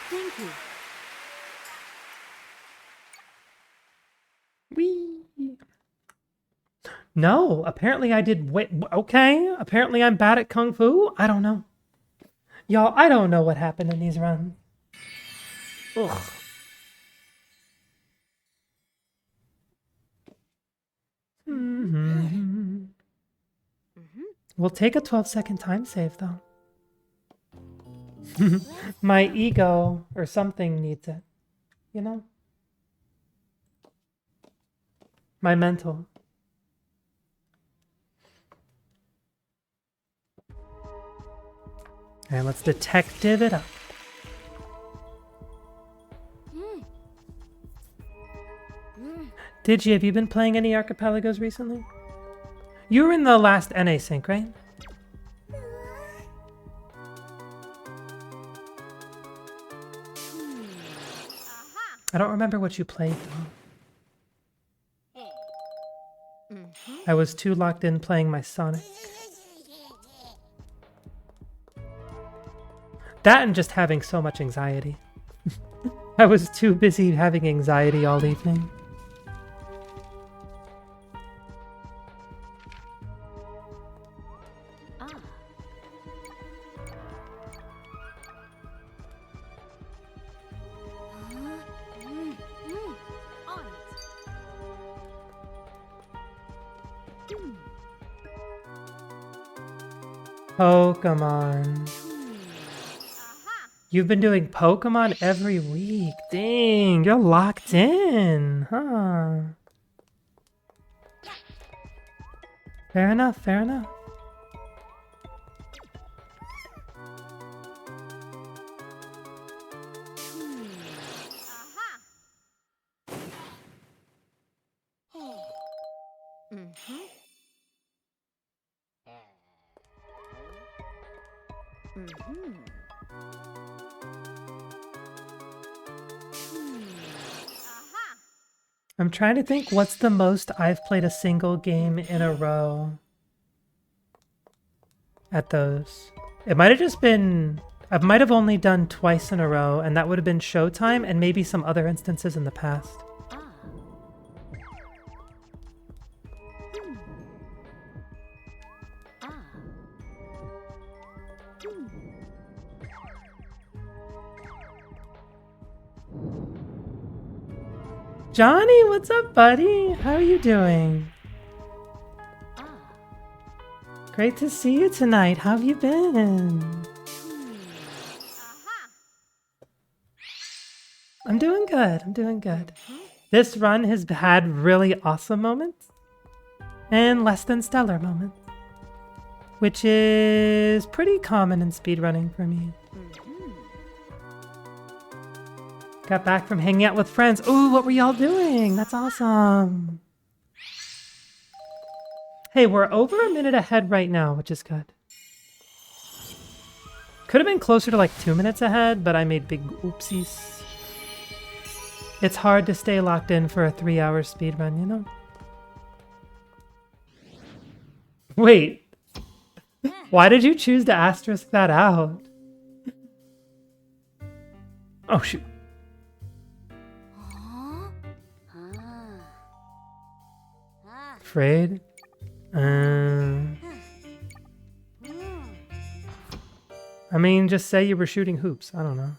Thank you. Whee! No, apparently I did. Wait, okay. Apparently I'm bad at Kung Fu. I don't know. Y'all, I don't know what happened in these runs. Ugh. We'll take a 12-second time save, though. My ego or something needs it. You know? My mental. And let's detective it up. Digi, have you been playing any archipelagos recently? You were in the last NA sync, right? I don't remember what you played, though. I was too locked in playing my Sonic. That and just having so much anxiety. I was too busy having anxiety all evening. Pokemon. You've been doing Pokemon every week. Dang, you're locked in, huh? Fair enough, fair enough. I'm trying to think what's the most I've played a single game in a row at those. It might have just been, I might have only done twice in a row, and that would have been Showtime and maybe some other instances in the past. Johnny, what's up, buddy? How are you doing? Great to see you tonight. How have you been? I'm doing good. I'm doing good. This run has had really awesome moments and less than stellar moments. which is pretty common in speedrunning for me. Got back from hanging out with friends. Ooh, what were y'all doing? That's awesome. Hey, we're over a minute ahead right now, which is good. Could have been closer to like 2 minutes ahead, but I made big oopsies. It's hard to stay locked in for a 3-hour speedrun, you know? Wait. Why did you choose to asterisk that out? Oh, shoot. Afraid? I mean, just say you were shooting hoops. I don't know.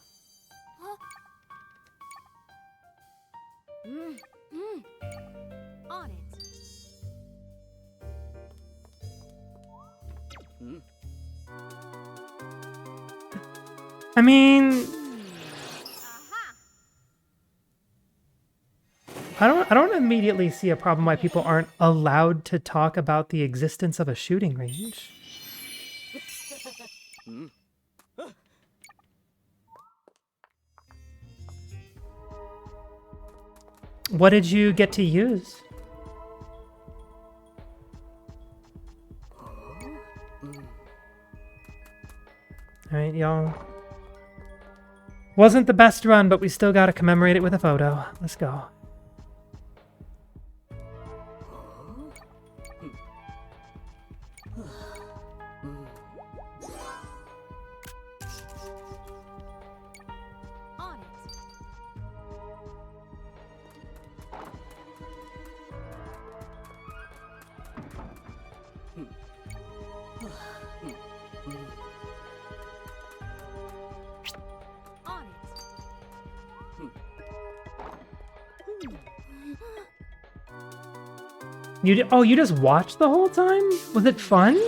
On it. I mean, I don't immediately see a problem why people aren't allowed to talk about the existence of a shooting range. What did you get to use? Alright, y'all. Wasn't the best run, but we still gotta commemorate it with a photo. Let's go. On it. On it. Oh, you just watched the whole time? Was it fun?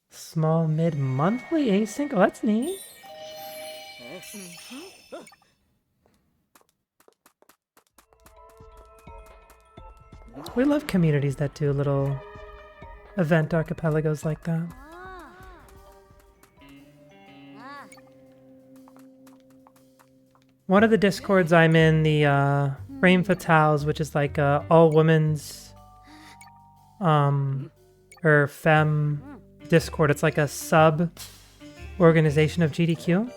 Small mid-monthly async? Oh, that's neat. We love communities that do little event archipelagos like that. One of the discords I'm in, the Frame Fatales, which is like a all-women's or femme discord. It's like a sub-organization of GDQ.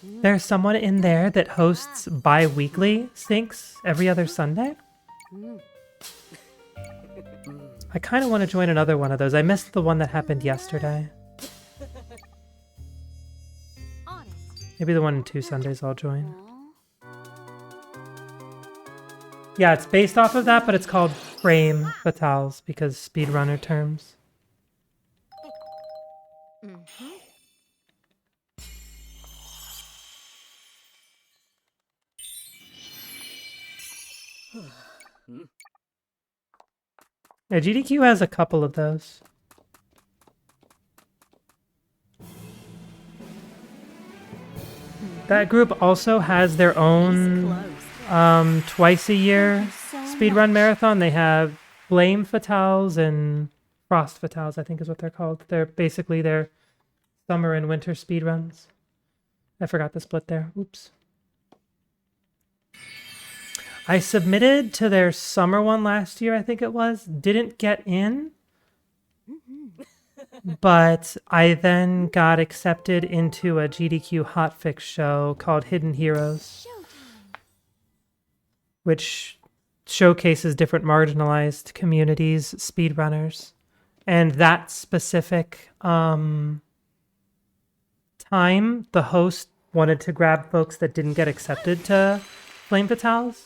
There's someone in there that hosts bi-weekly syncs every other Sunday. I kind of want to join another one of those. I missed the one that happened yesterday. Maybe the one in 2 Sundays I'll join. Yeah, it's based off of that, but it's called Frame Fatales because speedrunner terms. Yeah, GDQ has a couple of those. That group also has their own twice a year speedrun marathon. They have Flame Fatales and Frost Fatales, I think is what they're called. They're basically their summer and winter speedruns. I forgot the split there. Oops. I submitted to their summer one last year, I think it was. Didn't get in. But I then got accepted into a GDQ hotfix show called Hidden Heroes, which showcases different marginalized communities, speedrunners. And that specific time, the host wanted to grab folks that didn't get accepted to Flame Fatales.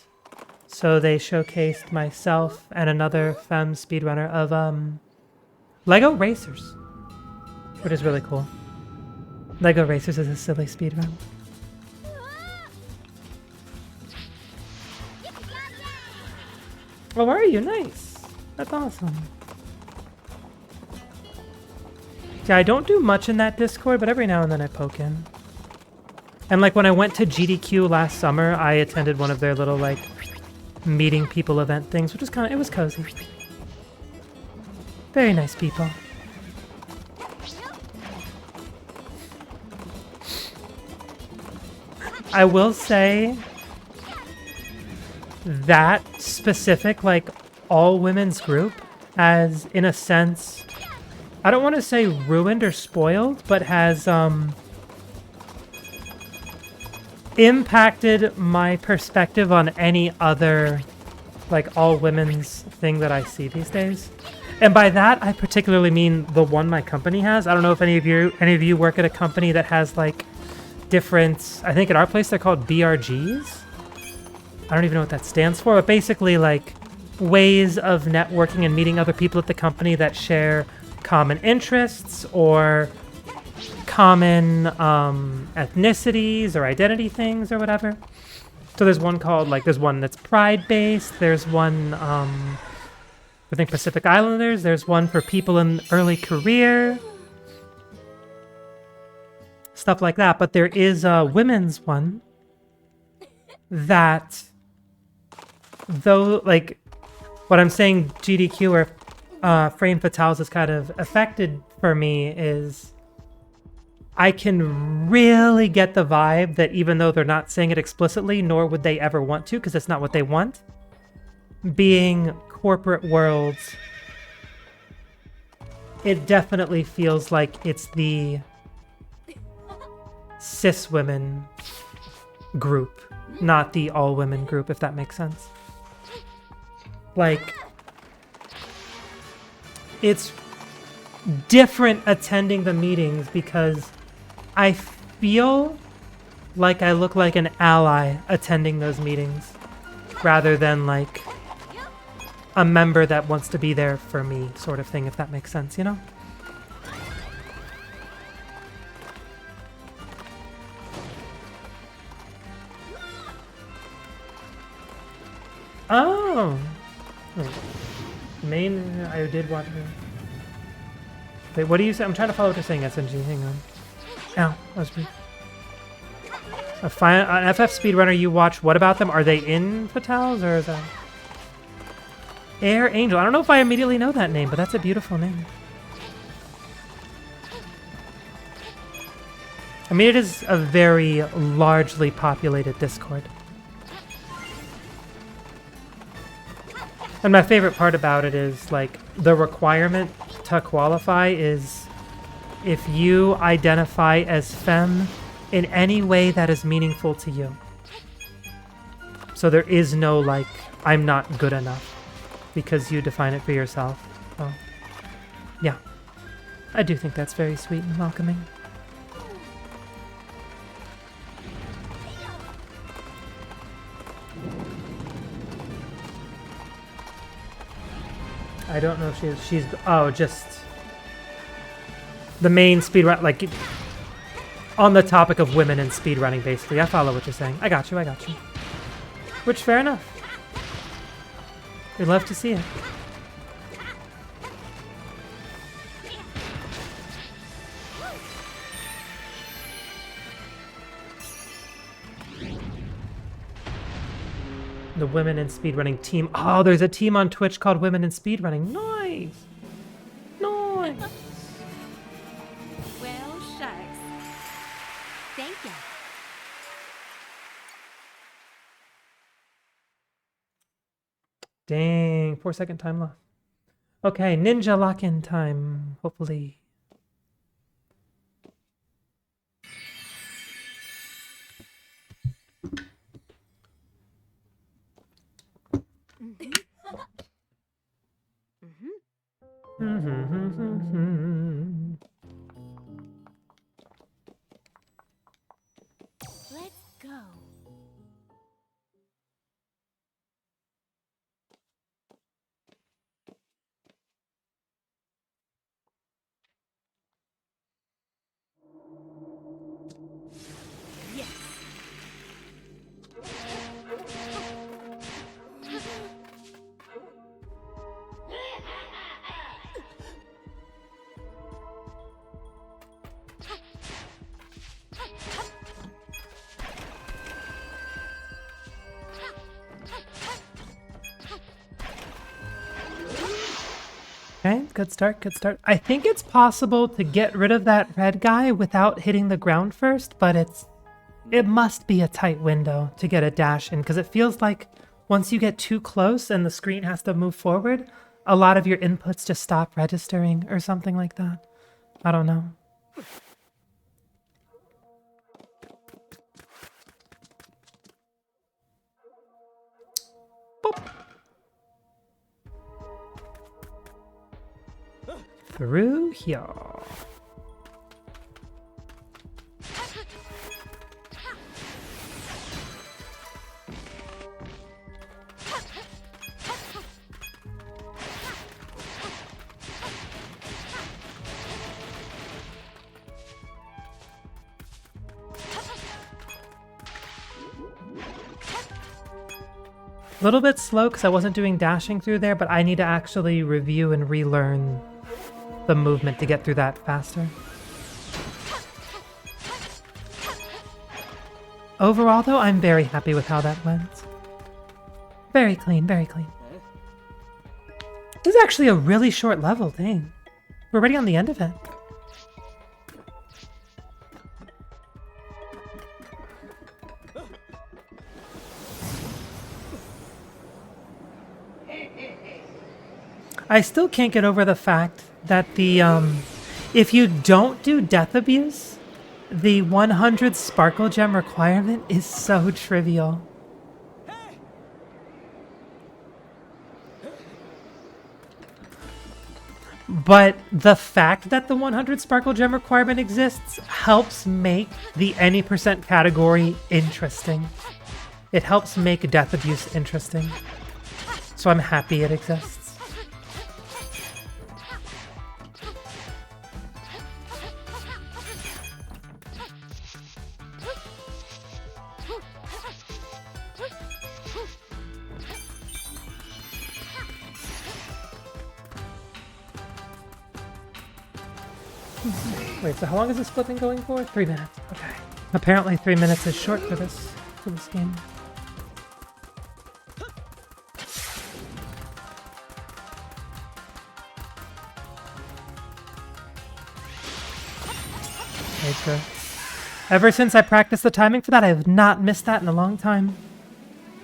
So they showcased myself and another femme speedrunner of Lego Racers, which is really cool. Lego Racers is a silly speedrun. Oh, where are you? Nice. That's awesome. Yeah, I don't do much in that Discord, but every now and then I poke in. And like when I went to GDQ last summer, I attended one of their little like meeting people event things, which was it was cozy. Very nice people. I will say that specific, like, all women's group has, in a sense, I don't want to say ruined or spoiled, but has impacted my perspective on any other, like, all women's thing that I see these days. And by that, I particularly mean the one my company has. I don't know if any of you work at a company that has, like, different, I think at our place they're called BRGs. I don't even know what that stands for, but basically, like, ways of networking and meeting other people at the company that share common interests or common ethnicities or identity things or whatever. So there's one called, like, there's one that's pride-based. There's one, I think Pacific Islanders. There's one for people in early career. Stuff like that. But there is a women's one that, though, like, what I'm saying GDQ or Frame Fatales is kind of affected for me is I can really get the vibe that even though they're not saying it explicitly, nor would they ever want to, because it's not what they want, being corporate worlds, it definitely feels like it's the cis women group, not the all women group, if that makes sense. Like, it's different attending the meetings because I feel like I look like an ally attending those meetings rather than like a member that wants to be there for me sort of thing, if that makes sense, you know? Oh! Wait. Main, I did want to... Wait, what do you say? I'm trying to follow what you're saying, SNG. Hang on. Ow, that was me. An FF speedrunner you watch, what about them? Are they in Fatales, or is that... Air Angel. I don't know if I immediately know that name, but that's a beautiful name. I mean, it is a very largely populated Discord. And my favorite part about it is, like, the requirement to qualify is if you identify as femme in any way that is meaningful to you. So there is no, like, I'm not good enough because you define it for yourself. Oh, yeah. I do think that's very sweet and welcoming. I don't know if she's oh, just the main speedrun, like, on the topic of women in speedrunning, basically. I follow what you're saying. I got you. Which, fair enough. We'd love to see it. The Women in Speedrunning team. Oh, there's a team on Twitch called Women in Speedrunning. Nice! Nice! Well, shucks. Thank you. Dang, 4-second time left. Okay, ninja lock-in time, hopefully. Let's go. Yes. Good start, good start. I think it's possible to get rid of that red guy without hitting the ground first, but it must be a tight window to get a dash in, because it feels like once you get too close and the screen has to move forward, a lot of your inputs just stop registering or something like that. I don't know. Boop. Through here. A little bit slow because I wasn't doing dashing through there, but I need to actually review and relearn the movement to get through that faster. Overall, though, I'm very happy with how that went. Very clean, very clean. This is actually a really short level, dang. We're already on the end of it. I still can't get over the fact that the, if you don't do death abuse, the 100 sparkle gem requirement is so trivial. But the fact that the 100 sparkle gem requirement exists helps make the any percent category interesting. It helps make death abuse interesting. So I'm happy it exists. Wait, so how long is this split been going for? 3 minutes. Okay. Apparently 3 minutes is short for this game. Okay, good. Ever since I practiced the timing for that, I have not missed that in a long time.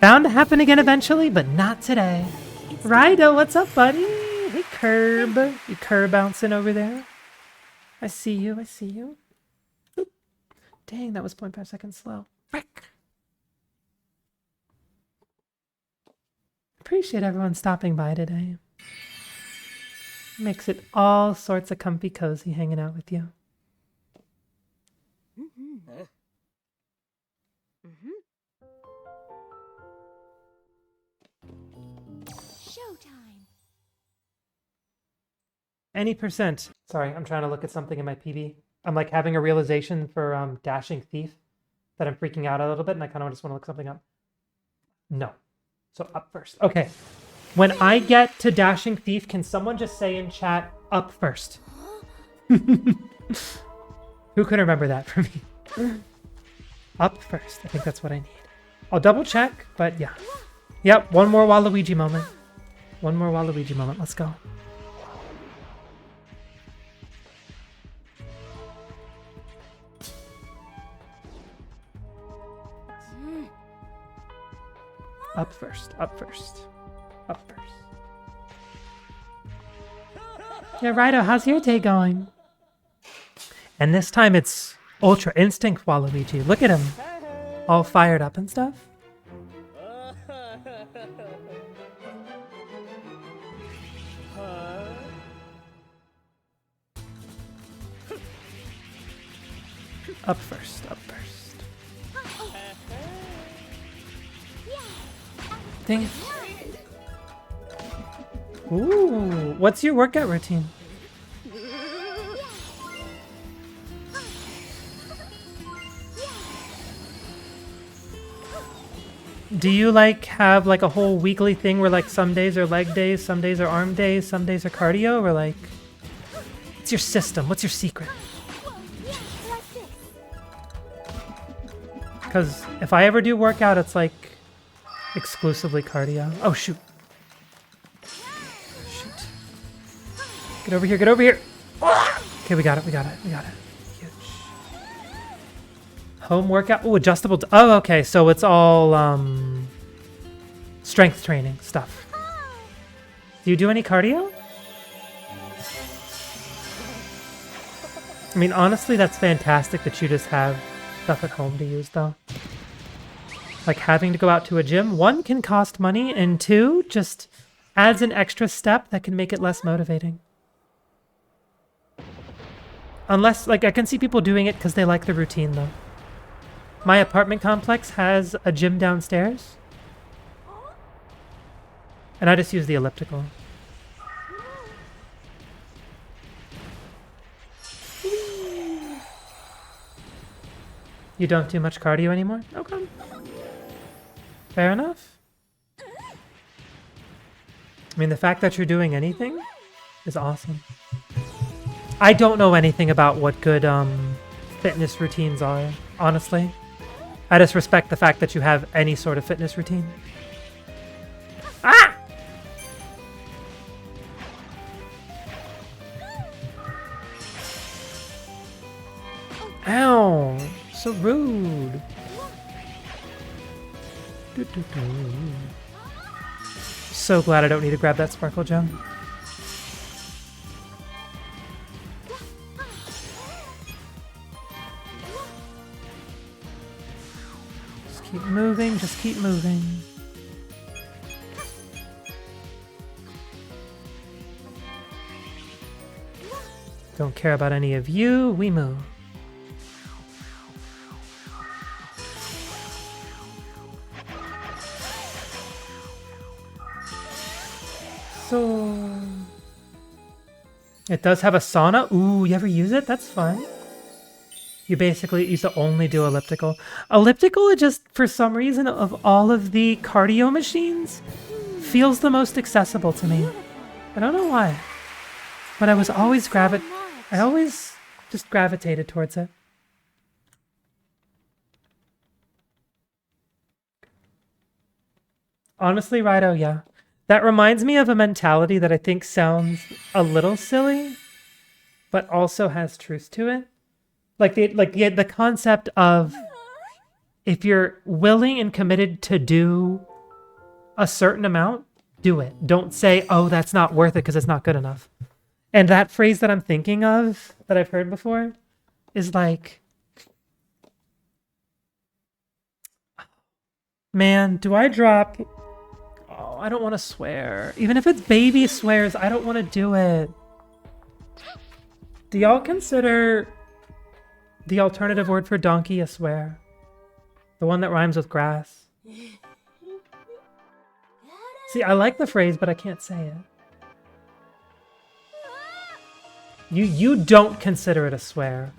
Bound to happen again eventually, but not today. Rido, what's up, buddy? Hey, Curb. You curb bouncing over there? I see you, I see you. Oop. Dang, that was 0.5 seconds slow. Frick. Appreciate everyone stopping by today. Makes it all sorts of comfy cozy hanging out with you. Showtime. Any percent. Sorry, I'm trying to look at something in my PB. I'm like having a realization for Dashing Thief that I'm freaking out a little bit and I kind of just want to look something up. No. So up first. Okay. When I get to Dashing Thief, can someone just say in chat, up first? Who could remember that for me? Up first. I think that's what I need. I'll double check, but yeah. Yep, one more Waluigi moment. One more Waluigi moment. Let's go. Up first, up first, up first. Yeah, Rido, how's your day going? And this time it's Ultra Instinct Waluigi. Look at him. All fired up and stuff. Up first, up first. Dang it. Ooh, what's your workout routine? Do you like have like a whole weekly thing where like some days are leg days, some days are arm days, some days are cardio, or like what's your system? What's your secret? Because if I ever do workout, it's like exclusively cardio. Oh shoot. Shoot. Get over here, get over here. Okay, we got it, we got it, we got it. Huge. Home workout. Oh, adjustable. Oh, okay, so it's all strength training stuff. Do you do any cardio? I mean, honestly, that's fantastic that you just have stuff at home to use, though. Like, having to go out to a gym, one, can cost money, and two, just adds an extra step that can make it less motivating. Unless, like, I can see people doing it because they like the routine, though. My apartment complex has a gym downstairs. And I just use the elliptical. You don't do much cardio anymore? Okay. Fair enough. I mean, the fact that you're doing anything is awesome. I don't know anything about what good fitness routines are, honestly. I just respect the fact that you have any sort of fitness routine. Ah! Ow! So rude. So glad I don't need to grab that sparkle gem. Just keep moving, just keep moving. Don't care about any of you, we move. So it does have a sauna. Ooh, you ever use it? That's fun. You basically used to only do elliptical. Elliptical, it just, for some reason, of all of the cardio machines, feels the most accessible to me. I don't know why. But I always just gravitated towards it. Honestly, Rido, yeah. That reminds me of a mentality that I think sounds a little silly, but also has truth to it. Like the concept of, if you're willing and committed to do a certain amount, do it. Don't say, oh, that's not worth it because it's not good enough. And that phrase that I'm thinking of, that I've heard before, is like, man, do I drop... Oh, I don't want to swear. Even if it's baby swears, I don't want to do it. Do y'all consider the alternative word for donkey a swear? The one that rhymes with grass? See, I like the phrase, but I can't say it. You don't consider it a swear.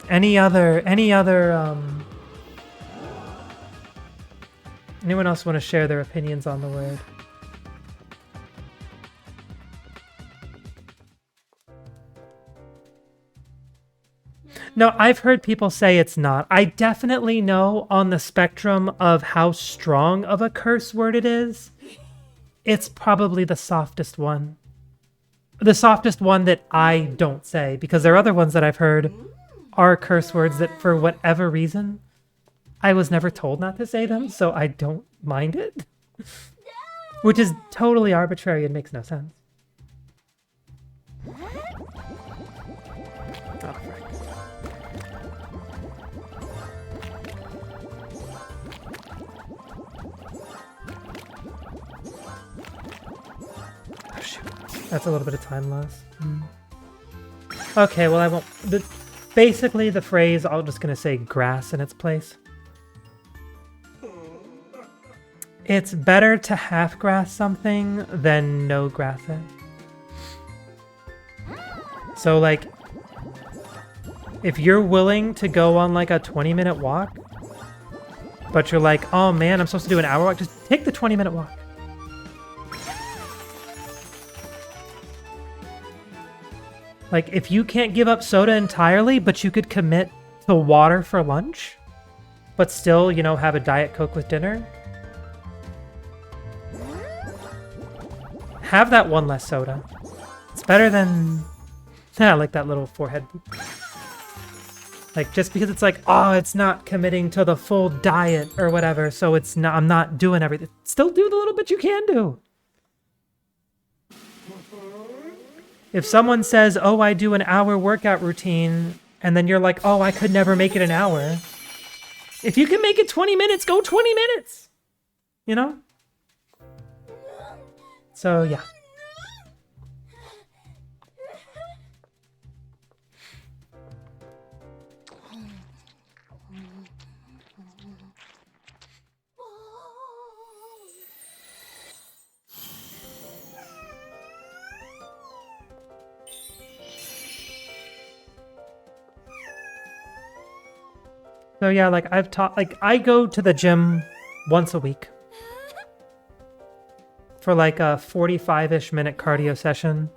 Any other anyone else want to share their opinions on the word? No, I've heard people say it's not. I definitely know on the spectrum of how strong of a curse word it is, it's probably the softest one. The softest one that I don't say, because there are other ones that I've heard are curse words that for whatever reason, I was never told not to say them, so I don't mind it. Which is totally arbitrary and makes no sense. Oh, frick. Oh, shoot. That's a little bit of time loss. Okay, well, I won't... Basically, the phrase, I'm just going to say grass in its place. It's better to half grass something than no grass it. So, like, if you're willing to go on, like, a 20-minute walk, but you're like, oh man, I'm supposed to do an hour walk, just take the 20-minute walk. Like, if you can't give up soda entirely, but you could commit to water for lunch, but still, you know, have a Diet Coke with dinner, have that one less soda. It's better than... Yeah, like that little forehead. Like, just because it's like, oh, it's not committing to the full diet or whatever, so it's not, I'm not doing everything. Still do the little bit you can do. If someone says, oh, I do an hour workout routine, and then you're like, oh, I could never make it an hour. If you can make it 20 minutes, go 20 minutes. You know? So, yeah. So yeah, like I've taught, like I go to the gym once a week for like a 45-ish minute cardio session.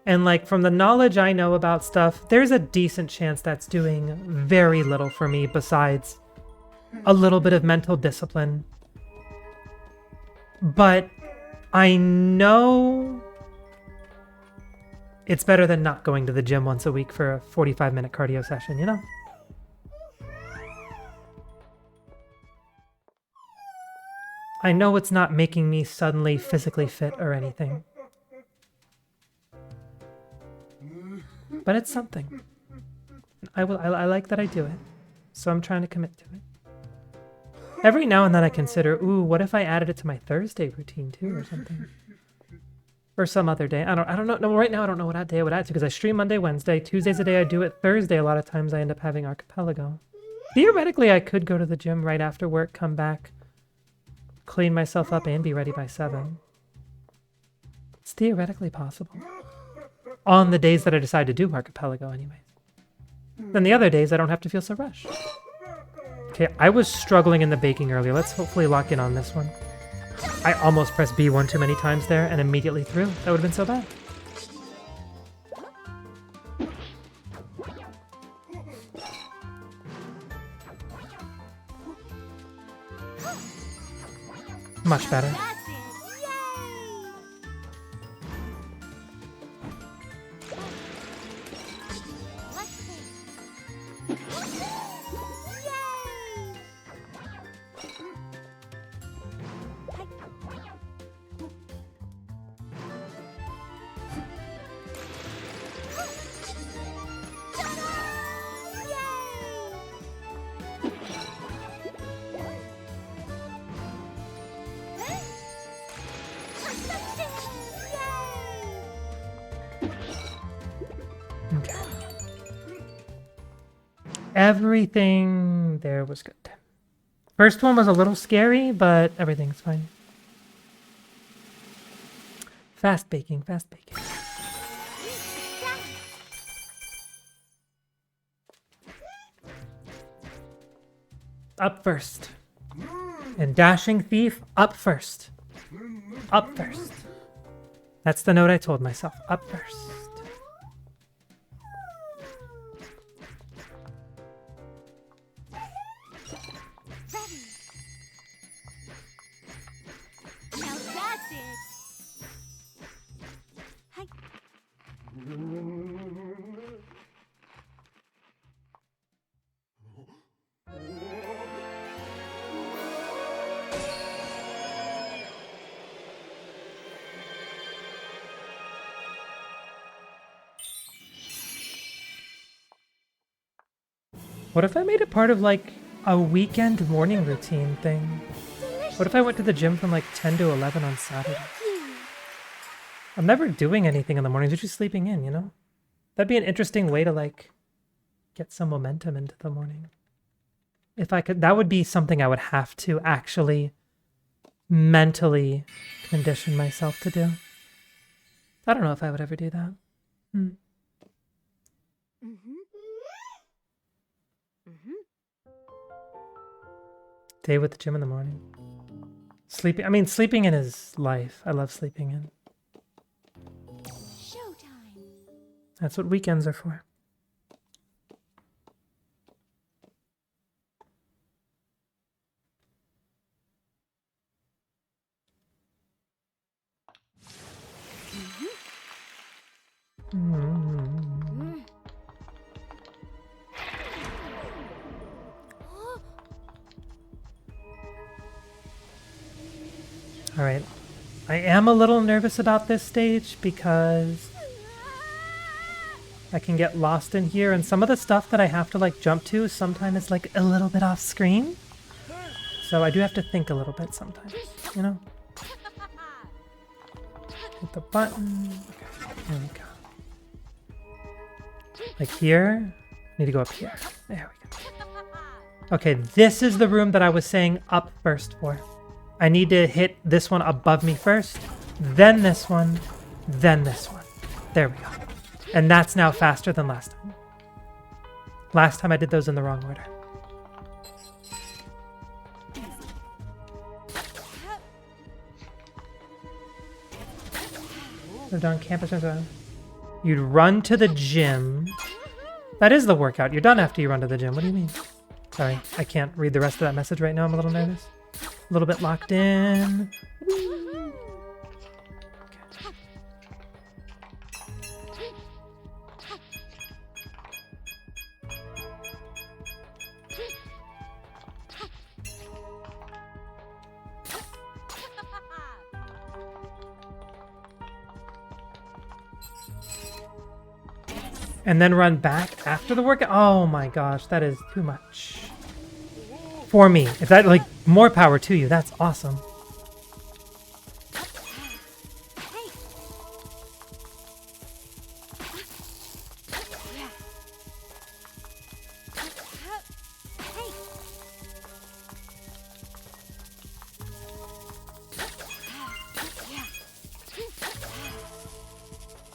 And like from the knowledge I know about stuff, there's a decent chance that's doing very little for me besides a little bit of mental discipline. But I know it's better than not going to the gym once a week for a 45-minute cardio session, you know? I know it's not making me suddenly physically fit or anything. But it's something. I like that I do it. So I'm trying to commit to it. Every now and then I consider, ooh, what if I added it to my Thursday routine too or something? Or some other day. I don't know. No, right now I don't know what day I would add to because I stream Monday, Wednesday. Tuesday's a day I do it. Thursday, a lot of times I end up having Archipelago. Theoretically, I could go to the gym right after work, come back, clean myself up, and be ready by 7. It's theoretically possible. On the days that I decide to do Archipelago anyways. Then the other days I don't have to feel so rushed. Okay, I was struggling in the baking earlier. Let's hopefully lock in on this one. I almost pressed B one too many times there and immediately threw. That would have been so bad. Much better. Okay. Everything there was good. First one was a little scary, but everything's fine. Fast baking, fast baking. Up first. And Dashing Thief, up first. Up first. That's the note I told myself. Up first. What if I made it part of like a weekend morning routine thing? What if I went to the gym from like 10 to 11 on Saturday? I'm never doing anything in the mornings, just sleeping in, you know? That'd be an interesting way to like get some momentum into the morning. If I could, that would be something I would have to actually mentally condition myself to do. I don't know if I would ever do that. Day with the gym in the morning. Sleeping in is life. I love sleeping in. Showtime. That's what weekends are for. All right. I am a little nervous about this stage because I can get lost in here, and some of the stuff that I have to like jump to sometimes is like a little bit off screen. So I do have to think a little bit sometimes, you know? Hit the button. Okay, there we go. Like here. Need to go up here. There we go. Okay, this is the room that I was saying up first for. I need to hit this one above me first, then this one, then this one. There we go. And that's now faster than last time. Last time I did those in the wrong order. Lived on campus. You'd run to the gym. That is the workout. You're done after you run to the gym. What do you mean? Sorry, I can't read the rest of that message right now. I'm a little nervous. A little bit locked in. Okay. And then run back after the workout? Oh my gosh, that is too much. For me. If that, like, more power to you. That's awesome.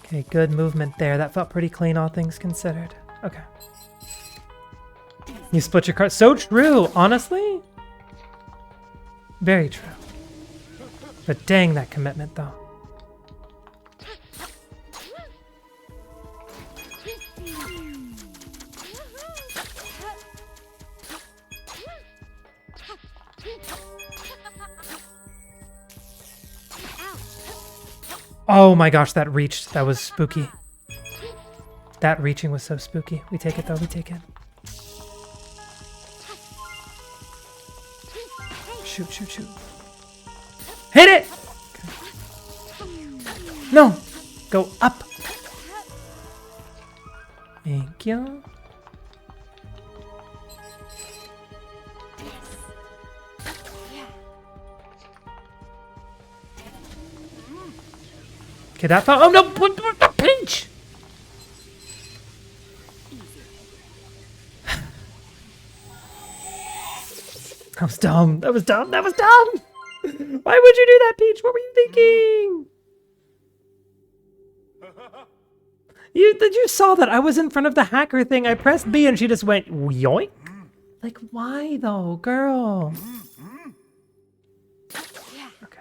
Okay, good movement there. That felt pretty clean, all things considered. Okay. You split your card. So true, honestly. Very true. But dang, that commitment, though. Oh my gosh, that reach. That was spooky. That reaching was so spooky. We take it, though. We take it. Shoot, shoot, shoot. Hit it! Okay. No! Go up! Thank you. Okay, that felt. Oh no! What pinch! That was dumb. That was dumb. That was dumb. Why would you do that, Peach? What were you thinking? You saw that I was in front of the hacker thing. I pressed B and she just went yoink. Like, why though, girl? Okay.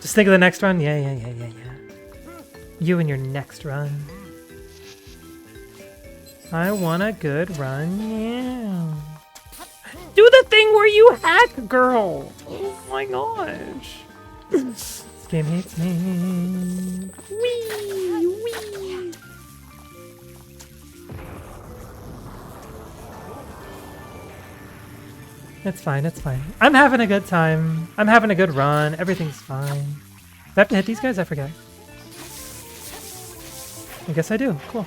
Just think of the next run. Yeah. You and your next run. I want a good run, yeah. Do the thing where you hack, girl. Oh my gosh. This game hates me. Wee. It's fine, it's fine. I'm having a good time. I'm having a good run. Everything's fine. Do I have to hit these guys? I forget. I guess I do. Cool.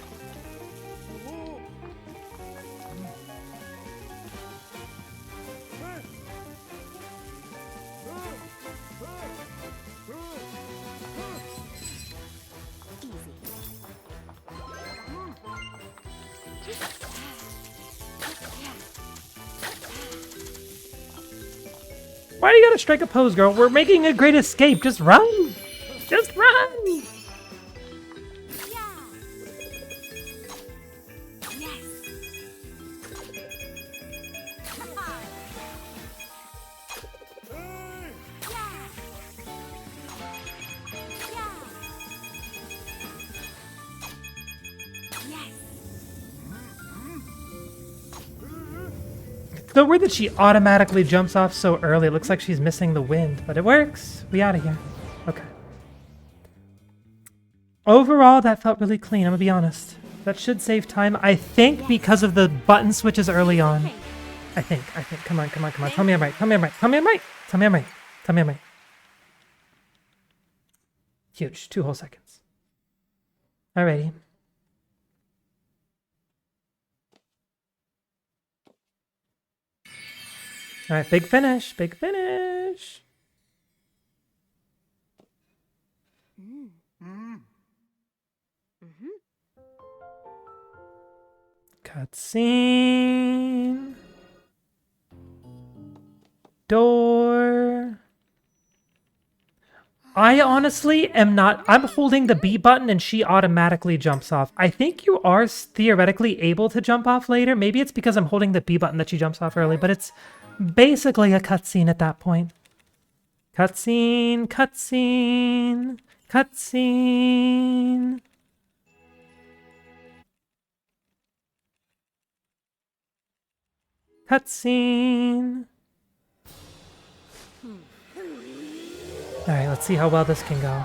Why do you gotta strike a pose, girl? We're making a great escape. Just run. Just run. So weird that she automatically jumps off so early. It looks like she's missing the wind, but it works. We out of here. Okay. Overall, that felt really clean, I'm gonna be honest. That should save time, I think, because of the button switches early on. I think. Come on. Tell me I'm right. Tell me I'm right. Huge. 2 whole seconds. Alrighty. Alright, big finish. Cutscene. Door. I honestly am not... I'm holding the B button and she automatically jumps off. I think you are theoretically able to jump off later. Maybe it's because I'm holding the B button that she jumps off early, but it's basically a cutscene at that point. Cutscene. Alright, let's see how well this can go.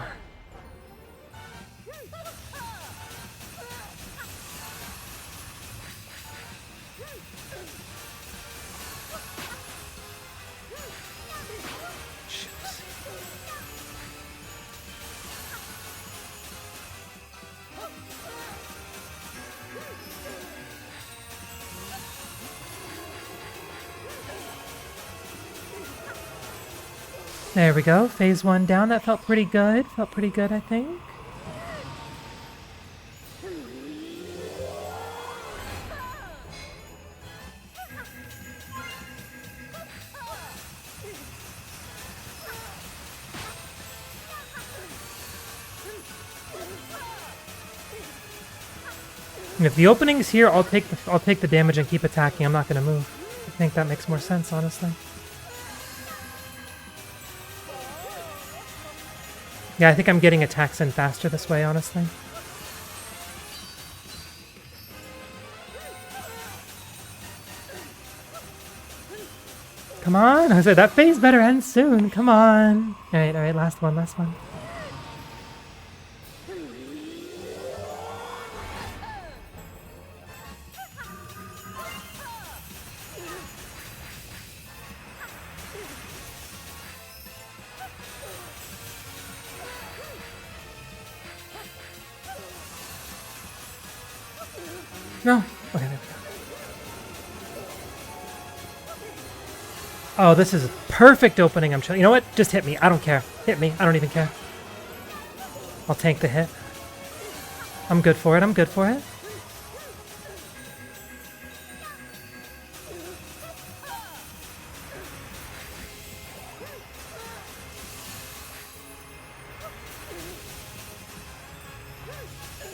There we go. Phase 1 down. That felt pretty good. I think. If the opening's here, I'll take the damage and keep attacking. I'm not going to move. I think that makes more sense, honestly. Yeah, I think I'm getting attacks in faster this way, honestly. Come on! I said that phase better end soon. Come on! Alright, last one. No. Okay, there we go. Oh, this is a perfect opening. You know what? Just hit me. I don't care. Hit me. I don't even care. I'll tank the hit. I'm good for it.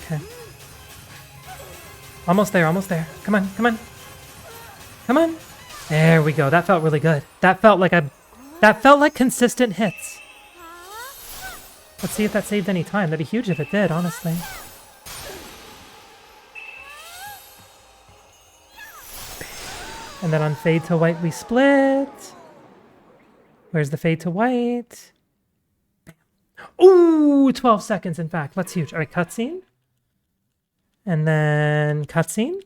Okay. Almost there. Come on. There we go. That felt really good. That felt like consistent hits. Let's see if that saved any time. That'd be huge if it did, honestly. And then on fade to white we split. Where's the fade to white? Ooh, 12 seconds in fact. That's huge. All right, cutscene. And then cutscene.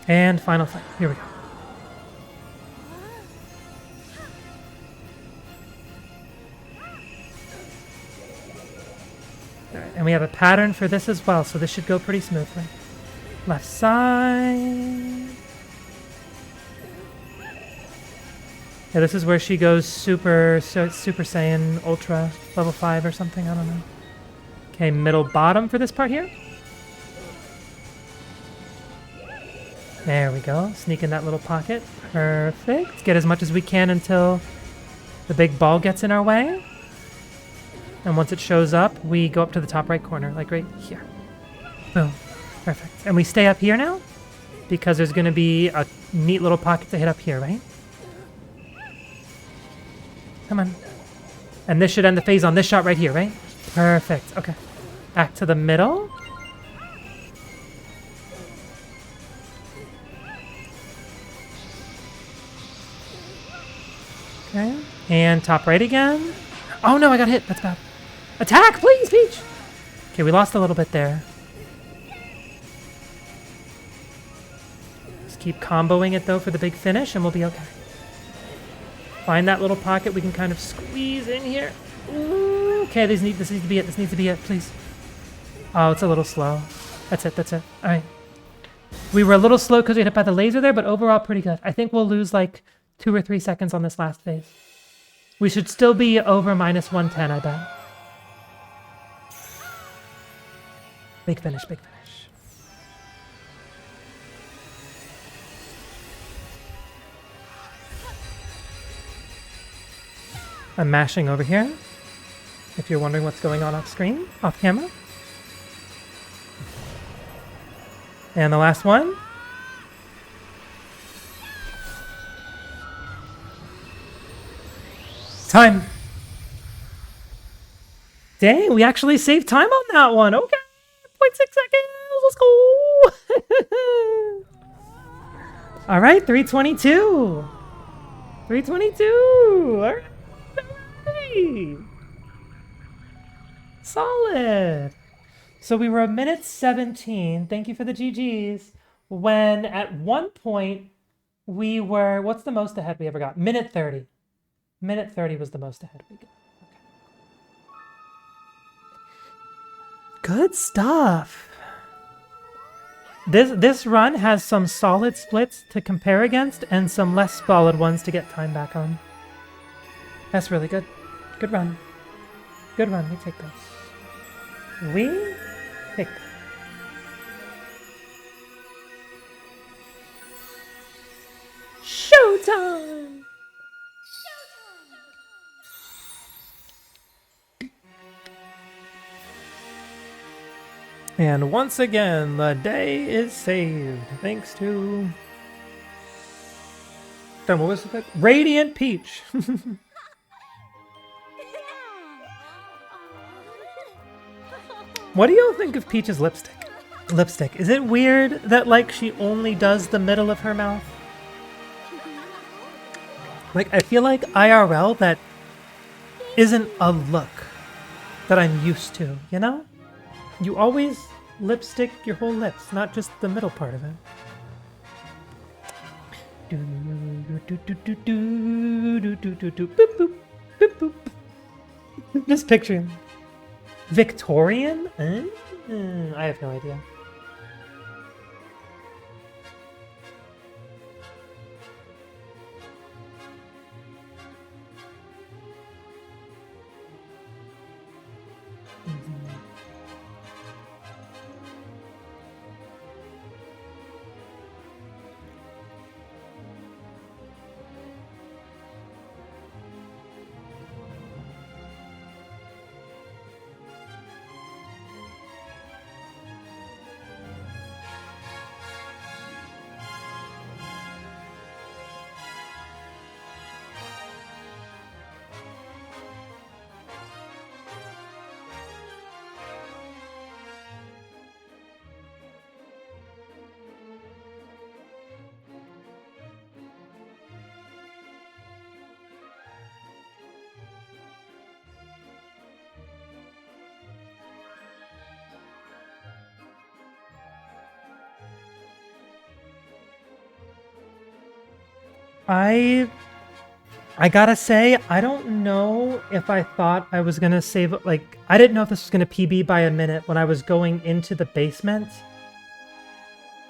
And final fight. Here we go. Alright, and we have a pattern for this as well, so this should go pretty smoothly. Left side. Yeah, this is where she goes Super Saiyan Ultra level 5 or something, I don't know. Okay, middle bottom for this part here. There we go. Sneak in that little pocket. Perfect. Get as much as we can until the big ball gets in our way. And once it shows up, we go up to the top right corner, like right here. Boom. Perfect. And we stay up here now because there's going to be a neat little pocket to hit up here, right? Come on. And this should end the phase on this shot right here, right? Perfect. Okay. Back to the middle. Okay. And top right again. Oh no, I got hit. That's bad. Attack, please, Peach! Okay, we lost a little bit there. Just keep comboing it though for the big finish and we'll be okay. Find that little pocket we can kind of squeeze in here. Ooh, okay, this needs to be it. This needs to be it, please. Oh, it's a little slow. That's it, that's it. All right. We were a little slow because we got hit by the laser there, but overall pretty good. I think we'll lose like 2 or 3 seconds on this last phase. We should still be over minus 110, I bet. Big finish, big finish. I'm mashing over here, if you're wondering what's going on off screen, off camera. And the last one. Time. Dang, we actually saved time on that one. Okay, 0.6 seconds. Let's go. All right, 322. 322. All right. Solid. So we were a minute 17. Thank you for the GGs. When at one point we were, what's the most ahead we ever got? Minute 30. Minute 30 was the most ahead we got. Okay. Good stuff. This run has some solid splits to compare against and some less solid ones to get time back on. That's really good. Good run. Good run. We take this. We take this. Showtime! And once again, the day is saved thanks to... What was it? Radiant Peach! What do y'all think of Peach's lipstick? Lipstick. Is it weird that, like, she only does the middle of her mouth? Like, I feel like IRL that isn't a look that I'm used to, you know? You always lipstick your whole lips, not just the middle part of it. Just picturing. Victorian? I have no idea. I gotta say, I don't know if I thought I was gonna save, like, I didn't know if this was gonna PB by a minute when I was going into the basement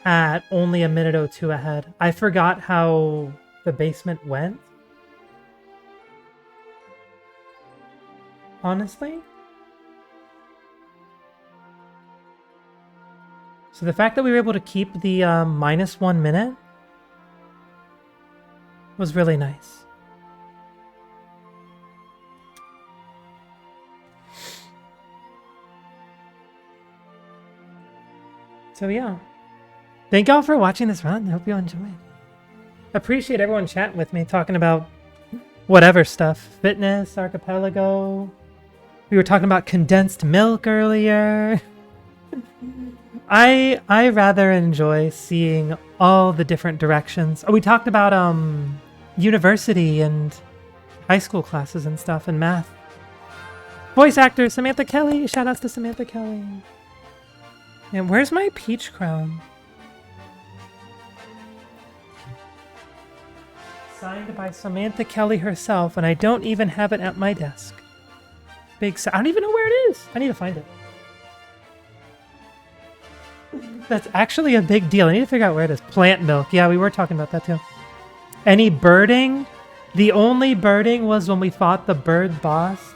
at only a minute 02 ahead. I forgot how the basement went. Honestly. So the fact that we were able to keep the -1 minute was really nice. So yeah, thank y'all for watching this run. I hope you enjoyed. Appreciate everyone chatting with me, talking about whatever stuff. Fitness, Archipelago. We were talking about condensed milk earlier. I rather enjoy seeing all the different directions. Oh, we talked about university and high school classes and stuff and math. Voice actor Samantha Kelly. Shout outs to Samantha Kelly. And where's my peach crown? Signed by Samantha Kelly herself, and I don't even have it at my desk. I don't even know where it is. I need to find it. That's actually a big deal. I need to figure out where it is. Plant milk. Yeah, we were talking about that too. Any birding? The only birding was when we fought the bird boss.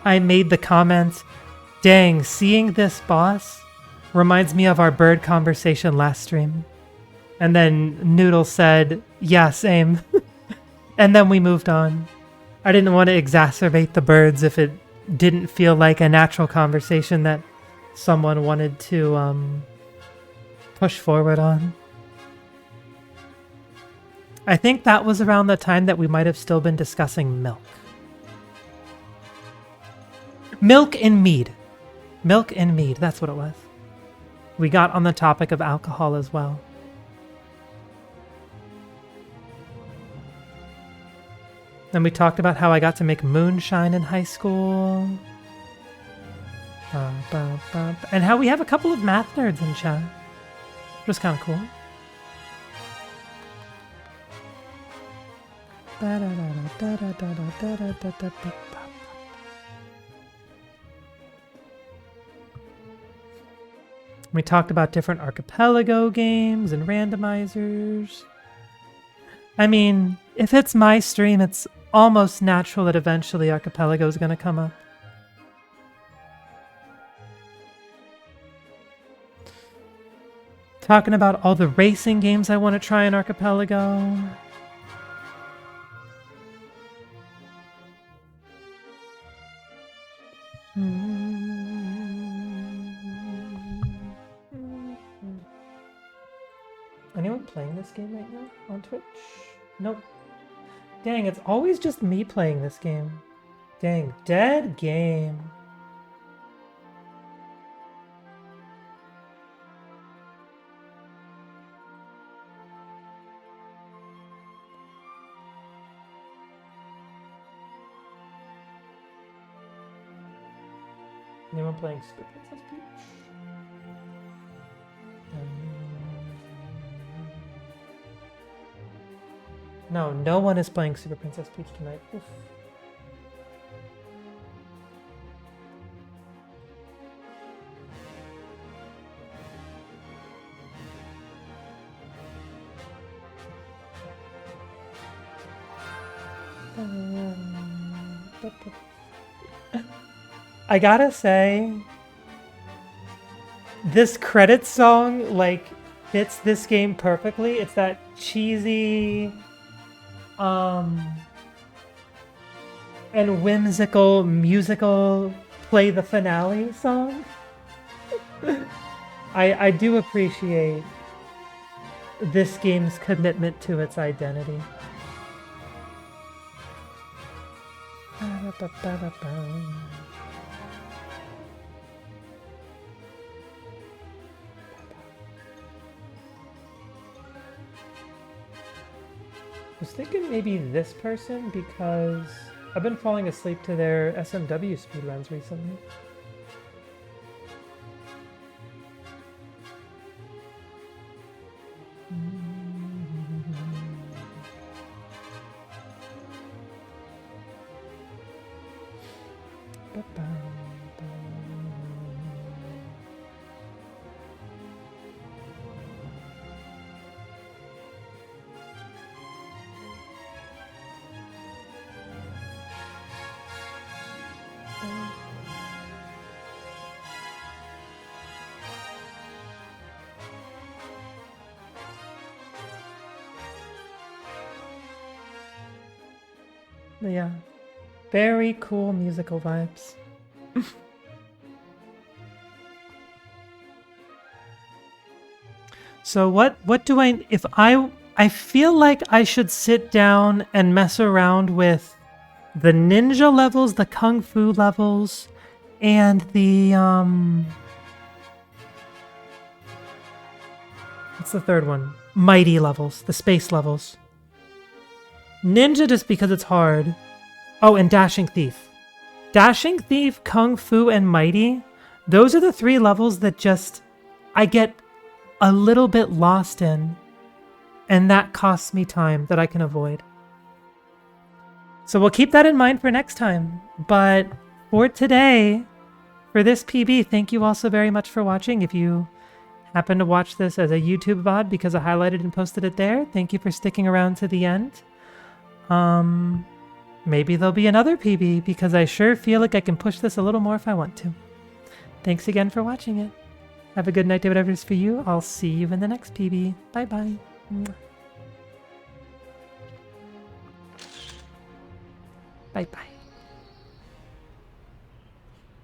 I made the comment, dang, seeing this boss reminds me of our bird conversation last stream. And then Noodle said, yeah, same. And then we moved on. I didn't want to exacerbate the birds if it didn't feel like a natural conversation that someone wanted to push forward on. I think that was around the time that we might have still been discussing milk. Milk and mead. Milk and mead, that's what it was. We got on the topic of alcohol as well. Then we talked about how I got to make moonshine in high school. And how we have a couple of math nerds in chat. Which was kind of cool. We talked about different archipelago games and randomizers. I mean, if it's my stream, it's almost natural that eventually archipelago is going to come up. Talking about all the racing games I want to try in archipelago. Anyone playing this game right now on Twitch? Nope. Dang, it's always just me playing this game. Dang, dead game. Anyone playing Super Princess Peach? No, no one is playing Super Princess Peach tonight. Oof. I gotta say, this credits song, like, fits this game perfectly. It's that cheesy, and whimsical musical play the finale song. I do appreciate this game's commitment to its identity. I was thinking maybe this person because I've been falling asleep to their SMW speedruns recently. Yeah, very cool musical vibes. So what do I feel like I should sit down and mess around with the ninja levels, the kung fu levels, and the what's the third one? Mighty levels, the space levels. Ninja just because it's hard. Oh, and Dashing Thief. Dashing Thief, Kung Fu, and Mighty, those are the 3 levels that just I get a little bit lost in, and that costs me time that I can avoid. So we'll keep that in mind for next time. But for today, for this PB, thank you all so very much for watching. If you happen to watch this as a YouTube VOD because I highlighted and posted it there, thank you for sticking around to the end. Maybe there'll be another PB because I sure feel like I can push this a little more if I want to. Thanks again for watching it. Have a good night, whatever it is for you. I'll see you in the next PB. Bye-bye. Bye-bye.